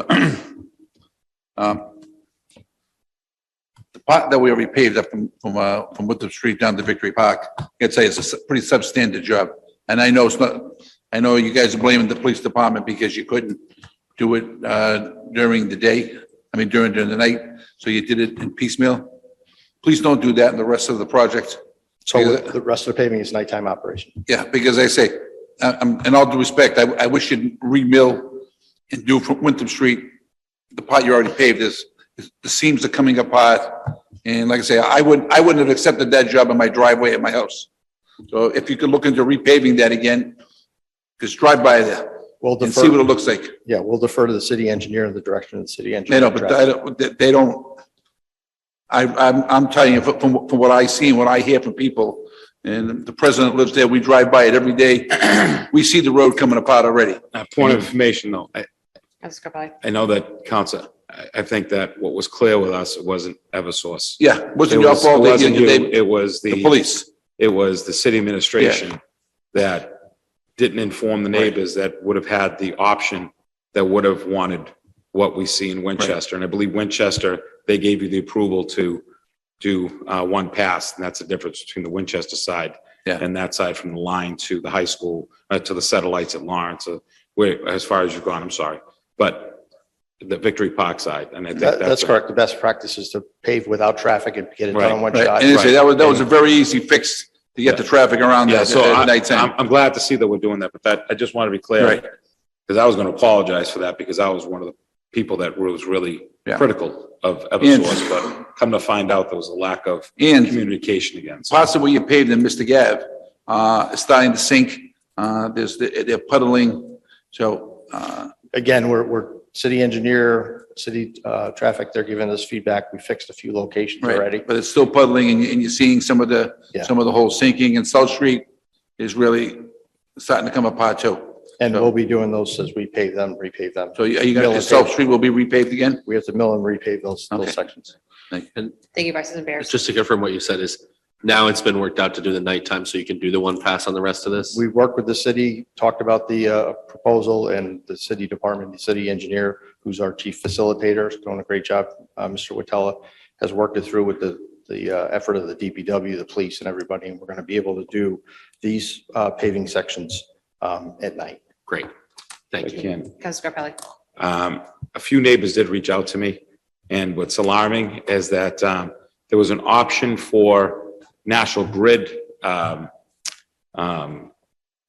The part that we already paved up from Winthrop Street down to Victory Park, I'd say it's a pretty substandard job. And I know I know you guys are blaming the police department because you couldn't do it during the day. During the night, so you did it in piecemeal. Please don't do that in the rest of the project. So the rest of the paving is nighttime operation. Yeah, because I say, in all due respect, I wish you'd re-mill and do from Winthrop Street, the part you already paved is the seams are coming apart. And like I say, I wouldn't have accepted that job in my driveway at my house. So if you could look into repaving that again, just drive by there We'll and see what defer, it looks like. yeah, we'll defer to the city engineer and the direction of the city They engineer. don't, but they don't. I'm telling you, from what I see and what I hear from people, and the president lives there, we drive by it every day. We see the road coming apart already. Point of information though, Councilor Scarpelli. I know that council, I think that what was clear with us, it wasn't Eversource. Yeah, it wasn't your fault. It wasn't you, They- it was The police. it was the city administration that didn't inform the neighbors that would have had the option, that would have wanted what we see in Winchester. And I believe Winchester, they gave you the approval to do one pass, and that's the difference between the Winchester side Yeah. and that side from the line to the high school, to the satellites at Lawrence, where, as far as you've gone, I'm sorry. But the Victory Park side, and I think That's correct. The best practice is to pave without traffic and get it done in one Right. shot. And they say that was a very easy fix to get the traffic around Yeah, there so at nighttime. I'm glad to see that we're doing that, but that, I just want to be clear. Right. Because I was going to apologize for that, because I was one of the people that was really Yeah. critical of Eversource, but come to find out there was a lack of And communication again. So, possibly you paved in Mr. Gav, is starting to sink. They're puddling. So, Again, we're city engineer, city traffic, they're giving us feedback. We fixed a few locations already. right, but it's still puddling and you're seeing some of the whole sinking, and South Street is really starting to come apart too. And we'll be doing those as we pave them, repave them. So are you Mill gonna, and South pave. Street will be repaved again? We have to mill and repave those Okay. sections. Thank you, Vice President Bears. Just to confirm what you said is now it's been worked out to do the nighttime so you can do the one pass on the rest of this? We worked with the city, talked about the proposal, and the city department, the city engineer, who's our chief facilitator, is doing a great job. Mr. Watella has worked it through with the effort of the DPW, the police, and everybody, and we're going to be able to do these paving sections at night. Great. Thank you. Councilor Scarpelli. a few neighbors did reach out to me, and what's alarming is that there was an option for National Grid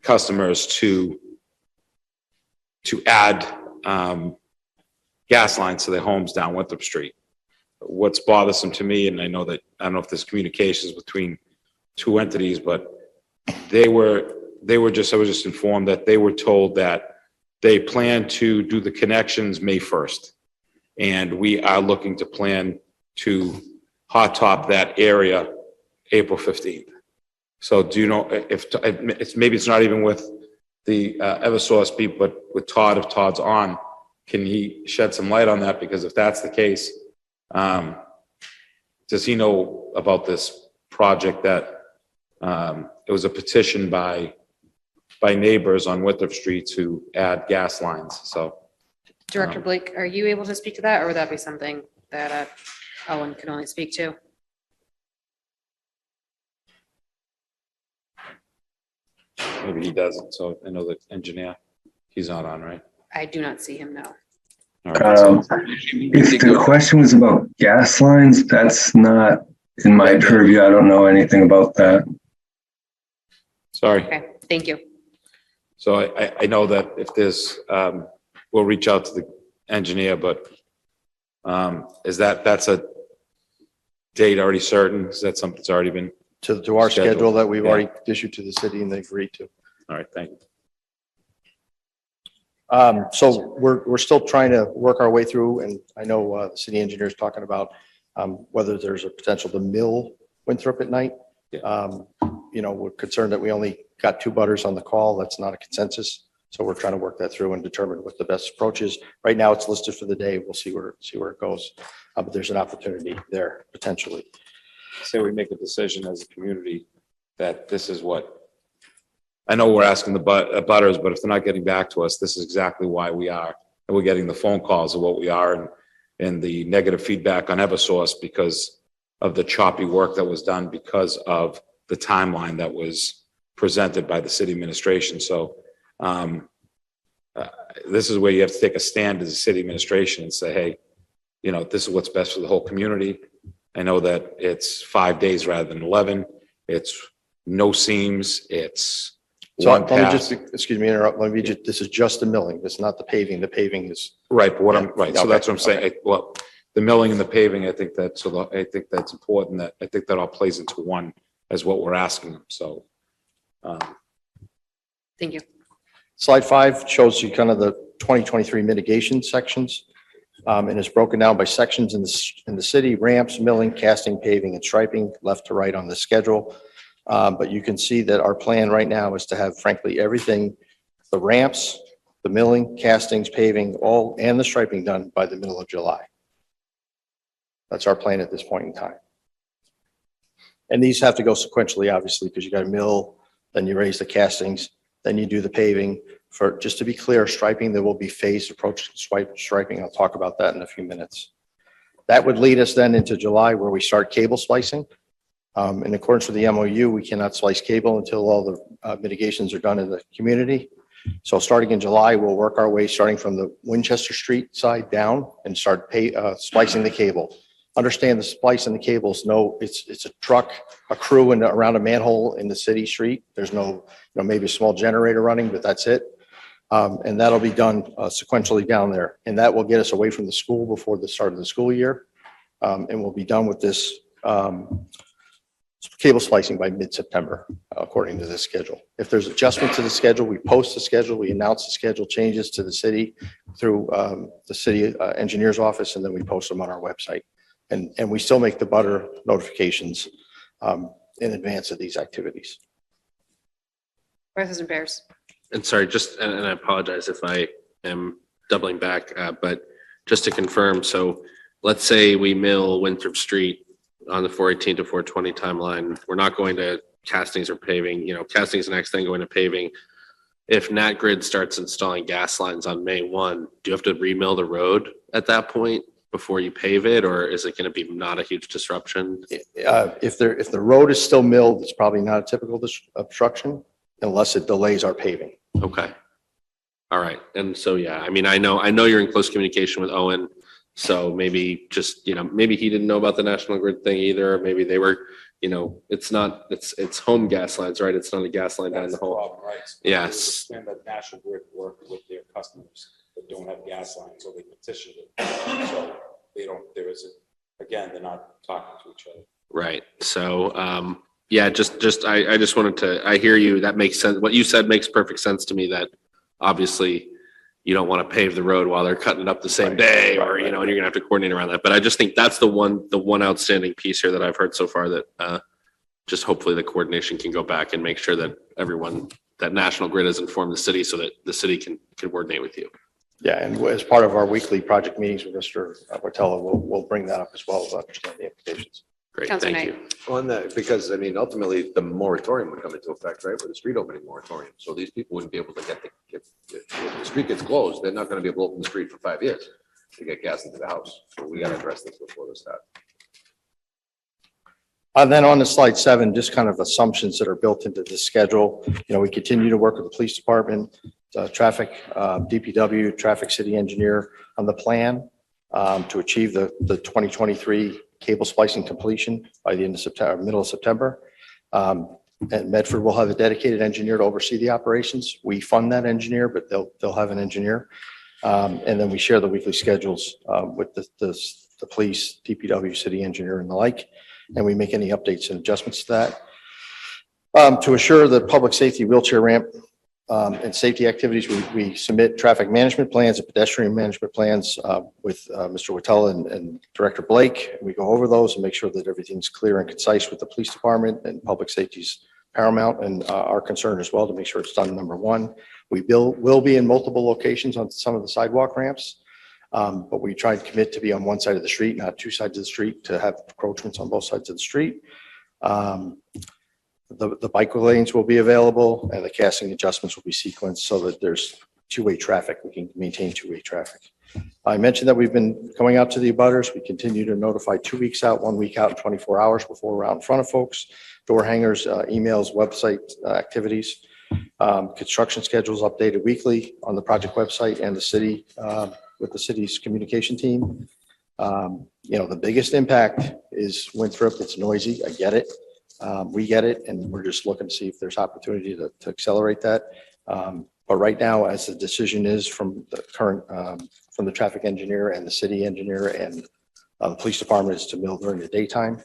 customers to add gas lines to their homes down Winthrop Street. What's bothersome to me, and I don't know if there's communications between two entities, but I was just informed that they were told that they plan to do the connections May 1st. And we are looking to plan to hot top that area April 15th. So do you know if maybe it's not even with the Eversource people, but with Todd, if Todd's on, can he shed some light on that? Because if that's the case, does he know about this project that it was a petition by neighbors on Winthrop Street to add gas lines? So Director Blake, are you able to speak to that, or would that be something that Owen can only speak to? maybe he doesn't. So I know the engineer, he's not on, right? I do not see him, no. All right, so- If the question was about gas lines, that's not in my purview. I don't know anything about that. Sorry. Okay, thank you. So I know that if there's, we'll reach out to the engineer, but that's a date already certain? Is that something that's already been? To our Scheduled. schedule that we've Yeah. already issued to the city and they've agreed to. All right, thank you. So we're still trying to work our way through, and I know the city engineer is talking about whether there's a potential to mill Winthrop at night. We're concerned that we only got two butters on the call. That's not a consensus. So we're trying to work that through and determine what the best approach is. Right now, it's listed for the day. We'll see where it goes. But there's an opportunity there potentially. Say we make a decision as a community that this is what, I know we're asking the butters, but if they're not getting back to us, this is exactly why we are. And we're getting the phone calls of what we are and the negative feedback on Eversource because of the choppy work that was done because of the timeline that was presented by the city administration. So this is where you have to take a stand as a city administration and say, hey, this is what's best for the whole community. I know that it's 5 days rather than 11. It's no seams. It's So one let me pass. just, excuse me, interrupt. This is just the milling. This is not the paving. The paving is. Right, but what I'm, right, so Okay, that's what I'm saying. okay. Well, the milling and the paving, I think that's important, that I think that all plays into one as what we're asking them, so. Thank you. Slide 5 shows you kind of the 2023 mitigation sections. And it's broken down by sections in the city: ramps, milling, casting, paving, and striping, left to right on the schedule. But you can see that our plan right now is to have, frankly, everything, the ramps, the milling, castings, paving, all, and the striping done by the middle of July. That's our plan at this point in time. And these have to go sequentially, obviously, because you got to mill, then you raise the castings, then you do the paving. For, just to be clear, striping, there will be phased approach to striping. I'll talk about that in a few minutes. That would lead us then into July, where we start cable splicing. In accordance with the MOU, we cannot splice cable until all the mitigations are done in the community. So starting in July, we'll work our way, starting from the Winchester Street side down, and start splicing the cable. Understand the splice and the cables. No, it's a truck, a crew, and around a manhole in the city street. There's no, maybe a small generator running, but that's it. And that'll be done sequentially down there. And that will get us away from the school before the start of the school year. And we'll be done with this cable splicing by mid-September, according to this schedule. If there's adjustment to the schedule, we post the schedule, we announce the schedule changes to the city through the city engineer's office, and then we post them on our website. And we still make the butter notifications in advance of these activities. President Bears. And sorry, and I apologize if I am doubling back, but just to confirm, so let's say we mill Winthrop Street on the 418 to 420 timeline. We're not going to castings or paving, castings the next thing, going to paving. If Nat Grid starts installing gas lines on May 1, do you have to remill the road at that point before you pave it, or is it going to be not a huge disruption? If the road is still milled, it's probably not a typical obstruction unless it delays our paving. Okay. All right. And so, yeah, I mean, I know you're in close communication with Owen. So maybe just, maybe he didn't know about the National Grid thing either. Maybe they were, it's home gas lines, right? It's not a gas line down the hole. Yes. And the National Grid work with their customers that don't have gas lines, so they petitioned it. So they're not talking to each other. Right. So, yeah, I just wanted to, I hear you. That makes sense. What you said makes perfect sense to me, that obviously you don't want to pave the road while they're cutting it up the same day, or, and you're going to have to coordinate around that. But I just think that's the one outstanding piece here that I've heard so far, that just hopefully the coordination can go back and make sure that that National Grid has informed the city so that the city can coordinate with you. Yeah, and as part of our weekly project meetings with Mr. Portella, we'll bring that up as well, to understand the implications. Great, Councilor thank Knight. you. On that, because ultimately the moratorium would come into effect, right, with the street opening moratorium. So these people wouldn't be able to if the street gets closed, they're not going to be able to open the street for 5 years to get gas into the house. So we got to address this before this starts. And then on to slide 7, just kind of assumptions that are built into this schedule. We continue to work with the police department, traffic, DPW, traffic city engineer on the plan to achieve the 2023 cable splicing completion by the end of September, middle of September. And Medford will have a dedicated engineer to oversee the operations. We fund that engineer, but they'll have an engineer. And then we share the weekly schedules with the police, DPW, city engineer, and the like. And we make any updates and adjustments to that. To assure the public safety wheelchair ramp and safety activities, we submit traffic management plans and pedestrian management plans with Mr. Watella and Director Blake. We go over those and make sure that everything's clear and concise with the police department, and public safety's paramount and our concern as well, to make sure it's done, number one. We will be in multiple locations on some of the sidewalk ramps, but we try to commit to be on one side of the street, not two sides of the street, to have encroachments on both sides of the street. The bike lanes will be available, and the casting adjustments will be sequenced so that there's two-way traffic. We can maintain two-way traffic. I mentioned that we've been going out to the abutters. We continue to notify 2 weeks out, 1 week out, and 24 hours before we're out in front of folks. Door hangers, emails, website activities. Construction schedules updated weekly on the project website and the city with the city's communication team. The biggest impact is Winthrop. It's noisy. I get it. We get it, and we're just looking to see if there's opportunity to accelerate that. But right now, as the decision is from the current, from the traffic engineer and the city engineer and The police department is to mill during the daytime.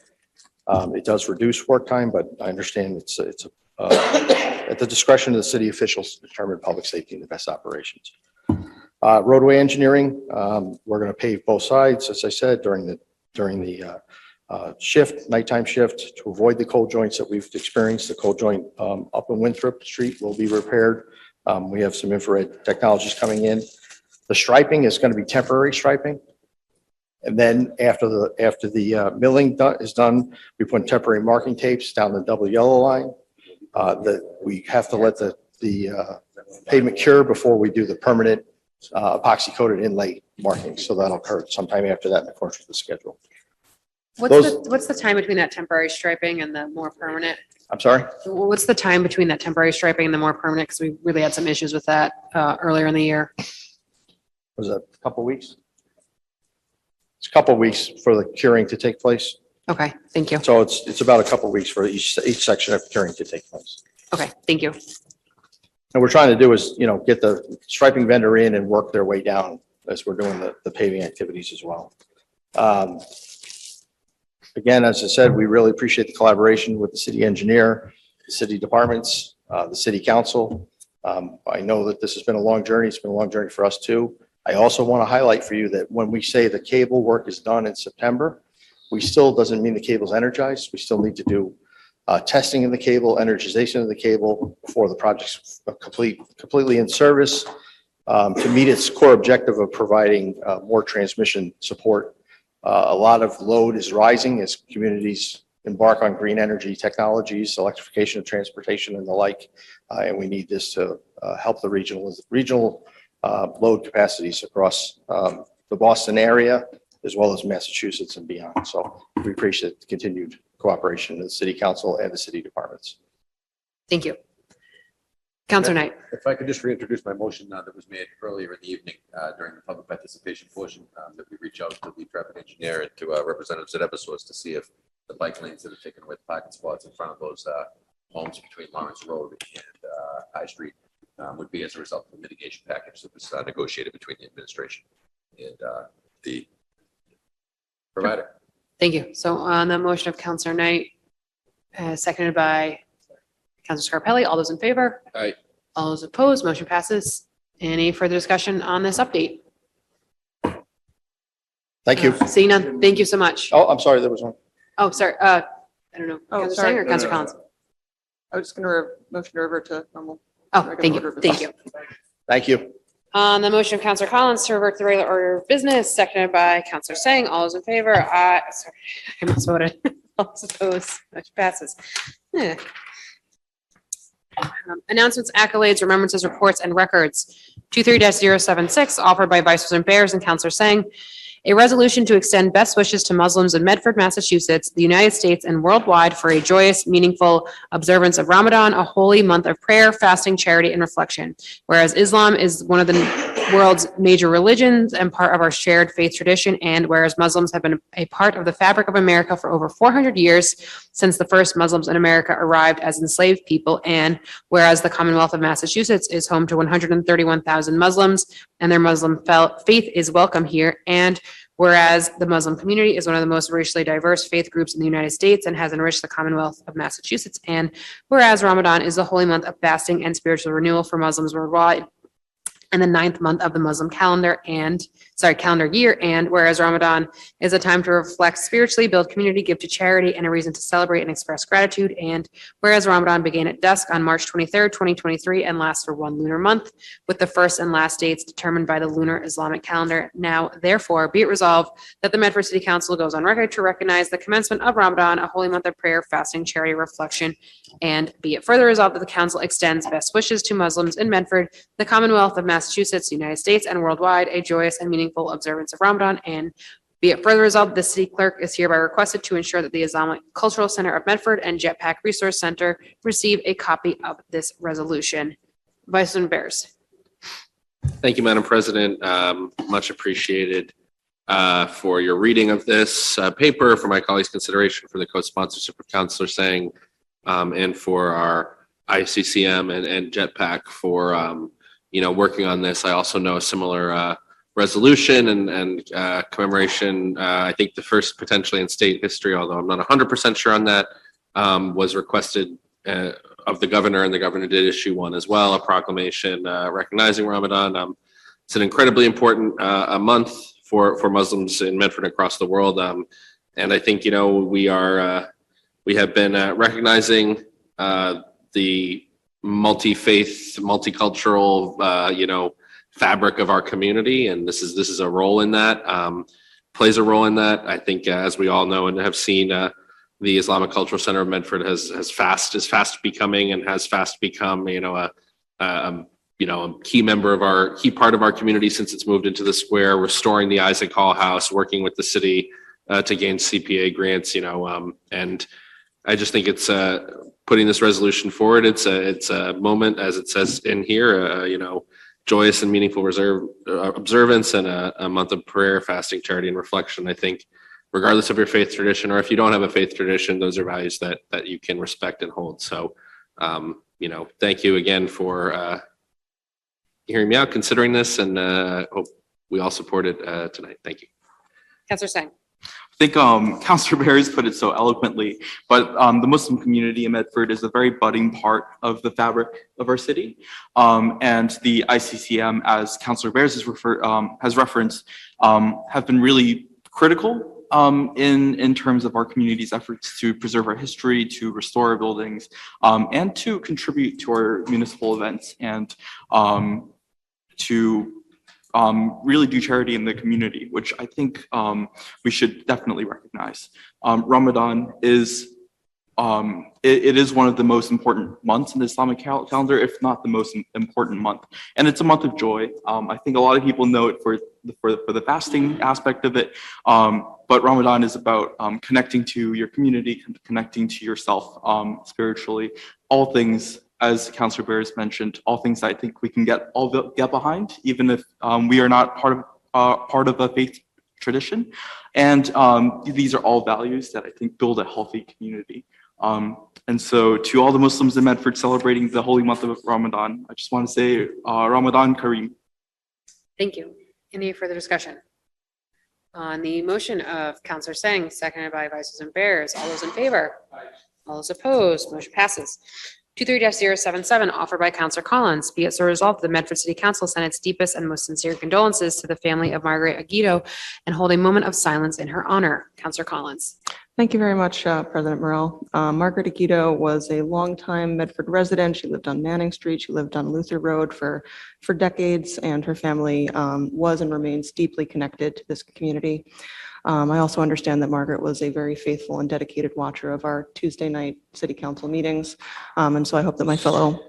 It does reduce work time, but I understand it's at the discretion of the city officials to determine public safety and the best operations. Roadway engineering, we're going to pave both sides, as I said, during the shift, nighttime shift, to avoid the cold joints that we've experienced. The cold joint up in Winthrop Street will be repaired. We have some infrared technologies coming in. The striping is going to be temporary striping. And then after the milling is done, we put temporary marking tapes down the double yellow line. That we have to let the pavement cure before we do the permanent epoxy coated inlay marking. So that'll occur sometime after that in accordance with the schedule. What's the time between that temporary striping and the more permanent? I'm sorry? What's the time between that temporary striping and the more permanent? Because we really had some issues with that earlier in the year. Was that a couple weeks? It's a couple weeks for the curing to take place. Okay, thank you. So it's about a couple weeks for each section of curing to take place. Okay, thank you. And we're trying to do is, get the striping vendor in and work their way down as we're doing the paving activities as well. Again, as I said, we really appreciate the collaboration with the city engineer, the city departments, the city council. I know that this has been a long journey. It's been a long journey for us too. I also want to highlight for you that when we say the cable work is done in September, we still doesn't mean the cable's energized. We still need to do testing of the cable, energization of the cable before the project's completely in service to meet its core objective of providing more transmission support. A lot of load is rising as communities embark on green energy technologies, electrification of transportation and the like. And we need this to help the regional load capacities across the Boston area, as well as Massachusetts and beyond. So we appreciate the continued cooperation of the city council and the city departments. Thank you. Counselor Knight. If I could just reintroduce my motion that was made earlier in the evening during the public participation portion, that we reach out to the traffic engineer and to representatives at Eversource to see if the bike lanes that are taken away, the parking spots in front of those homes between Lawrence Road and High Street would be as a result of the mitigation package that was negotiated between the administration and the provider. Thank you. So on the motion of Counselor Knight, seconded by Counselor Scarpelli, all those in favor? Aye. All those opposed, motion passes. Any further discussion on this update? Thank you. Seeing none, thank you so much. Oh, I'm sorry, there was one. Oh, sorry, I don't know, Oh, Counselor sorry. Singh or Counselor Collins? I was just going to motion to revert to normal. Oh, regular thank order you, of thank business. you. Thank you. On the motion of Counselor Collins to revert to the regular order of business, seconded by Counselor Singh, all those in favor? Sorry, I misvoted. All those opposed, motion passes. Eh. Announcements, accolades, remembrances, reports, and records. 23-076, offered by Vice President Bears and Counselor Singh. A resolution to extend best wishes to Muslims in Medford, Massachusetts, the United States, and worldwide for a joyous, meaningful observance of Ramadan, a holy month of prayer, fasting, charity, and reflection. Whereas Islam is one of the world's major religions and part of our shared faith tradition, and whereas Muslims have been a part of the fabric of America for over 400 years since the first Muslims in America arrived as enslaved people, and whereas the Commonwealth of Massachusetts is home to 131,000 Muslims and their Muslim faith is welcome here, and whereas the Muslim community is one of the most racially diverse faith groups in the United States and has enriched the Commonwealth of Massachusetts, and whereas Ramadan is the holy month of fasting and spiritual renewal for Muslims worldwide, and the 9th month of the Muslim calendar year. And whereas Ramadan is a time to reflect spiritually, build community, give to charity, and a reason to celebrate and express gratitude. And whereas Ramadan began at dusk on March 23rd, 2023, and lasts for one lunar month, with the first and last dates determined by the lunar Islamic calendar. Now, therefore, be it resolved that the Medford City Council goes on record to recognize the commencement of Ramadan, a holy month of prayer, fasting, charity, reflection, and be it further resolved that the council extends best wishes to Muslims in Medford, the Commonwealth of Massachusetts, the United States, and worldwide, a joyous and meaningful observance of Ramadan. And be it further resolved, the city clerk is hereby requested to ensure that the Islamic Cultural Center of Medford and Jetpack Resource Center receive a copy of this resolution. Vice President Bears. Thank you, Madam President. Much appreciated for your reading of this paper, for my colleagues' consideration, for the co-sponsorship of Counselor Singh, and for our ICCM and Jetpack for working on this. I also know a similar resolution and commemoration. I think the first potentially in state history, although I'm not 100% sure on that, was requested of the governor, and the governor did issue one as well, a proclamation recognizing Ramadan. It's an incredibly important a month for Muslims in Medford and across the world. And I think, we have been recognizing the multi-faith, multicultural, fabric of our community. And this is a role in that, plays a role in that. I think, as we all know and have seen, the Islamic Cultural Center of Medford is fast becoming and has fast become, a key part of our community since it's moved into the square, restoring the Isaac Hall House, working with the city to gain CPA grants, and I just think it's putting this resolution forward. It's a moment, as it says in here, joyous and meaningful observance and a month of prayer, fasting, charity, and reflection. I think regardless of your faith tradition, or if you don't have a faith tradition, those are values that you can respect and hold. So, thank you again for hearing me out, considering this, and hope we all support it tonight. Thank you. Councillor Sang. I think Councillor Bears put it so eloquently, but the Muslim community in Medford is a very budding part of the fabric of our city. And the ICCM, as Councillor Bears has referenced, have been really critical in terms of our community's efforts to preserve our history, to restore our buildings, and to contribute to our municipal events, and to really do charity in the community, which I think we should definitely recognize. Ramadan is it is one of the most important months in the Islamic calendar, if not the most important month, and it's a month of joy. I think a lot of people know it for the fasting aspect of it, but Ramadan is about connecting to your community, connecting to yourself spiritually. All things, as Councillor Bears mentioned, all things I think we can get behind, even if we are not part of a faith tradition. And these are all values that I think build a healthy community. And so to all the Muslims in Medford celebrating the holy month of Ramadan, I just want to say Ramadan Kareem. Thank you. Any further discussion? On the motion of Councillor Sang, seconded by Vice President Bears, all those in favor? All those opposed? Motion passes. 23-077, offered by Councillor Collins. Be it so resolved, the Medford City Council send its deepest and most sincere condolences to the family of Margaret Aguido and hold a moment of silence in her honor. Councillor Collins. Thank you very much, President Morrell. Margaret Aguido was a longtime Medford resident. She lived on Manning Street. She lived on Luther Road for decades, and her family was and remains deeply connected to this community. I also understand that Margaret was a very faithful and dedicated watcher of our Tuesday night city council meetings. And so I hope that my fellow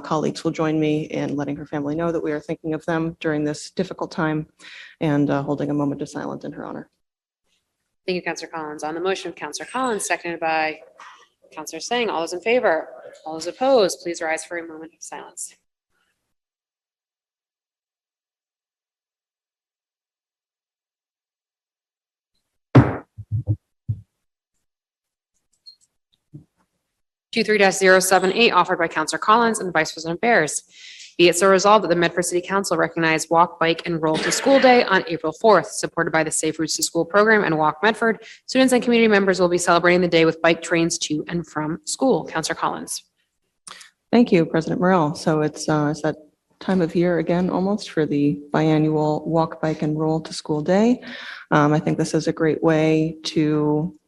colleagues will join me in letting her family know that we are thinking of them during this difficult time and holding a moment of silence in her honor. Thank you, Councillor Collins. On the motion of Councillor Collins, seconded by Councillor Sang, all those in favor? All those opposed? Please rise for a moment of silence. Two 3-078, offered by Councillor Collins and Vice President Bears. Be it so resolved that the Medford City Council recognize Walk, Bike, and Roll to School Day on April 4th, supported by the Safe Routes to School program and Walk Medford. Students and community members will be celebrating the day with bike trains to and from school. Councillor Collins. Thank you, President Morrell. So it's that time of year again, almost, for the biannual Walk, Bike, and Roll to School Day. I think this is a great way to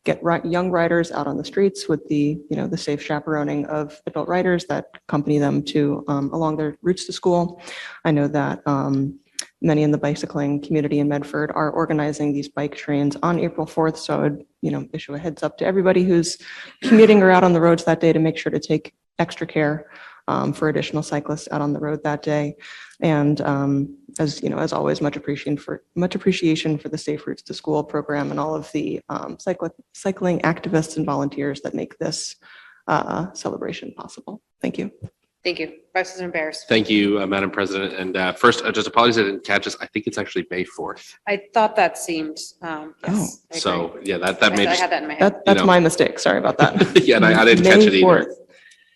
get young riders out on the streets with the safe chaperoning of adult riders that accompany them to along their routes to school. I know that many in the bicycling community in Medford are organizing these bike trains on April 4th. So I would, issue a heads up to everybody who's commuting or out on the roads that day to make sure to take extra care for additional cyclists out on the road that day. And as always, much appreciation for the Safe Routes to School program and all of the cycling activists and volunteers that make this celebration possible. Thank you. Thank you. Vice President Bears. Thank you, Madam President. And first, just apologies I didn't catch this. I think it's actually May 4th. I thought that seemed, yes. I So agree. yeah, that may I just, had that in my head. That's my mistake. Sorry about that. yeah, and I didn't catch it either.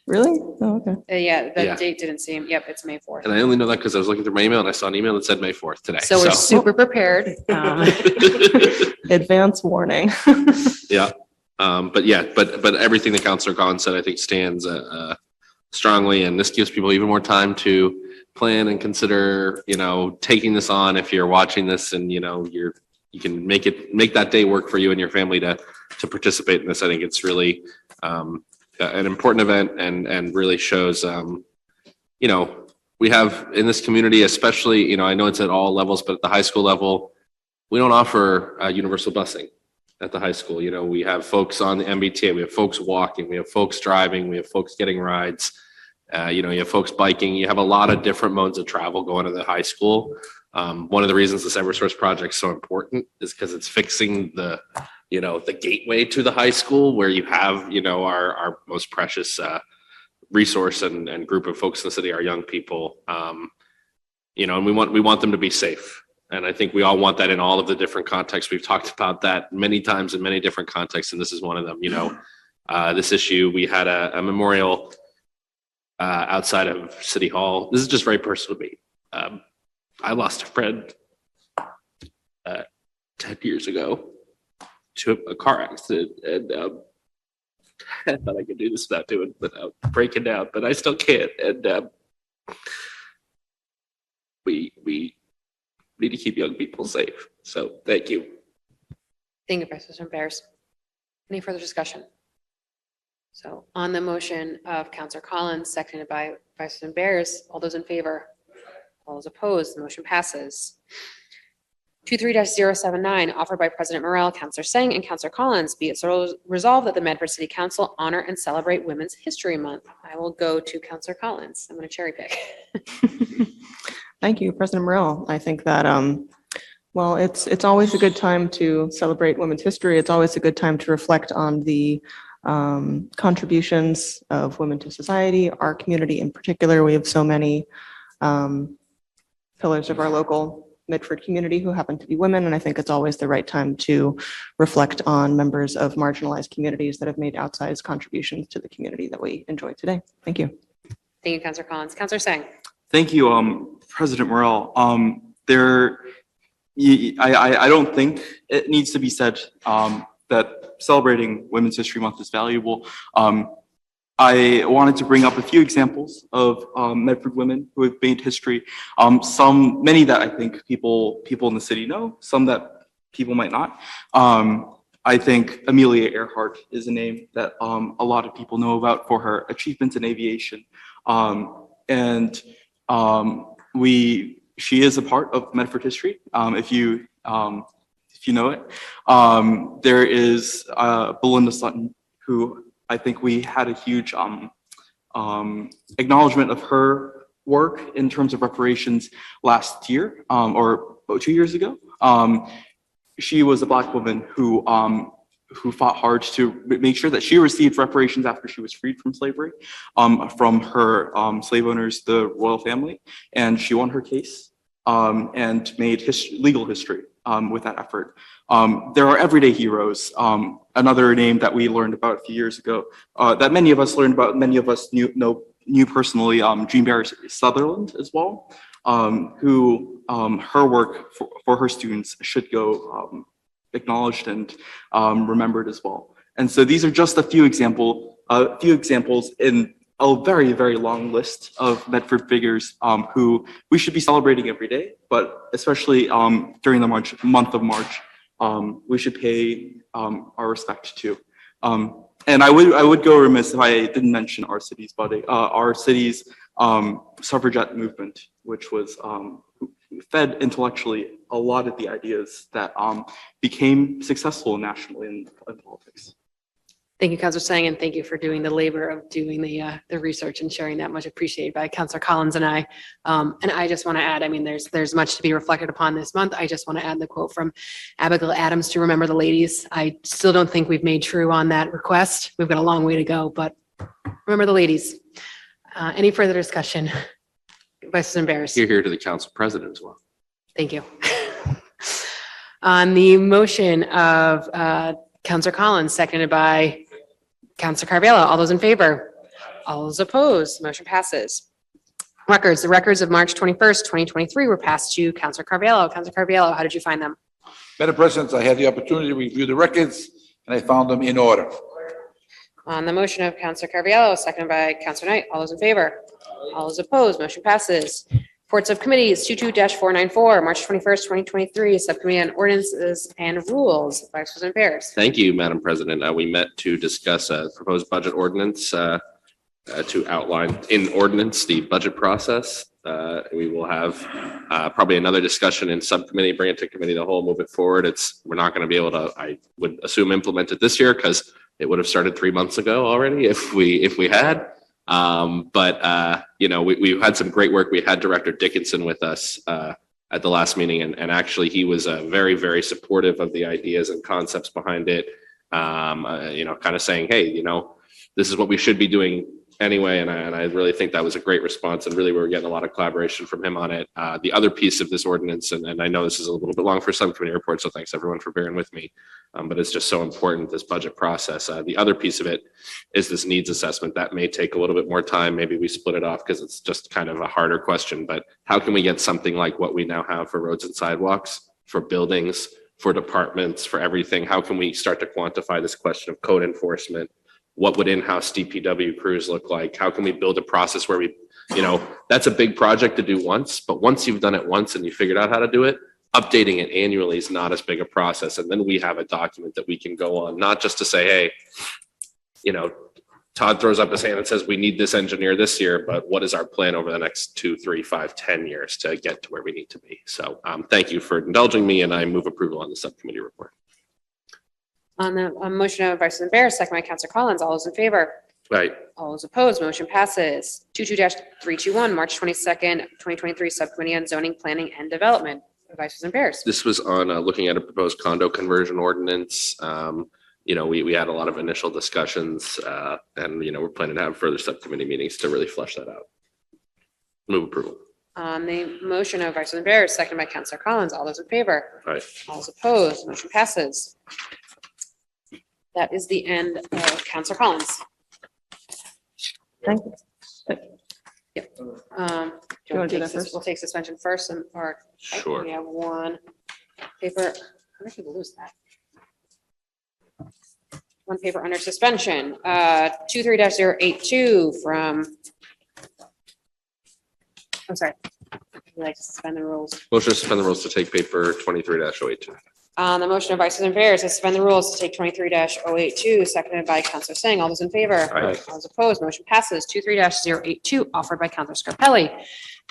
Really? Oh, okay. Yeah, Yeah. the date didn't seem, yep, it's May 4th. And I only know that because I was looking through my email and I saw an email that said May 4th today. So we're super prepared. Advance warning. Yeah. But yeah, but everything that Counselor Collins said, I think stands strongly, and this gives people even more time to plan and consider, taking this on. If you're watching this and, you can make that day work for you and your family to participate in this. I think it's really an important event and really shows, we have in this community, especially, I know it's at all levels, but at the high school level, we don't offer universal busing at the high school. We have folks on the MBTA, we have folks walking, we have folks driving, we have folks getting rides. You have folks biking. You have a lot of different modes of travel going to the high school. One of the reasons this Eversource project is so important is because it's fixing the gateway to the high school where you have, our most precious resource and group of folks in the city, our young people. And we want them to be safe. And I think we all want that in all of the different contexts. We've talked about that many times in many different contexts, and this is one of them. This issue, we had a memorial outside of City Hall. This is just very personal to me. I lost a friend 10 years ago to a car accident, and I thought I could do this without breaking down, but I still can't. And we need to keep young people safe. So thank you. Thank you, Vice President Bears. Any further discussion? So on the motion of Counselor Collins, seconded by Vice President Bears, all those in favor? All those opposed, the motion passes. 23-079, offered by President Morrell, Counselor Singh, and Counselor Collins, be it so resolved that the Medford City Council honor and celebrate Women's History Month. I will go to Counselor Collins. I'm going to cherry pick. Thank you, President Morrell. I think that, well, it's always a good time to celebrate women's history. It's always a good time to reflect on the contributions of women to society, our community in particular. We have so many pillars of our local Medford community who happen to be women, and I think it's always the right time to reflect on members of marginalized communities that have made outsized contributions to the community that we enjoy today. Thank you. Thank you, Counselor Collins. Counselor Singh. Thank you, President Morrell. I don't think it needs to be said that celebrating Women's History Month is valuable. I wanted to bring up a few examples of Medford women who have made history. Many that I think people in the city know, some that people might not. I think Amelia Earhart is a name that a lot of people know about for her achievements in aviation. She is a part of Medford history. If you know it, there is Belinda Sutton, who I think we had a huge acknowledgement of her work in terms of reparations last year, or 2 years ago. She was a Black woman who fought hard to make sure that she received reparations after she was freed from slavery, from her slave owners, the royal family, and she won her case and made legal history with that effort. There are everyday heroes. Another name that we learned about a few years ago, that many of us learned about, many of us knew personally, Jean Barry Sutherland as well, who her work for her students should go acknowledged and remembered as well. And so these are just a few examples in a very, very long list of Medford figures who we should be celebrating every day, but especially during the month of March, we should pay our respect to. And I would go remiss if I didn't mention our city's suffragette movement, which was fed intellectually a lot of the ideas that became successful nationally in politics. Thank you, Counselor Singh, and thank you for doing the labor of doing the research and sharing that. Much appreciated by Counselor Collins and I. And I just want to add, I mean, there's much to be reflected upon this month. I just want to add the quote from Abigail Adams to remember the ladies. I still don't think we've made true on that request. We've got a long way to go, but remember the ladies. Any further discussion? Vice President Barris. You're here to the council president as well. Thank you. On the motion of Counselor Collins, seconded by Counselor Carvella, all those in favor? All those opposed, motion passes. Records, the records of March 21st, 2023 were passed to Counselor Carviallo. Counselor Carviallo, how did you find them? Madam President, I had the opportunity to review the records, and I found them in order. On the motion of Counselor Carviallo, seconded by Counselor Knight, all those in favor? All those opposed, motion passes. Reports of committees, 22-494, March 21st, 2023, Subcommittee on Ordinances and Rules, Vice President Bears. Thank you, Madam President. We met to discuss a proposed budget ordinance to outline in ordinance the budget process. We will have probably another discussion in subcommittee, bring it to committee of the whole, move it forward. We're not going to be able to, I would assume, implement it this year because it would have started 3 months ago already if we had. We've had some great work. We had Director Dickinson with us at the last meeting, and actually he was very, very supportive of the ideas and concepts behind it. Kind of saying, hey, this is what we should be doing anyway, and I really think that was a great response, and really we're getting a lot of collaboration from him on it. The other piece of this ordinance, and I know this is a little bit long for subcommittee reports, so thanks everyone for bearing with me, but it's just so important, this budget process. The other piece of it is this needs assessment. That may take a little bit more time. Maybe we split it off because it's just kind of a harder question, but how can we get something like what we now have for roads and sidewalks, for buildings, for departments, for everything? How can we start to quantify this question of code enforcement? What would in-house DPW crews look like? How can we build a process where that's a big project to do once, but once you've done it once and you figured out how to do it, updating it annually is not as big a process. And then we have a document that we can go on, not just to say, hey, Todd throws up his hand and says, we need this engineer this year, but what is our plan over the next 2, 3, 5, 10 years to get to where we need to be? So thank you for indulging me, and I move approval on the subcommittee report. On the motion of Vice President Bears, second by Counselor Collins, all those in favor? Right. All those opposed, motion passes. 22-321, March 22nd, 2023, Subcommittee on Zoning, Planning, and Development, Vice President Bears. This was on looking at a proposed condo conversion ordinance. We had a lot of initial discussions, and we're planning to have further subcommittee meetings to really flesh that out. Move approval. On the motion of Vice President Bears, second by Counselor Collins, all those in favor? Right. All those opposed, motion passes. That is the end of Counselor Collins. Thank you. Yep. Do you wanna want do to that first? We'll take suspension first, or Sure. we have one paper. How many people lose that? One paper under suspension, 23-082 from. I'm sorry. Would you like to suspend the rules? Motion to suspend the rules to take paper 23-082. On the motion of Vice President Bears to suspend the rules to take 23-082, seconded by Counselor Singh. All those in favor? Aye. All those opposed, motion passes. 23-082, offered by Counselor Scarpelli.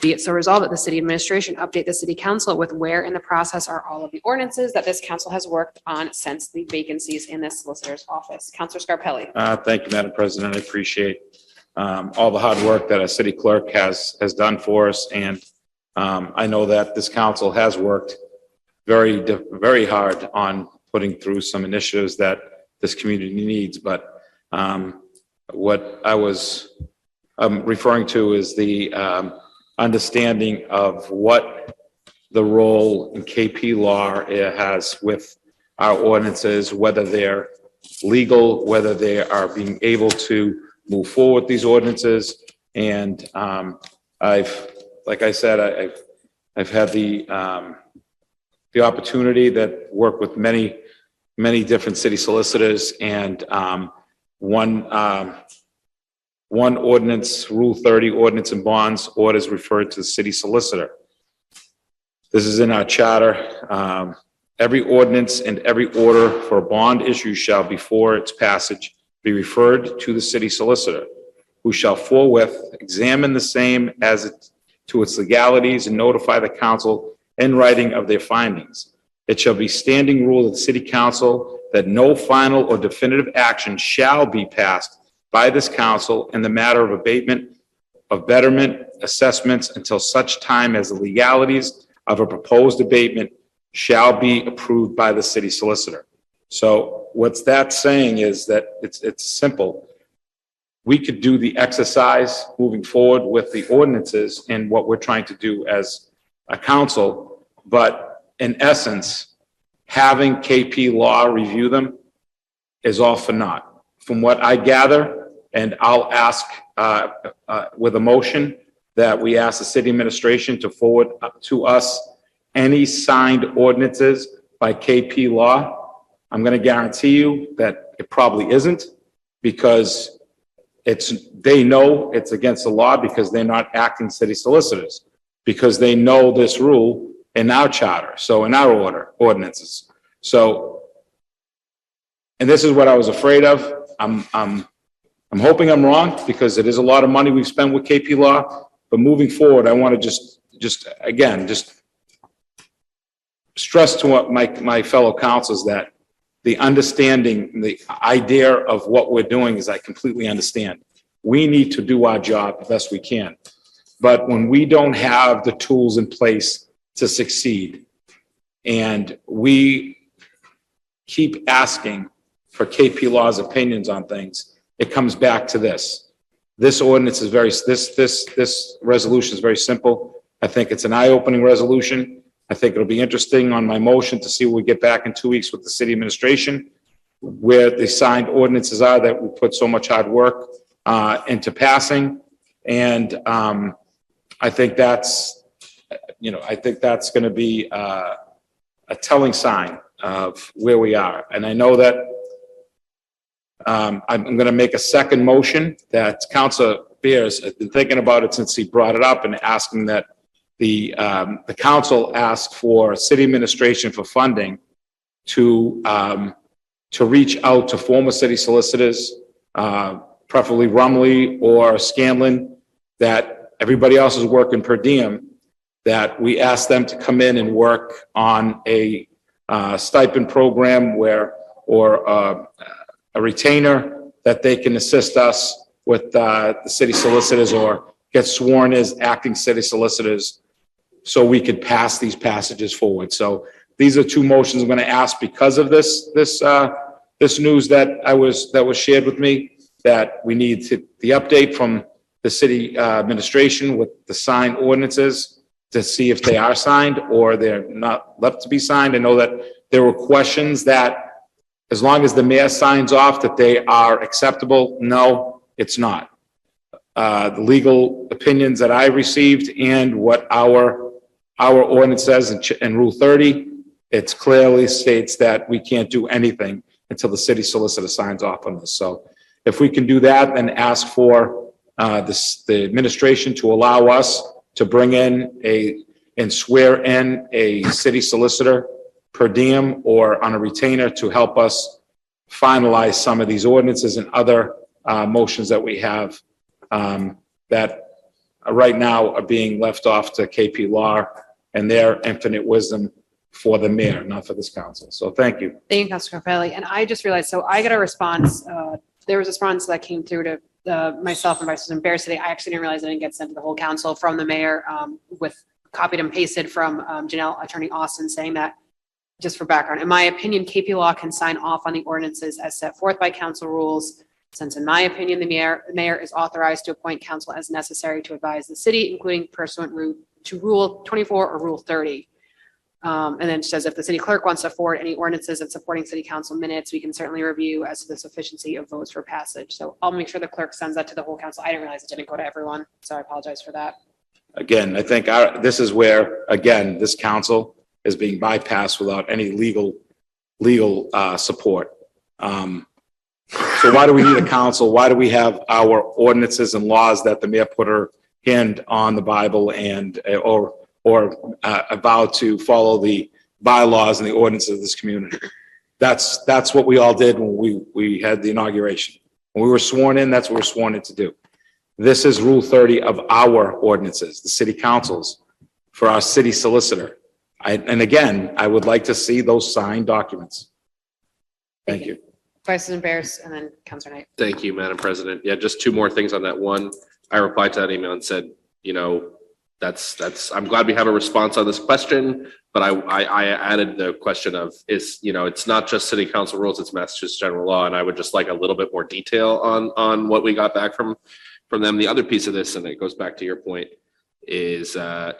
Be it so resolved that the city administration update the city council with where in the process are all of the ordinances that this council has worked on since the vacancies in the solicitor's office. Counselor Scarpelli. Thank you, Madam President. I appreciate all the hard work that our city clerk has done for us. And I know that this council has worked very hard on putting through some initiatives that this community needs. But what I was referring to is the understanding of what the role in KP law has with our ordinances, whether they're legal, whether they are being able to move forward with these ordinances. And like I said, I've had the opportunity that work with many different city solicitors, and one ordinance, Rule 30, ordinance and bonds, orders referred to the city solicitor. This is in our charter. Every ordinance and every order for a bond issue shall, before its passage, be referred to the city solicitor, who shall forthwith examine the same as to its legalities and notify the council in writing of their findings. It shall be standing rule of the city council that no final or definitive action shall be passed by this council in the matter of abatement of betterment assessments until such time as the legalities of a proposed abatement shall be approved by the city solicitor. So what's that saying is that it's simple. We could do the exercise moving forward with the ordinances and what we're trying to do as a council, but in essence, having KP law review them is all for naught. From what I gather, and I'll ask with a motion that we ask the city administration to forward to us any signed ordinances by KP Law. I'm going to guarantee you that it probably isn't, because they know it's against the law, because they're not acting city solicitors, because they know this rule in our charter, so in our ordinances. So, and this is what I was afraid of. I'm hoping I'm wrong, because it is a lot of money we've spent with KP Law, but moving forward, I want to just stress to what my fellow councils that the understanding, the idea of what we're doing is I completely understand. We need to do our job the best we can. But when we don't have the tools in place to succeed, and we keep asking for KP Law's opinions on things, it comes back to this. This ordinance is this resolution is very simple. I think it's an eye-opening resolution. I think it'll be interesting on my motion to see what we get back in 2 weeks with the city administration, where the signed ordinances are that we put so much hard work into passing. And I think that's going to be a telling sign of where we are. And I know that I'm going to make a second motion that Councilor Beers has been thinking about it since he brought it up, and asking that the council ask for city administration for funding to reach out to former city solicitors, preferably Rumley or Scanlon, that everybody else is working per diem, that we ask them to come in and work on a stipend program or a retainer that they can assist us with the city solicitors, or get sworn as acting city solicitors, so we could pass these passages forward. So these are two motions I'm going to ask because of this news that was shared with me, that we need the update from the city administration with the signed ordinances to see if they are signed or they're not left to be signed. I know that there were questions that as long as the mayor signs off that they are acceptable. No, it's not. The legal opinions that I received and what our ordinance says in Rule 30, it clearly states that we can't do anything until the city solicitor signs off on this. So if we can do that, then ask for the administration to allow us to bring in and swear in a city solicitor per diem or on a retainer to help us finalize some of these ordinances and other motions that we have that right now are being left off to KP Law and their infinite wisdom for the mayor, not for this council. So thank you. Thank you, Councilor Scarpelli. And I just realized, so I got a response, there was a response that came through to myself and Vice President Bear today. I actually didn't realize it didn't get sent to the whole council from the mayor, with copied and pasted from Janelle Attorney Austin, saying that, just for background, in my opinion, KP Law can sign off on the ordinances as set forth by council rules, since in my opinion, the mayor is authorized to appoint council as necessary to advise the city, including pursuant to Rule 24 or Rule 30. And then it says, if the city clerk wants to forward any ordinances and supporting city council minutes, we can certainly review as to the sufficiency of votes for passage. So I'll make sure the clerk sends that to the whole council. I didn't realize it didn't go to everyone, so I apologize for that. Again, I think this is where, again, this council is being bypassed without any legal support. So why do we need a council? Why do we have our ordinances and laws that the mayor put her hand on the Bible and or about to follow the bylaws and the ordinances of this community? That's what we all did when we had the inauguration. When we were sworn in, that's what we're sworn in to do. This is Rule 30 of our ordinances, the city councils, for our city solicitor. And again, I would like to see those signed documents. Thank you. Vice President Bears and then Councilor Knight. Thank you, Madam President. Yeah, just two more things on that. One, I replied to that email and said, I'm glad we have a response on this question, but I added the question of it's not just city council rules, it's Massachusetts general law. And I would just like a little bit more detail on what we got back from them. The other piece of this, and it goes back to your point, is, I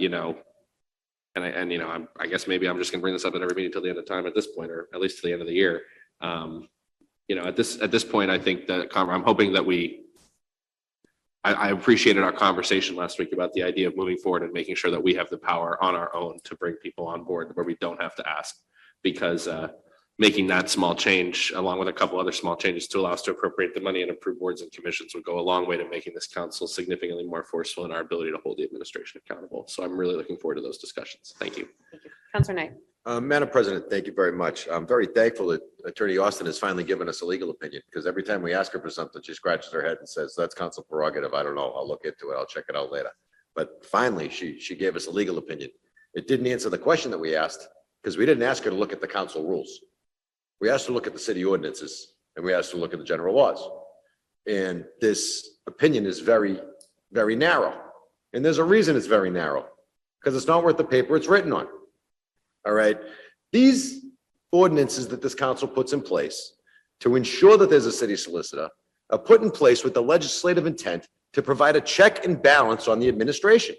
guess maybe I'm just gonna bring this up at every meeting until the end of time at this point, or at least to the end of the year. At this point, I think that I'm hoping that I appreciated our conversation last week about the idea of moving forward and making sure that we have the power on our own to bring people on board where we don't have to ask. Because making that small change, along with a couple other small changes to allow us to appropriate the money and approve boards and commissions, would go a long way to making this council significantly more forceful in our ability to hold the administration accountable. So I'm really looking forward to those discussions. Thank you. Counselor Knight. Madam President, thank you very much. I'm very thankful that Attorney Austin has finally given us a legal opinion, because every time we ask her for something, she scratches her head and says, that's council prerogative. I don't know. I'll look into it. I'll check it out later. But finally, she gave us a legal opinion. It didn't answer the question that we asked, because we didn't ask her to look at the council rules. We asked her to look at the city ordinances, and we asked her to look at the general laws. And this opinion is very, very narrow. And there's a reason it's very narrow, because it's not worth the paper it's written on. All right. These ordinances that this council puts in place to ensure that there's a city solicitor are put in place with the legislative intent to provide a check and balance on the administration.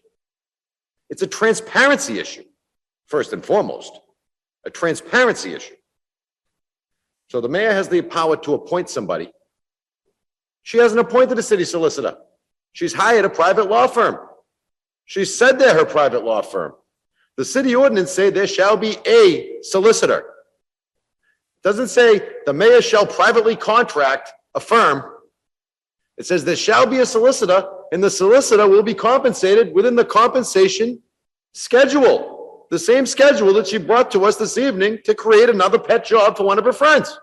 It's a transparency issue, first and foremost, a transparency issue. So the mayor has the power to appoint somebody. She hasn't appointed a city solicitor. She's hired a private law firm. She said they're her private law firm. The city ordinance say there shall be a solicitor. It doesn't say the mayor shall privately contract a firm. It says there shall be a solicitor, and the solicitor will be compensated within the compensation schedule. The same schedule that she brought to us this evening to create another pet job for one of her friends.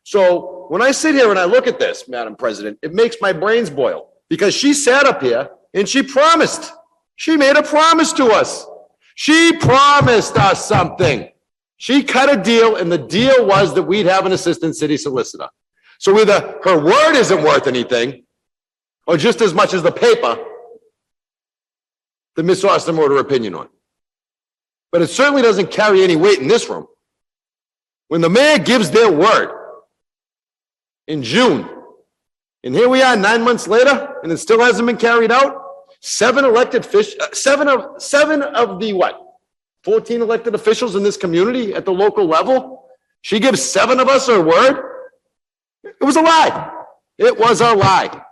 So when I sit here and I look at this, Madam President, it makes my brains boil, because she sat up here and she promised. She made a promise to us. She promised us something. She cut a deal, and the deal was that we'd have an assistant city solicitor. So either her word isn't worth anything, or just as much as the paper that Ms. Austin wrote her opinion on. But it certainly doesn't carry any weight in this room. When the mayor gives their word in June, and here we are 9 months later, and it still hasn't been carried out, seven of the what? 14 elected officials in this community at the local level. She gives 7 of us her word. It was a lie. It was a lie.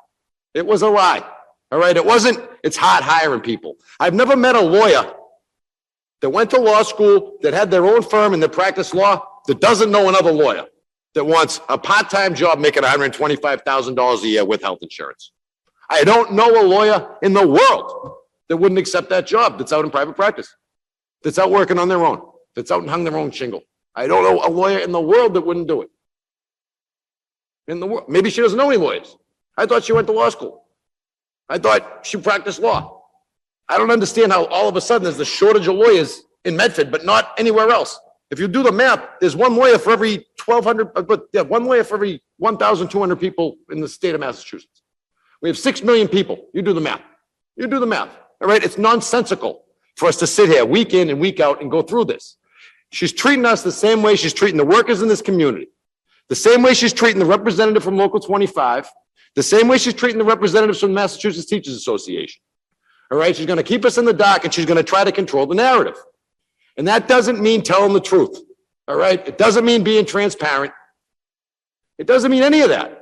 It was a lie. All right. It's hard hiring people. I've never met a lawyer that went to law school, that had their own firm and that practiced law, that doesn't know another lawyer, that wants a part-time job making $125,000 a year with health insurance. I don't know a lawyer in the world that wouldn't accept that job, that's out in private practice, that's out working on their own, that's out and hung their own shingle. I don't know a lawyer in the world that wouldn't do it. In the world. Maybe she doesn't know any lawyers. I thought she went to law school. I thought she practiced law. I don't understand how all of a sudden there's a shortage of lawyers in Medford, but not anywhere else. If you do the math, there's one lawyer for every 1,200, one lawyer for every 1,200 people in the state of Massachusetts. We have 6 million people. You do the math. You do the math. All right. It's nonsensical for us to sit here week in and week out and go through this. She's treating us the same way she's treating the workers in this community, the same way she's treating the representative from Local 25, the same way she's treating the representatives from the Massachusetts Teachers Association. All right. She's going to keep us in the dark, and she's going to try to control the narrative. And that doesn't mean telling the truth. All right. It doesn't mean being transparent. It doesn't mean any of that.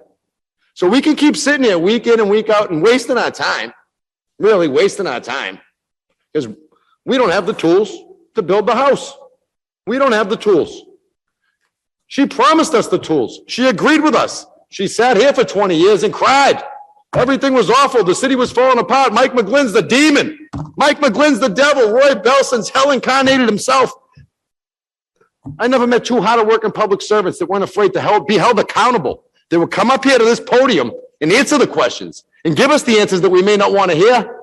So we can keep sitting here week in and week out and wasting our time, really wasting our time, because we don't have the tools to build the house. We don't have the tools. She promised us the tools. She agreed with us. She sat here for 20 years and cried. Everything was awful. The city was falling apart. Mike McGlynn's the demon. Mike McGlynn's the devil. Roy Belson's hell incarnated himself. I never met 2 hard-working public servants that weren't afraid to be held accountable. They would come up here to this podium and answer the questions and give us the answers that we may not want to hear.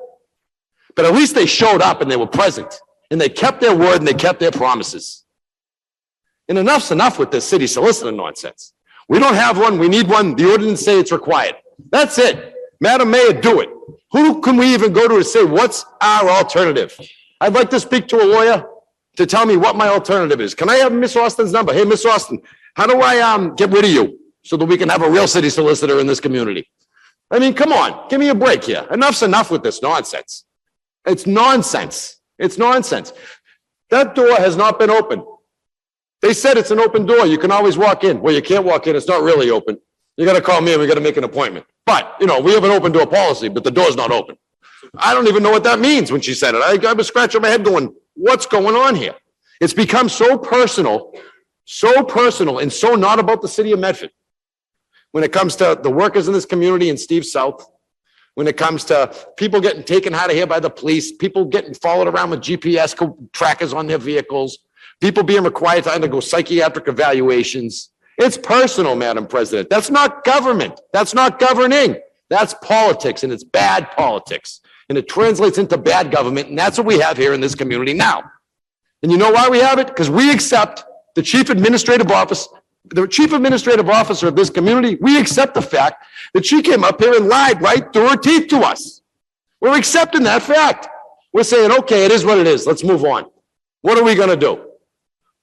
But at least they showed up and they were present, and they kept their word and they kept their promises. And enough's enough with this city solicitor nonsense. We don't have one. We need one. The ordinance say it's required. That's it. Madam Mayor, do it. Who can we even go to say, what's our alternative? I'd like to speak to a lawyer to tell me what my alternative is. Can I have Miss Austin's number? Hey, Miss Austin, how do I get rid of you so that we can have a real city solicitor in this community? I mean, come on, give me a break here. Enough's enough with this nonsense. It's nonsense. It's nonsense. That door has not been open. They said it's an open door. You can always walk in. Well, you can't walk in. It's not really open. You got to call me and we got to make an appointment. But, we have an open door policy, but the door's not open. I don't even know what that means when she said it. I was scratching my head going, what's going on here? It's become so personal and so not about the city of Medford. When it comes to the workers in this community in Steve South, when it comes to people getting taken out of here by the police, people getting followed around with GPS trackers on their vehicles, people being required to undergo psychiatric evaluations. It's personal, Madam President. That's not government. That's not governing. That's politics, and it's bad politics. And it translates into bad government, and that's what we have here in this community now. And you know why we have it? Because we accept the chief administrative officer of this community, we accept the fact that she came up here and lied right through her teeth to us. We're accepting that fact. We're saying, okay, it is what it is. Let's move on. What are we going to do?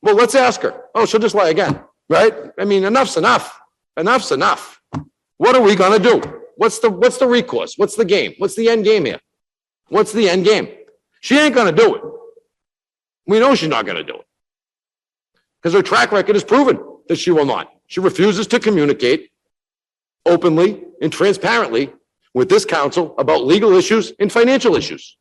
Well, let's ask her. Oh, she'll just lie again, right? I mean, enough's enough. Enough's enough. What are we going to do? What's the recourse? What's the game? What's the end game here? What's the end game? She ain't going to do it. We know she's not going to do it. Because her track record has proven that she will not. She refuses to communicate openly and transparently with this council about legal issues and financial issues.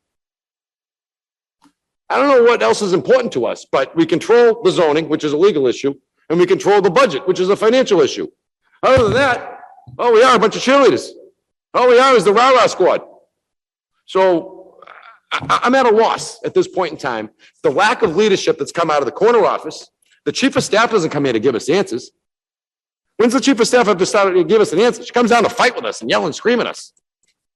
I don't know what else is important to us, but we control the zoning, which is a legal issue, and we control the budget, which is a financial issue. Other than that, all we are a bunch of cheerleaders. All we are is the rah-rah squad. So I'm at a loss at this point in time. The lack of leadership that's come out of the corner office. The chief of staff doesn't come here to give us answers. When's the chief of staff have decided to give us an answer? She comes down to fight with us and yell and scream at us.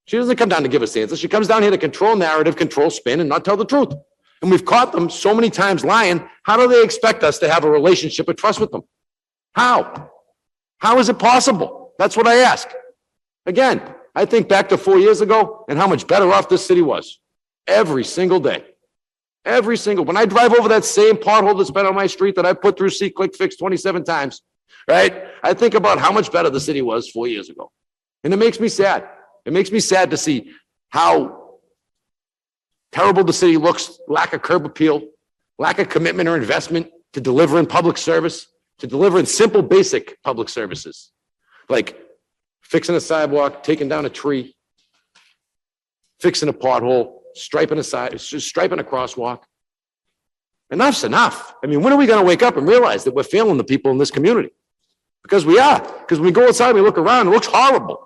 She doesn't come down to give us answers. She comes down here to control narrative, control spin, and not tell the truth. And we've caught them so many times lying. How do they expect us to have a relationship of trust with them? How? How is it possible? That's what I ask. Again, I think back to 4 years ago and how much better off this city was. Every single day. When I drive over that same pothole that's been on my street that I put through C-Click Fix 27 times, right? I think about how much better the city was 4 years ago. And it makes me sad. It makes me sad to see how terrible the city looks, lack of curb appeal, lack of commitment or investment to deliver in public service, to deliver in simple, basic public services, like fixing a sidewalk, taking down a tree, fixing a pothole, striping a crosswalk. Enough's enough. I mean, when are we going to wake up and realize that we're failing the people in this community? Because we are. Because when we go outside, we look around, it looks horrible.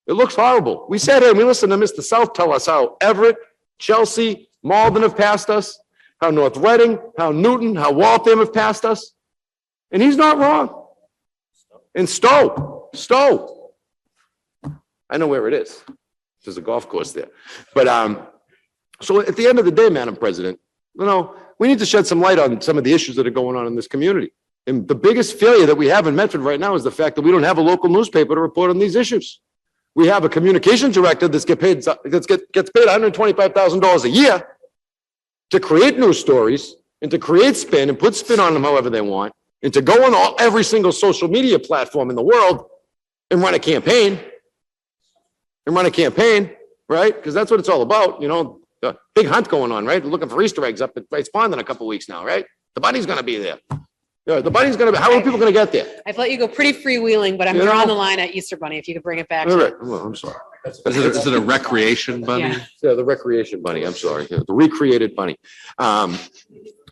It looks horrible. We sat here and we listened to Mr. South tell us how Everett, Chelsea, Malden have passed us, how North Reading, how Newton, how Waltham have passed us. And he's not wrong. And Stowe. I know where it is. There's a golf course there. But so at the end of the day, Madam President, we need to shed some light on some of the issues that are going on in this community. And the biggest failure that we have in Medford right now is the fact that we don't have a local newspaper to report on these issues. We have a communications director gets paid $125,000 a year to create news stories and to create spin and put spin on them however they want, and to go on every single social media platform in the world and run a campaign. Right? Because that's what it's all about. The big hunt going on, right? We're looking for Easter eggs up at Rice Pond in a couple weeks now, right? The bunny's going to be there. How are people going to get there? I've let you go pretty freewheeling, but I'm drawing the line at Easter Bunny, if you could bring it back. All right. Well, I'm sorry. Is it a recreation bunny? Yeah. Yeah, the recreation bunny. I'm sorry. The recreated bunny.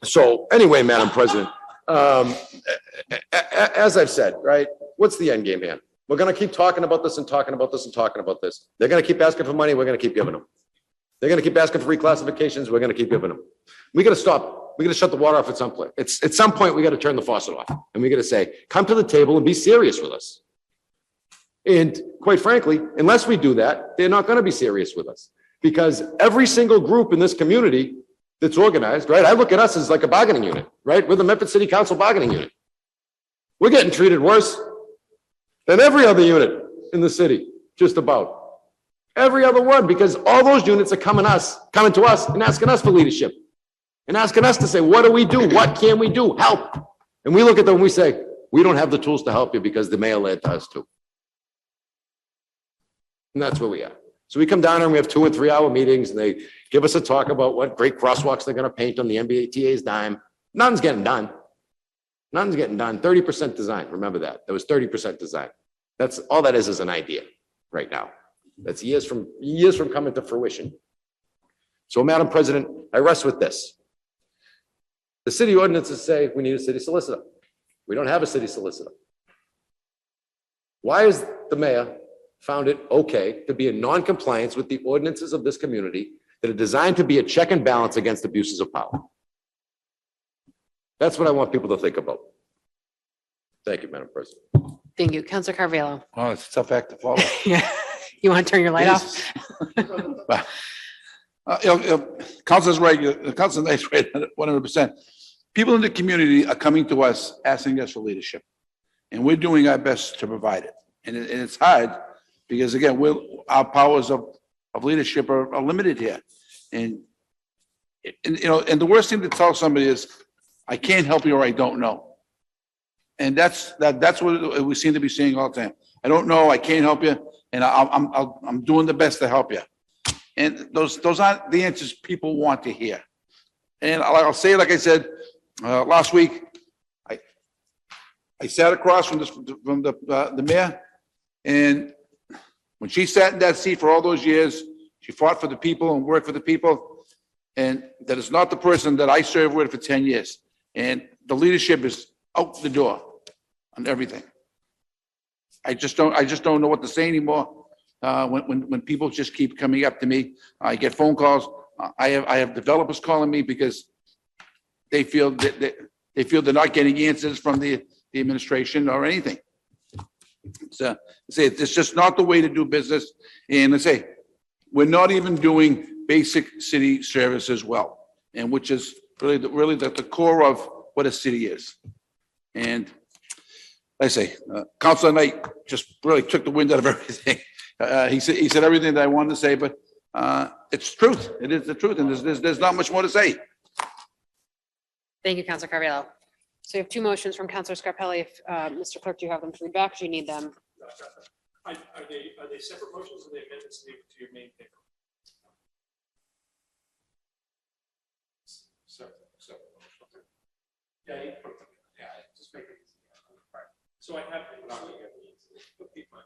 So anyway, Madam President, as I've said, right? What's the end game here? We're going to keep talking about this and talking about this and talking about this. They're going to keep asking for money. We're going to keep giving them. They're going to keep asking for reclassifications. We're going to keep giving them. We got to stop. We got to shut the water off at some point. At some point, we got to turn the faucet off, and we got to say, come to the table and be serious with us. And quite frankly, unless we do that, they're not going to be serious with us, because every single group in this community that's organized, right? I look at us as like a bargaining unit, right? We're the Medford City Council bargaining unit. We're getting treated worse than every other unit in the city, just about. Every other one, because all those units are coming to us and asking us for leadership and asking us to say, what do we do? What can we do? Help. And we look at them and we say, we don't have the tools to help you because the mayor led to us too. And that's where we are. So we come down here and we have 2 and 3 hour meetings, and they give us a talk about what great crosswalks they're going to paint on the MBTA's dime. Nothing's getting done. 30% design. Remember that. There was 30% design. That's all that is an idea. right now. That's years from coming to fruition. So, Madam President, I rest with this. The city ordinances say we need a city solicitor. We don't have a city solicitor. Why has the mayor found it okay to be in non-compliance with the ordinances of this community that are designed to be a check and balance against abuses of power? That's what I want people to think about. Thank you, Madam President. Thank you. Counselor Carviallo. Oh, it's a tough act to follow. Yeah. You want to turn your light off? Council's right, Council's right, 100%. People in the community are coming to us, asking us for leadership, and we're doing our best to provide it. And it's hard, because again, our powers of leadership are limited here. And the worst thing to tell somebody is, I can't help you, or I don't know. And that's what we seem to be seeing all the time. I don't know, I can't help you, and I'm doing the best to help you. And those aren't the answers people want to hear. And I'll say, like I said, last week, I sat across from the mayor, and when she sat in that seat for all those years, she fought for the people and worked for the people. And that is not the person that I served with for 10 years. And the leadership is out the door on everything. I just don't know what to say anymore. When people just keep coming up to me, I get phone calls. I have developers calling me because they feel they're not getting answers from the administration or anything. So it's just not the way to do business. And I say, we're not even doing basic city services well, and which is really the core of what a city is. And I say, Councilor Knight just really took the wind out of everything. He said everything that I wanted to say, but it's truth. It is the truth, and there's not much more to say. Thank you, Counselor Carviallo. So we have two motions from Counselor Scarpelli. If, Mr. Clerk, do you have them to read back? Do you need them? Are they separate motions or are they amendments to your main paper? Yeah, just make it easy. So I have, okay, fine.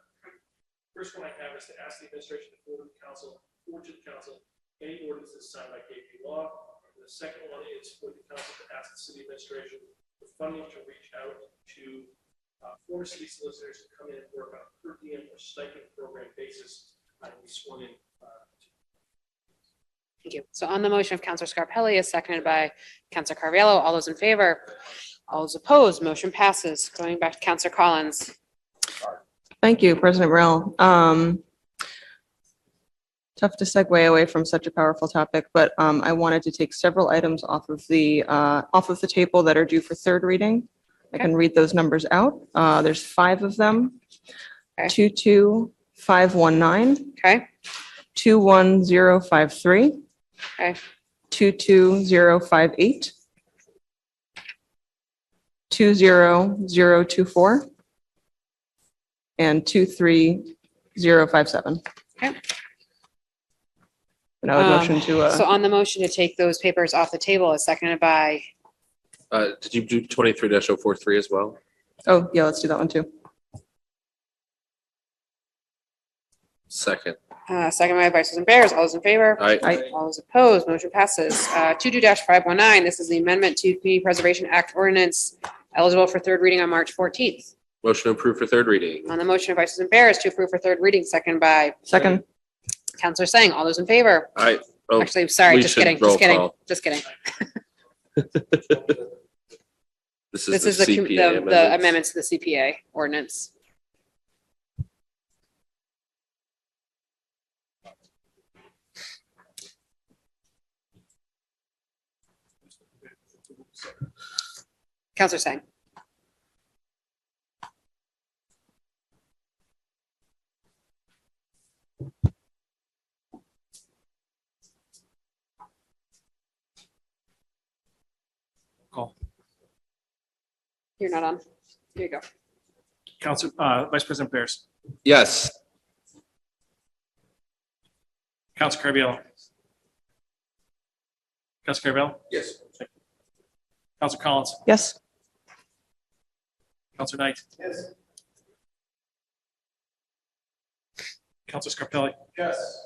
First one I have is to ask the administration to forward to the council any ordinances signed by KP Law. And the second one is for the council to ask the city administration for funding to reach out to former city solicitors to come in and work on a per diem or stipend program basis. I will be sworn in. Thank you. So on the motion of Counselor Scarpelli is seconded by Counselor Carviallo. All those in favor? All those opposed? Motion passes. Going back to Counselor Collins. Thank you, President Morrell. Tough to segue away from such a powerful topic, but I wanted to take several items off of the table that are due for third reading. I can read those numbers out. There's 5 of them. Okay. 22519. Okay. 21053. Okay. 22058. 20024. And 23057. Okay. And I would motion to, So on the motion to take those papers off the table is seconded by, Did you do 23-043 as well? oh, yeah, let's do that one too. Second. seconded by Vice President Bears. All those in favor? Aye. All those opposed? Motion passes. 22-519. This is the amendment to Community Preservation Act ordinance eligible for third reading on March 14th. Motion approved for third reading. On the motion of Vice President Bears to approve for third reading, seconded by Second. Counselor Sang. All those in favor? Aye. Oh, Actually, sorry, we just should kidding, roll just kidding, call. just kidding. This This is is the the CPA the amendments to the CPA ordinance. Counselor Sang. Call. You're not on. Here you go. Council, Vice President Bears. Yes. Council Carviallo. Council Carviallo. Yes. Council Collins. Yes. Council Knight. Yes. Counselor Scarpelli? Yes.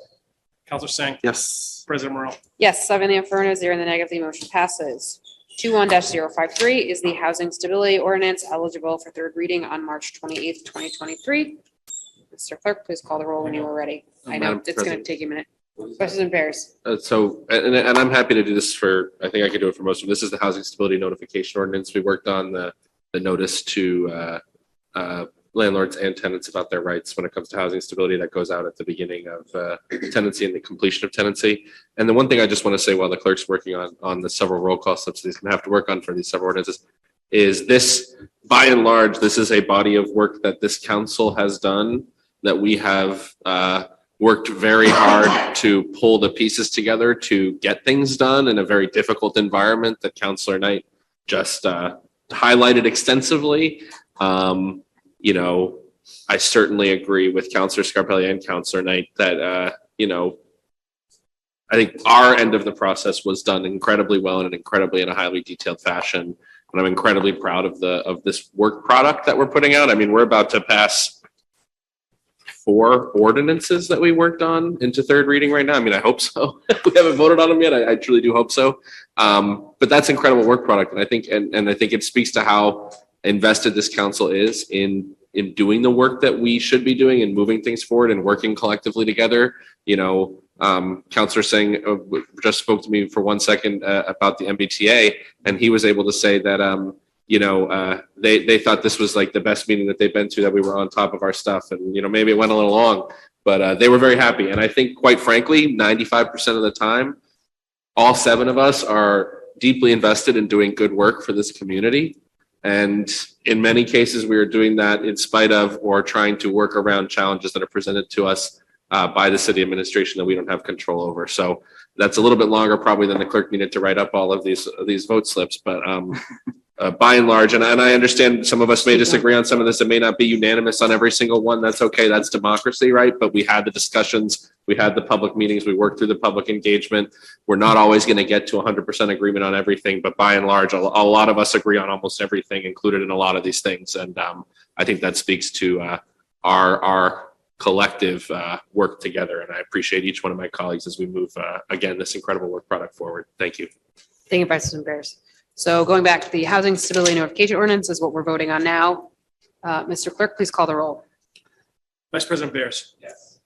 Counselor Singh? Yes. President Morrell? Yes, 7 in the affirmative, 0 in the negative, the motion passes. 21-053 is the housing stability ordinance eligible for third reading on March 28th, 2023. Mr. Clerk, please call the roll when you are ready. I know Madam it's going to President. take a minute. President Bears. So, and I'm happy to do this for, I think I could do it for most of them. This is the housing stability notification ordinance. We worked on the notice to landlords and tenants about their rights when it comes to housing stability that goes out at the beginning of tenancy and the completion of tenancy. And the one thing I just want to say while the clerk's working on the several roll call slips that he's going to have to work on for these several ordinances is this, by and large, this is a body of work that this council has done, that we have worked very hard to pull the pieces together to get things done in a very difficult environment that Councilor Knight just highlighted extensively. You know, I certainly agree with Councilor Scarpelli and Councilor Knight that, you know, I think our end of the process was done incredibly well and incredibly in a highly detailed fashion. And I'm incredibly proud of this work product that we're putting out. I mean, we're about to pass 4 ordinances that we worked on into third reading right now. I mean, I hope so. We haven't voted on them yet. I truly do hope so. But that's incredible work product. And I think, and I think it speaks to how invested this council is in doing the work that we should be doing and moving things forward and working collectively together. You know, Councilor Singh just spoke to me for 1 second about the MBTA, and he was able to say that, you know, they thought this was like the best meeting that they've been to, that we were on top of our stuff. And, you know, maybe it went a little long, but they were very happy. And I think, quite frankly, 95% of the time, all 7 of us are deeply invested in doing good work for this community. And in many cases, we are doing that in spite of or trying to work around challenges that are presented to us by the city administration that we don't have control over. So that's a little bit longer probably than the clerk needed to write up all of these vote slips. But by and large, and I understand some of us may disagree on some of this. It may not be unanimous on every single one. That's okay. That's democracy, right? But we had the discussions, we had the public meetings, we worked through the public engagement. We're not always going to get to 100% agreement on everything, but by and large, a lot of us agree on almost everything included in a lot of these things. And I think that speaks to our collective work together. And I appreciate each one of my colleagues as we move, again, this incredible work product forward. Thank you. Thank you, President Bears. So going back to the housing stability notification ordinance is what we're voting on now. Mr. Clerk, please call the roll. Vice President Bears? Yes.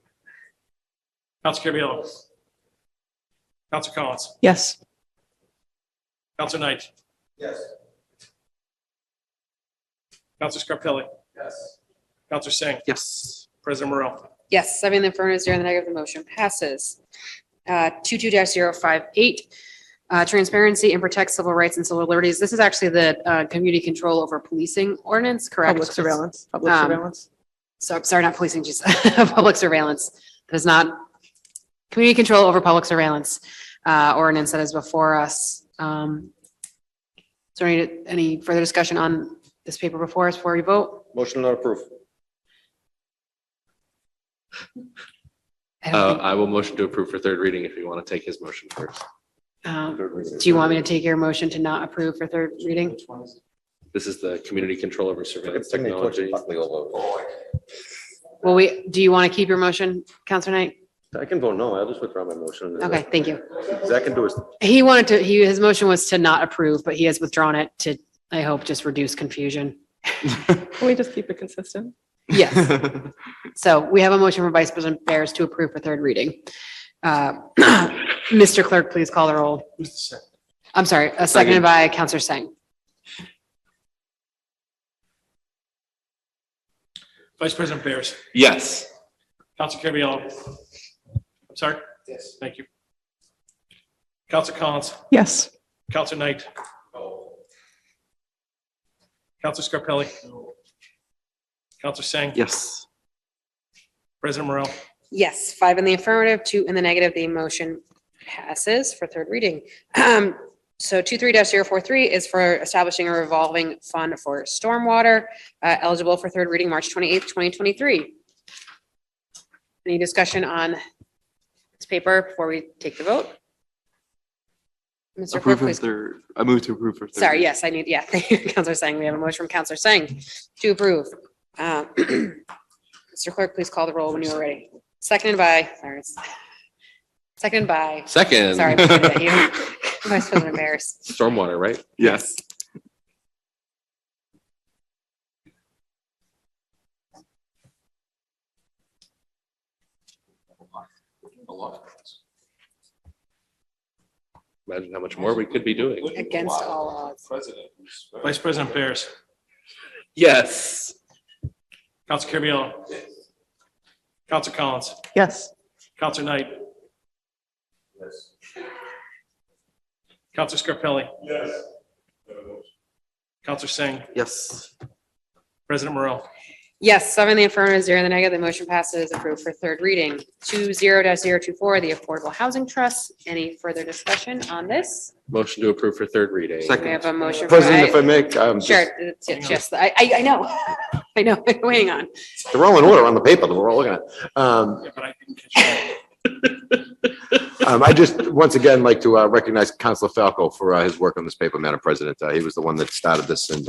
Counselor Carviallo? Counselor Collins? Yes. Counselor Knight? Yes. Counselor Scarpelli? Yes. Counselor Singh? Yes. President Morrell? Yes, 7 in the affirmative, 0 in the negative, the motion passes. 22-058, transparency and protect civil rights and civil liberties. This is actually the community control over policing ordinance, correct? Public surveillance, public Um, surveillance. So, sorry, not policing, just public surveillance. That is not community control over public surveillance ordinance that is before us. Is there any further discussion on this paper before us before we vote? Motion not approved. I don't think- I will motion to approve for third reading if you want to take his motion first. Do you want me to take your motion to not approve for third reading? This is the community control over surveillance technology. Well, do you want to keep your motion, Counselor Knight? I can vote no. I'll just withdraw my motion. Okay, thank you. Zach can do his. His motion was to not approve, but he has withdrawn it to, I hope, just reduce confusion. Can we just keep it consistent? Yes. So we have a motion from Vice President Bears to approve for third reading. Mr. Clerk, please call the roll. Who's the second? I'm sorry, seconded by Counselor Singh. Vice President Bears? Yes. Counselor Carviallo? I'm sorry? Yes. Thank you. Counselor Collins? Yes. Counselor Knight? Counselor Scarpelli? Counselor Singh? Yes. President Morrell? Yes, 5 in the affirmative, 2 in the negative. The motion passes for third reading. So 23-043 is for establishing a revolving fund for stormwater, eligible for third reading March 28th, 2023. Any discussion on this paper before we take the vote? Mr. Clerk, Approve of please. third. I move to approve for third. Sorry, yes, thank you, Counselor Singh. We have a motion from Counselor Singh to approve. Mr. Clerk, please call the roll when you are ready. Seconded by, seconded by, Second. sorry, I'm looking at you. Vice President Bears. Stormwater, right? Yes. Imagine how much more we could be doing. Against all odds. Vice President Bears. Yes. Council Carviallo. Council Collins. Yes. Council Knight. Council Scarpelli. Council Singh. Yes. President Morrell. Yes, 7 in the affirmative, 0 in the negative. The motion passes approved for third reading. 20-024, the Affordable Housing Trust. Any further discussion on this? Motion to approve for third reading. We have a motion. President, if I may, Sure, yes, I know. I know, hang on. they're all in order on the paper that we're all looking at. Yeah, but I didn't catch that. I just, once again, like to recognize Councilor Falco for his work on this paper, Madam President. He was the one that started this, and,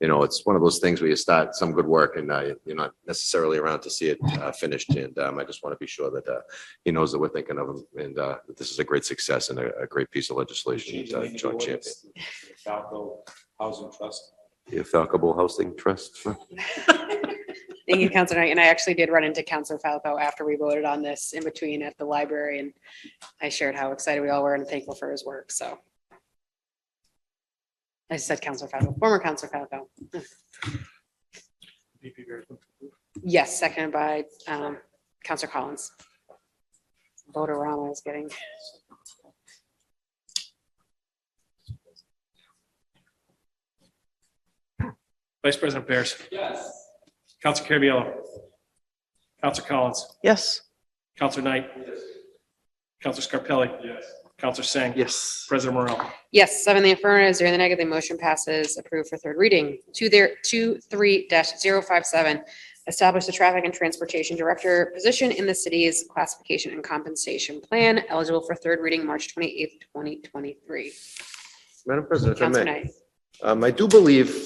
it's one of those things where you start some good work and you're not necessarily around to see it finished. And I just want to be sure that he knows that we're thinking of him and that this is a great success and a great piece of legislation. John Champion. Falco Housing Trust. The Falco Housing Trust. Thank you, Councilor Knight. And I actually did run into Councilor Falco after we voted on this in between at the library, and I shared how excited we all were and thankful for his work, so. I said Councilor Falco, former Councilor Falco. VP Bears. Yes, seconded by Councilor Collins. Votorama is getting. Vice President Bears. Yes. Council Carviallo. Council Collins. Yes. Council Knight. Council Scarpelli. Yes. Council Singh. Yes. President Morrell. Yes, 7 in the affirmative, 0 in the negative. The motion passes approved for third reading. 23-057, establish the traffic and transportation director position in the city's classification and compensation plan, eligible for third reading March 28th, 2023. Madam President, if I Councilor may. Knight. I do believe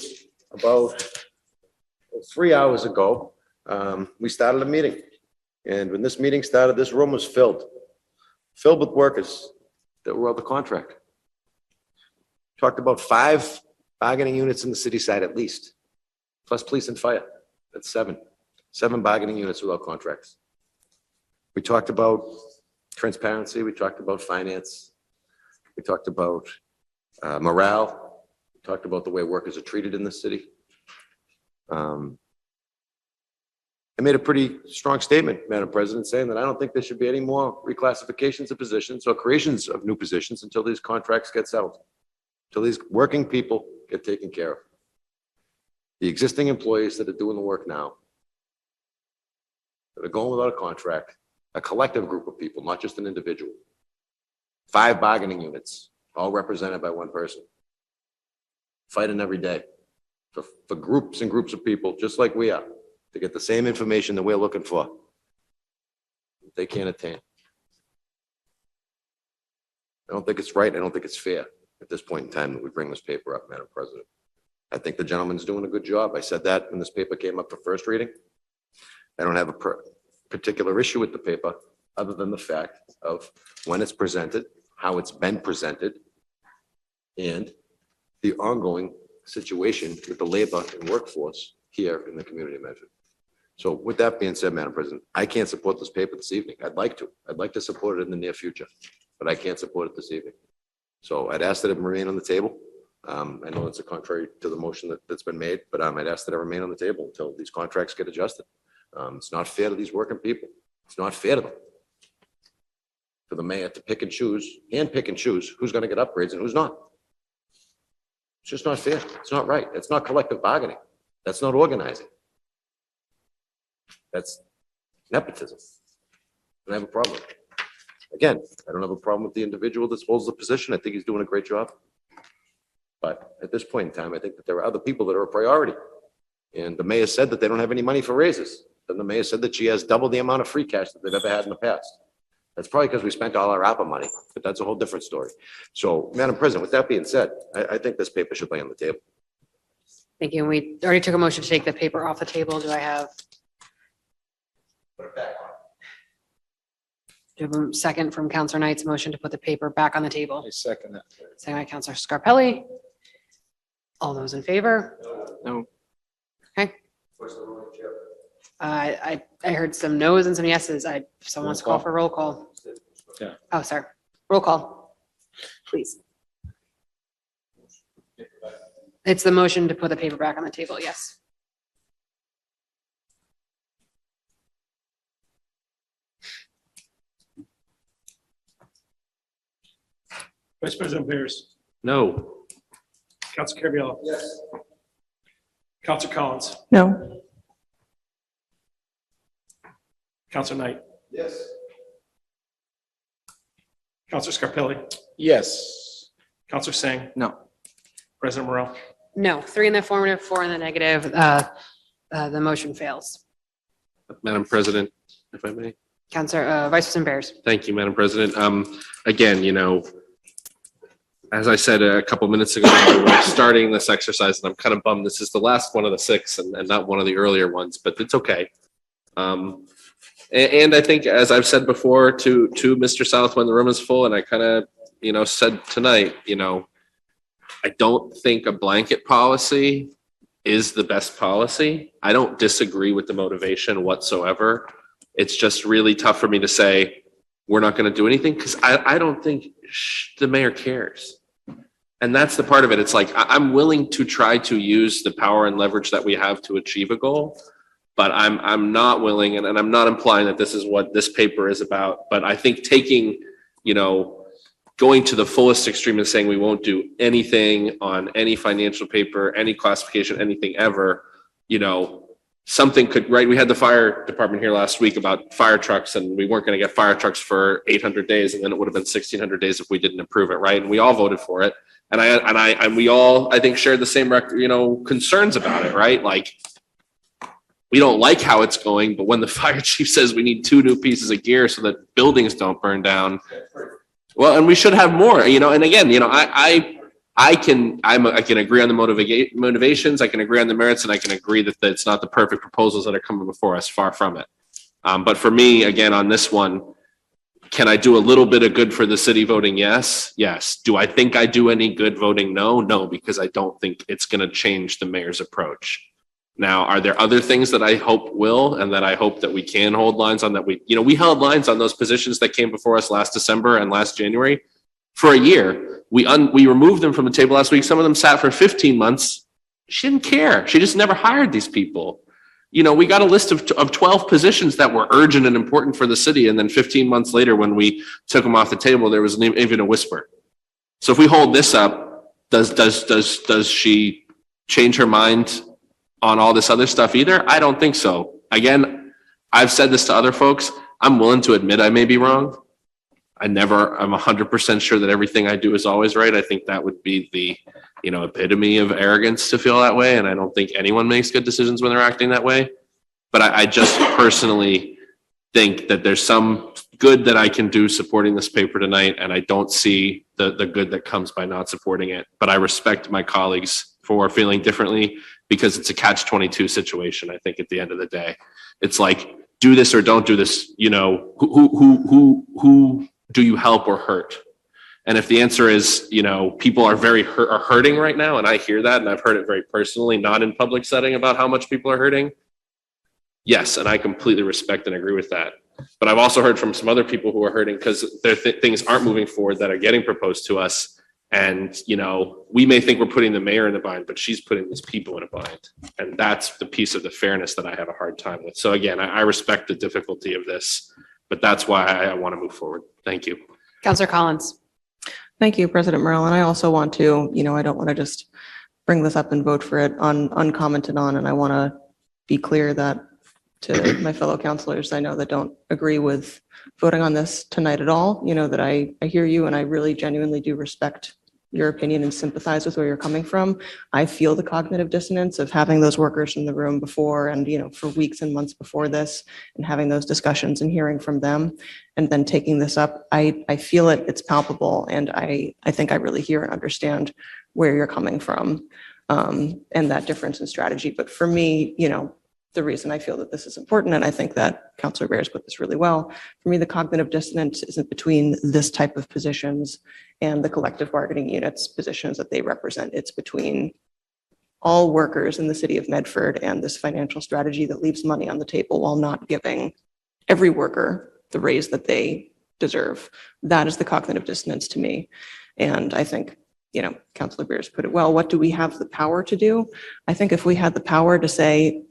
about 3 hours ago, we started a meeting. And when this meeting started, this room was filled with workers that were on the contract. Talked about 5 bargaining units in the city side at least, plus police and fire. That's 7. 7 bargaining units without contracts. We talked about transparency. We talked about finance. We talked about morale. We talked about the way workers are treated in the city. I made a pretty strong statement, Madam President, saying that I don't think there should be any more reclassifications of positions or creations of new positions until these contracts get settled, until these working people get taken care of. The existing employees that are doing the work now, that are going without a contract, a collective group of people, not just an individual. 5 bargaining units, all represented by one person. Fighting every day for groups and groups of people, just like we are, to get the same information that we're looking for. They can't attain. I don't think it's right. I don't think it's fair at this point in time that we bring this paper up, Madam President. I think the gentleman's doing a good job. I said that when this paper came up for first reading. I don't have a particular issue with the paper other than the fact of when it's presented, how it's been presented, and the ongoing situation with the labor and workforce here in the community of Medford. So with that being said, Madam President, I can't support this paper this evening. I'd like to. I'd like to support it in the near future, but I can't support it this evening. So I'd ask that it remain on the table. I know it's a contrary to the motion that's been made, but I'd ask that it remain on the table until these contracts get adjusted. It's not fair to these working people. It's not fair to them. For the mayor to pick and choose who's going to get upgrades and who's not. It's just not fair. It's not right. It's not collective bargaining. That's not organizing. That's nepotism. And I have a problem. Again, I don't have a problem with the individual that holds the position. I think he's doing a great job. But at this point in time, I think that there are other people that are a priority. And the mayor said that they don't have any money for raises. Then the mayor said that she has double the amount of free cash that they've ever had in the past. That's probably because we spent all our ARPA money, but that's a whole different story. So, Madam President, with that being said, I think this paper should lay on the table. Thank you. And we already took a motion to take the paper off the table. Do I have? Do you have a second from Counselor Knight's motion to put the paper back on the table? I second that. Second by Counselor Scarpelli. All those in favor? No. Okay. I heard some no's and some yeses. Someone wants to call for a roll call. Yeah. Oh, sorry. Roll call, please. It's the motion to put the paper back on the table, yes. Vice President Bears. No. Council Carviallo. Yes. Council Collins. No. Council Knight. Yes. Council Scarpelli. Yes. Council Singh. No. President Morrell. No, 3 in the affirmative, 4 in the negative. The motion fails. Madam President, if I may. Counselor, Vice President Bears. Thank you, Madam President. Again, as I said a couple minutes ago, we're starting this exercise, and I'm kind of bummed this is the last one of the 6 and not one of the earlier ones, but it's okay. And I think, as I've said before to Mr. South when the room is full, and I kind of, said tonight, I don't think a blanket policy is the best policy. I don't disagree with the motivation whatsoever. It's just really tough for me to say, we're not going to do anything, because I don't think the mayor cares. And that's the part of it. It's like, I'm willing to try to use the power and leverage that we have to achieve a goal, but I'm not willing, and I'm not implying that this is what this paper is about, but I think taking, going to the fullest extreme and saying we won't do anything on any financial paper, any classification, anything ever, something could, right? We had the fire department here last week about fire trucks, and we weren't going to get fire trucks for 800 days, and then it would have been 1,600 days if we didn't approve it, right? And we all voted for it, and we all, I think, shared the same, concerns about it, right? Like, we don't like how it's going, but when the fire chief says we need 2 new pieces of gear so that buildings don't burn down, well, and we should have more, and again, I can agree on the motivations, I can agree on the merits, and I can agree that it's not the perfect proposals that are coming before us, far from it. But for me, again, on this one, can I do a little bit of good for the city voting? Yes. Do I think I do any good voting? No, because I don't think it's going to change the mayor's approach. Now, are there other things that I hope will, and that I hope that we can hold lines on, that we held lines on those positions that came before us last December and last January for a year. We removed them from the table last week. Some of them sat for 15 months. She didn't care. She just never hired these people. We got a list of 12 positions that were urgent and important for the city. And then 15 months later, when we took them off the table, there was even a whisper. So if we hold this up, does she change her mind on all this other stuff either? I don't think so. Again, I've said this to other folks. I'm willing to admit I may be wrong. I'm 100% sure that everything I do is always right. I think that would be the, epitome of arrogance to feel that way. And I don't think anyone makes good decisions when they're acting that way. But I just personally think that there's some good that I can do supporting this paper tonight. And I don't see the good that comes by not supporting it. But I respect my colleagues for feeling differently, because it's a catch-22 situation. I think at the end of the day, it's like, do this or don't do this. Who do you help or hurt? And if the answer is, people are are hurting right now, and I hear that, and I've heard it very personally, not in public setting, about how much people are hurting. Yes, and I completely respect and agree with that. But I've also heard from some other people who are hurting because their things aren't moving forward that are getting proposed to us. And, we may think we're putting the mayor in a bind, but she's putting these people in a bind. And that's the piece of the fairness that I have a hard time with. So again, I respect the difficulty of this, but that's why I want to move forward. Thank you. Counselor Collins. Thank you, President Merrill. And I also want to, I don't want to just bring this up and vote for it uncommented on. And I want to be clear that to my fellow counselors, I know that don't agree with voting on this tonight at all, that I hear you, and I really genuinely do respect your opinion and sympathize with where you're coming from. I feel the cognitive dissonance of having those workers in the room before and, for weeks and months before this, and having those discussions and hearing from them, and then taking this up. I feel it, it's palpable. And I think I really hear and understand where you're coming from, and that difference in strategy. But for me, the reason I feel that this is important, and I think that Counselor Bears put this really well. For me, the cognitive dissonance isn't between this type of positions and the collective bargaining units positions that they represent. It's between all workers in the city of Medford and this financial strategy that leaves money on the table while not giving every worker the raise that they deserve. That is the cognitive dissonance to me. And I think, Counselor Beers put it well. What do we have the power to do? I think if we had the power to say,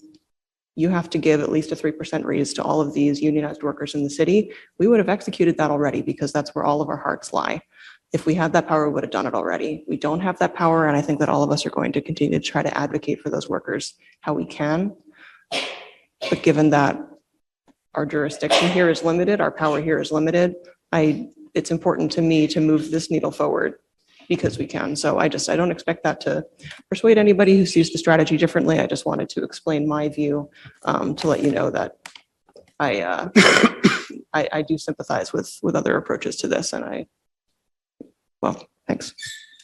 you have to give at least a 3% raise to all of these unionized workers in the city, we would have executed that already because that's where all of our hearts lie. If we had that power, we would have done it already. We don't have that power, and I think that all of us are going to continue to try to advocate for those workers how we can. But given that our jurisdiction here is limited, our power here is limited, it's important to me to move this needle forward because we can. So I don't expect that to persuade anybody who sees the strategy differently. I just wanted to explain my view to let you know that I do sympathize with other approaches to this, and thanks.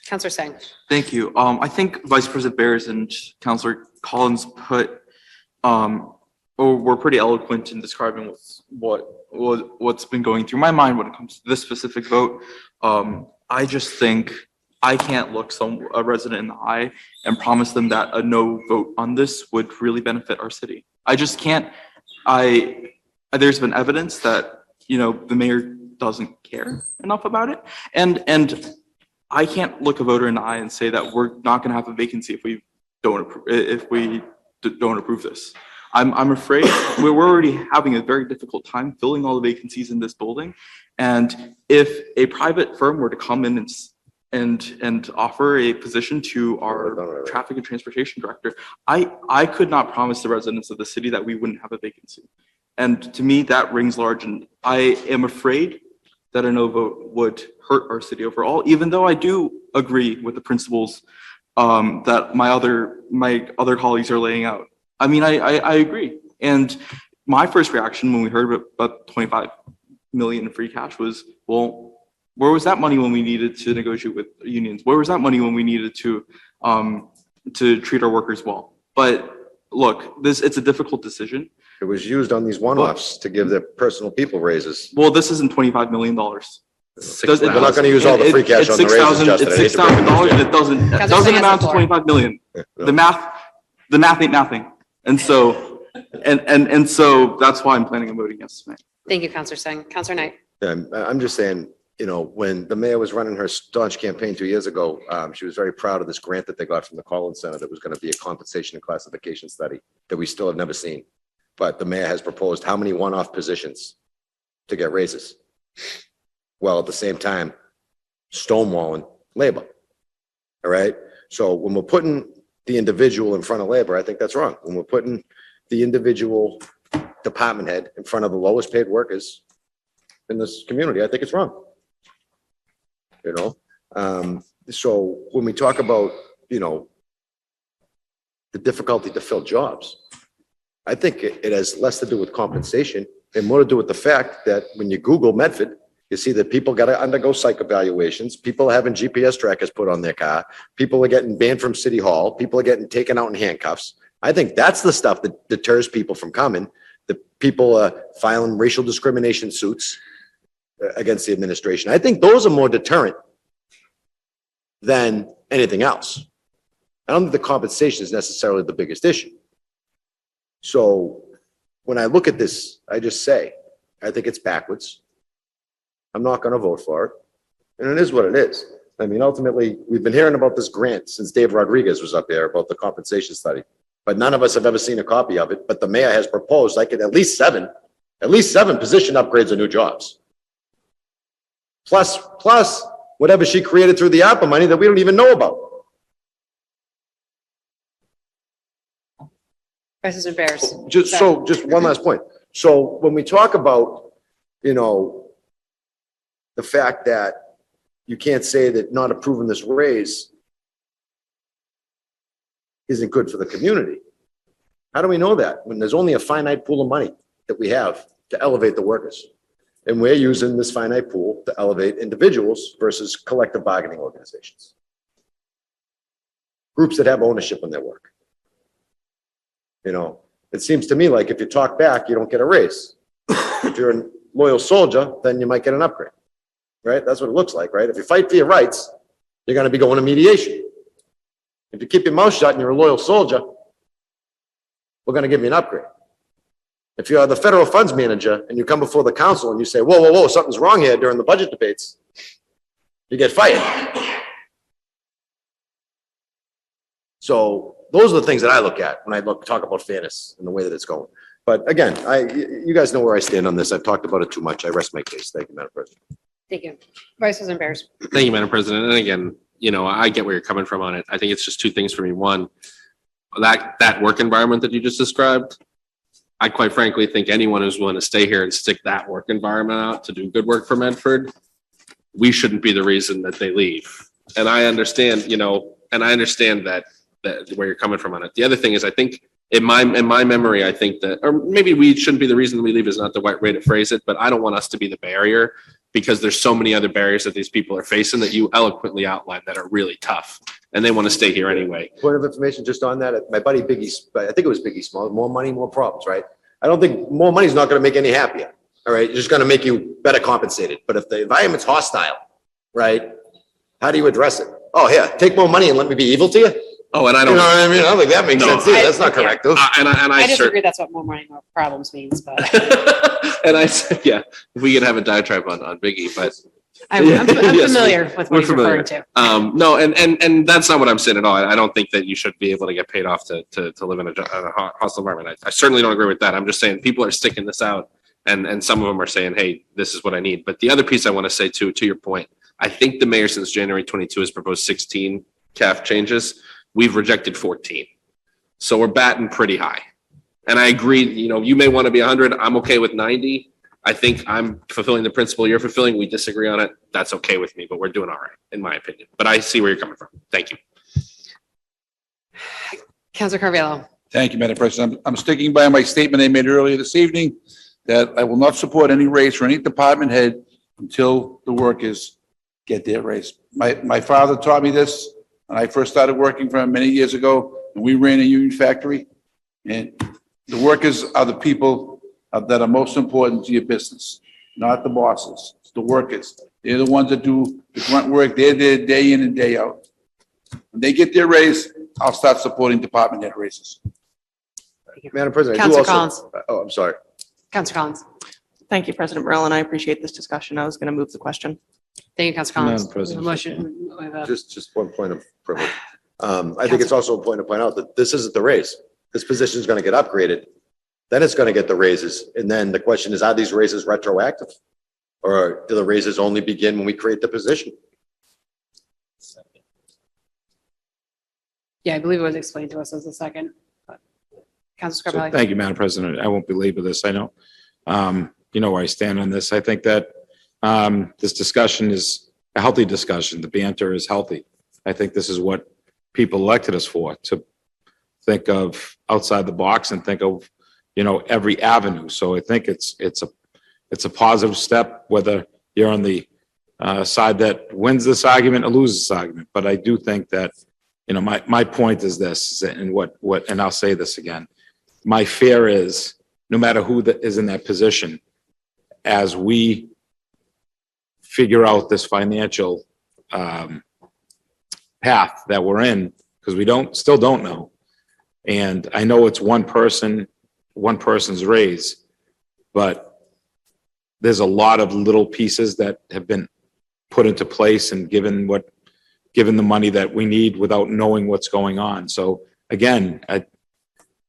Counselor Sang. Thank you. I think Vice President Bears and Counselor Collins were pretty eloquent in describing what's been going through my mind when it comes to this specific vote. I just think I can't look a resident in the eye and promise them that a no vote on this would really benefit our city. I just can't. There's been evidence that, the mayor doesn't care enough about it. And I can't look a voter in the eye and say that we're not going to have a vacancy if we don't approve this. I'm afraid we're already having a very difficult time filling all the vacancies in this building. And if a private firm were to come in and offer a position to our traffic and transportation director, I could not promise the residents of the city that we wouldn't have a vacancy. And to me, that rings large. And I am afraid that a no vote would hurt our city overall, even though I do agree with the principles that my other colleagues are laying out. I mean, I agree. And my first reaction when we heard about 25 million in free cash was, well, where was that money when we needed to negotiate with unions? Where was that money when we needed to treat our workers well? But look, it's a difficult decision. It was used on these one-offs to give the personal people raises. Well, this isn't $25 million. We're not going to use all the free cash on the raises, Justin. It's $6,000 and it doesn't amount to 25 million. The math ain't nothing. And so, and so that's why I'm planning on voting yes tonight. Thank you, Counselor Sang. Counselor Knight. I'm just saying, when the mayor was running her staunch campaign 2 years ago, she was very proud of this grant that they got from the Collins Center that was going to be a compensation and classification study that we still have never seen. But the mayor has proposed how many one-off positions to get raises, while at the same time stonewalling labor. All right. So when we're putting the individual in front of labor, I think that's wrong. When we're putting the individual department head in front of the lowest paid workers in this community, I think it's wrong. So when we talk about, the difficulty to fill jobs, I think it has less to do with compensation and more to do with the fact that when you Google Medford, you see that people got to undergo psych evaluations. People are having GPS trackers put on their car. People are getting banned from City Hall. People are getting taken out in handcuffs. I think that's the stuff that deters people from coming. The people are filing racial discrimination suits against the administration. I think those are more deterrent than anything else. I don't think the compensation is necessarily the biggest issue. So when I look at this, I just say, I think it's backwards. I'm not going to vote for it. And it is what it is. I mean, ultimately, we've been hearing about this grant since Dave Rodriguez was up there about the compensation study, but none of us have ever seen a copy of it. But the mayor has proposed like at least seven position upgrades or new jobs. Plus whatever she created through the ARPA money that we don't even know about. President Bears. Just one last point. So when we talk about, the fact that you can't say that not approving this raise isn't good for the community. How do we know that when there's only a finite pool of money that we have to elevate the workers? And we're using this finite pool to elevate individuals versus collective bargaining organizations. Groups that have ownership in their work. It seems to me like if you talk back, you don't get a raise. If you're a loyal soldier, then you might get an upgrade, right? That's what it looks like, right? If you fight for your rights, you're going to be going to mediation. If you keep your mouth shut and you're a loyal soldier, we're going to give you an upgrade. If you're the federal funds manager and you come before the council and you say, whoa, whoa, whoa, something's wrong here during the budget debates, you get fired. So those are the things that I look at when I talk about fairness and the way that it's going. But again, you guys know where I stand on this. I've talked about it too much. I rest my case. Thank you, Madam President. Thank you. Vice President Bears. Thank you, Madam President. And again, you know, I get where you're coming from on it. I think it's just two things for me. One, that work environment that you just described, I quite frankly think anyone who's willing to stay here and stick that work environment out to do good work for Medford, we shouldn't be the reason that they leave. And I understand, you know, and I understand that where you're coming from on it. The other thing is, I think in my memory, I think that, or maybe we shouldn't be the reason we leave is not the right way to phrase it, but I don't want us to be the barrier, because there's so many other barriers that these people are facing that you eloquently outlined that are really tough, and they want to stay here anyway. Point of information just on that, my buddy Biggie, I think it was Biggie Small, more money, more problems, right? I don't think more money is not going to make any happier. All right, it's just going to make you better compensated. But if the environment's hostile, right, how do you address it? Oh, here, take more money and let me be evil to you? Oh, and I You don't. know what I mean? I don't think that makes sense either. That's not correct. And I disagree. That's what more money, more problems means, but and I said, yeah, we could have a diatribe on Biggie, but I'm Yes, familiar with we're what he's familiar. referring to. No, and that's not what I'm saying at all. I don't think that you should be able to get paid off to live in a hostile environment. I certainly don't agree with that. I'm just saying people are sticking this out, and some of them are saying, hey, this is what I need. But the other piece I want to say to your point, I think the mayor since January 22 has proposed 16 CAF changes. We've rejected 14. So we're batting pretty high. And I agree, you know, you may want to be 100. I'm okay with 90. I think I'm fulfilling the principle you're fulfilling. We disagree on it. That's okay with me, but we're doing all right, in my opinion. But I see where you're coming from. Thank you. Councilor Carvello. Thank you, Madam President. I'm sticking by my statement I made earlier this evening that I will not support any raise for any department head until the workers get their raise. My father taught me this when I first started working for him many years ago, and we ran a union factory. And the workers are the people that are most important to your business, not the bosses. It's the workers. They're the ones that do the grunt work. They're there day in and day out. When they get their raise, I'll start supporting department head raises. Madam President, I do Councilor also. Collins. Oh, I'm sorry. Councilor Collins. Thank you, President Burrell, and I appreciate this discussion. I was going to move the question. Thank you, Councilor Collins. Madam President. Motion. we have a- Just one point of privilege. I think it's also important to point out that this isn't the raise. This position is going to get upgraded. Then it's going to get the raises. And then the question is, are these raises retroactive? Or do the raises only begin when we create the position? Yeah, I believe it was explained to us as a second. but Councilor So, Scarpelli. thank you, Madam President. I won't belabor this. I know, you know where I stand on this. I think that this discussion is a healthy discussion. The banter is healthy. I think this is what people elected us for, to think of outside the box and think of, you know, every avenue. So I think it's a positive step, whether you're on the side that wins this argument or loses this argument. But I do think that, you know, my point is this, and and I'll say this again. My fear is, no matter who is in that position, as we figure out this financial path that we're in, because we still don't know. And I know it's one person's raise, but there's a lot of little pieces that have been put into place and given the money that we need without knowing what's going on. So again,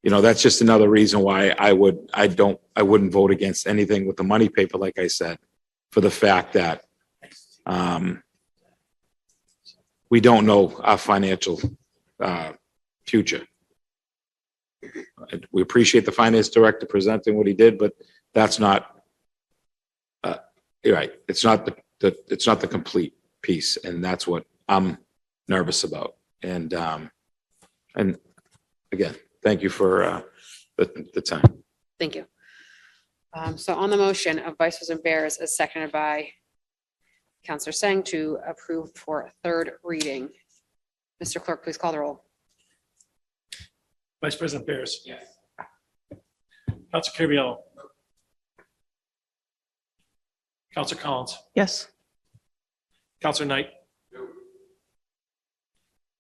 that's just another reason why I wouldn't vote against anything with the money paper, like I said, for the fact that we don't know our financial future. We appreciate the finance director presenting what he did, but that's not, you're right. It's not the complete piece, and that's what I'm nervous about. And again, thank you for the time. Thank you. So on the motion of Vice President Bears as seconded by Councilor Sang to approve for a third reading. Mr. Clerk, please call the roll. Vice President Bears. Yes. Counselor Carviallo. Counselor Collins. Yes. Counselor Knight.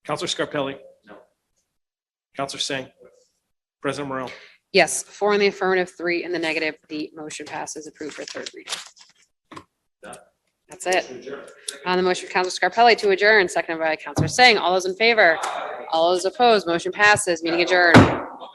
Counselor Scarpelli. No. Counselor Singh. President Morrell. Yes, 4 in the affirmative, 3 in the negative. The motion passes approved for third reading. That's it. On the motion, Counselor Scarpelli to adjourn, seconded by Counselor Singh. All those in favor? All those opposed? Motion passes. Meeting adjourned.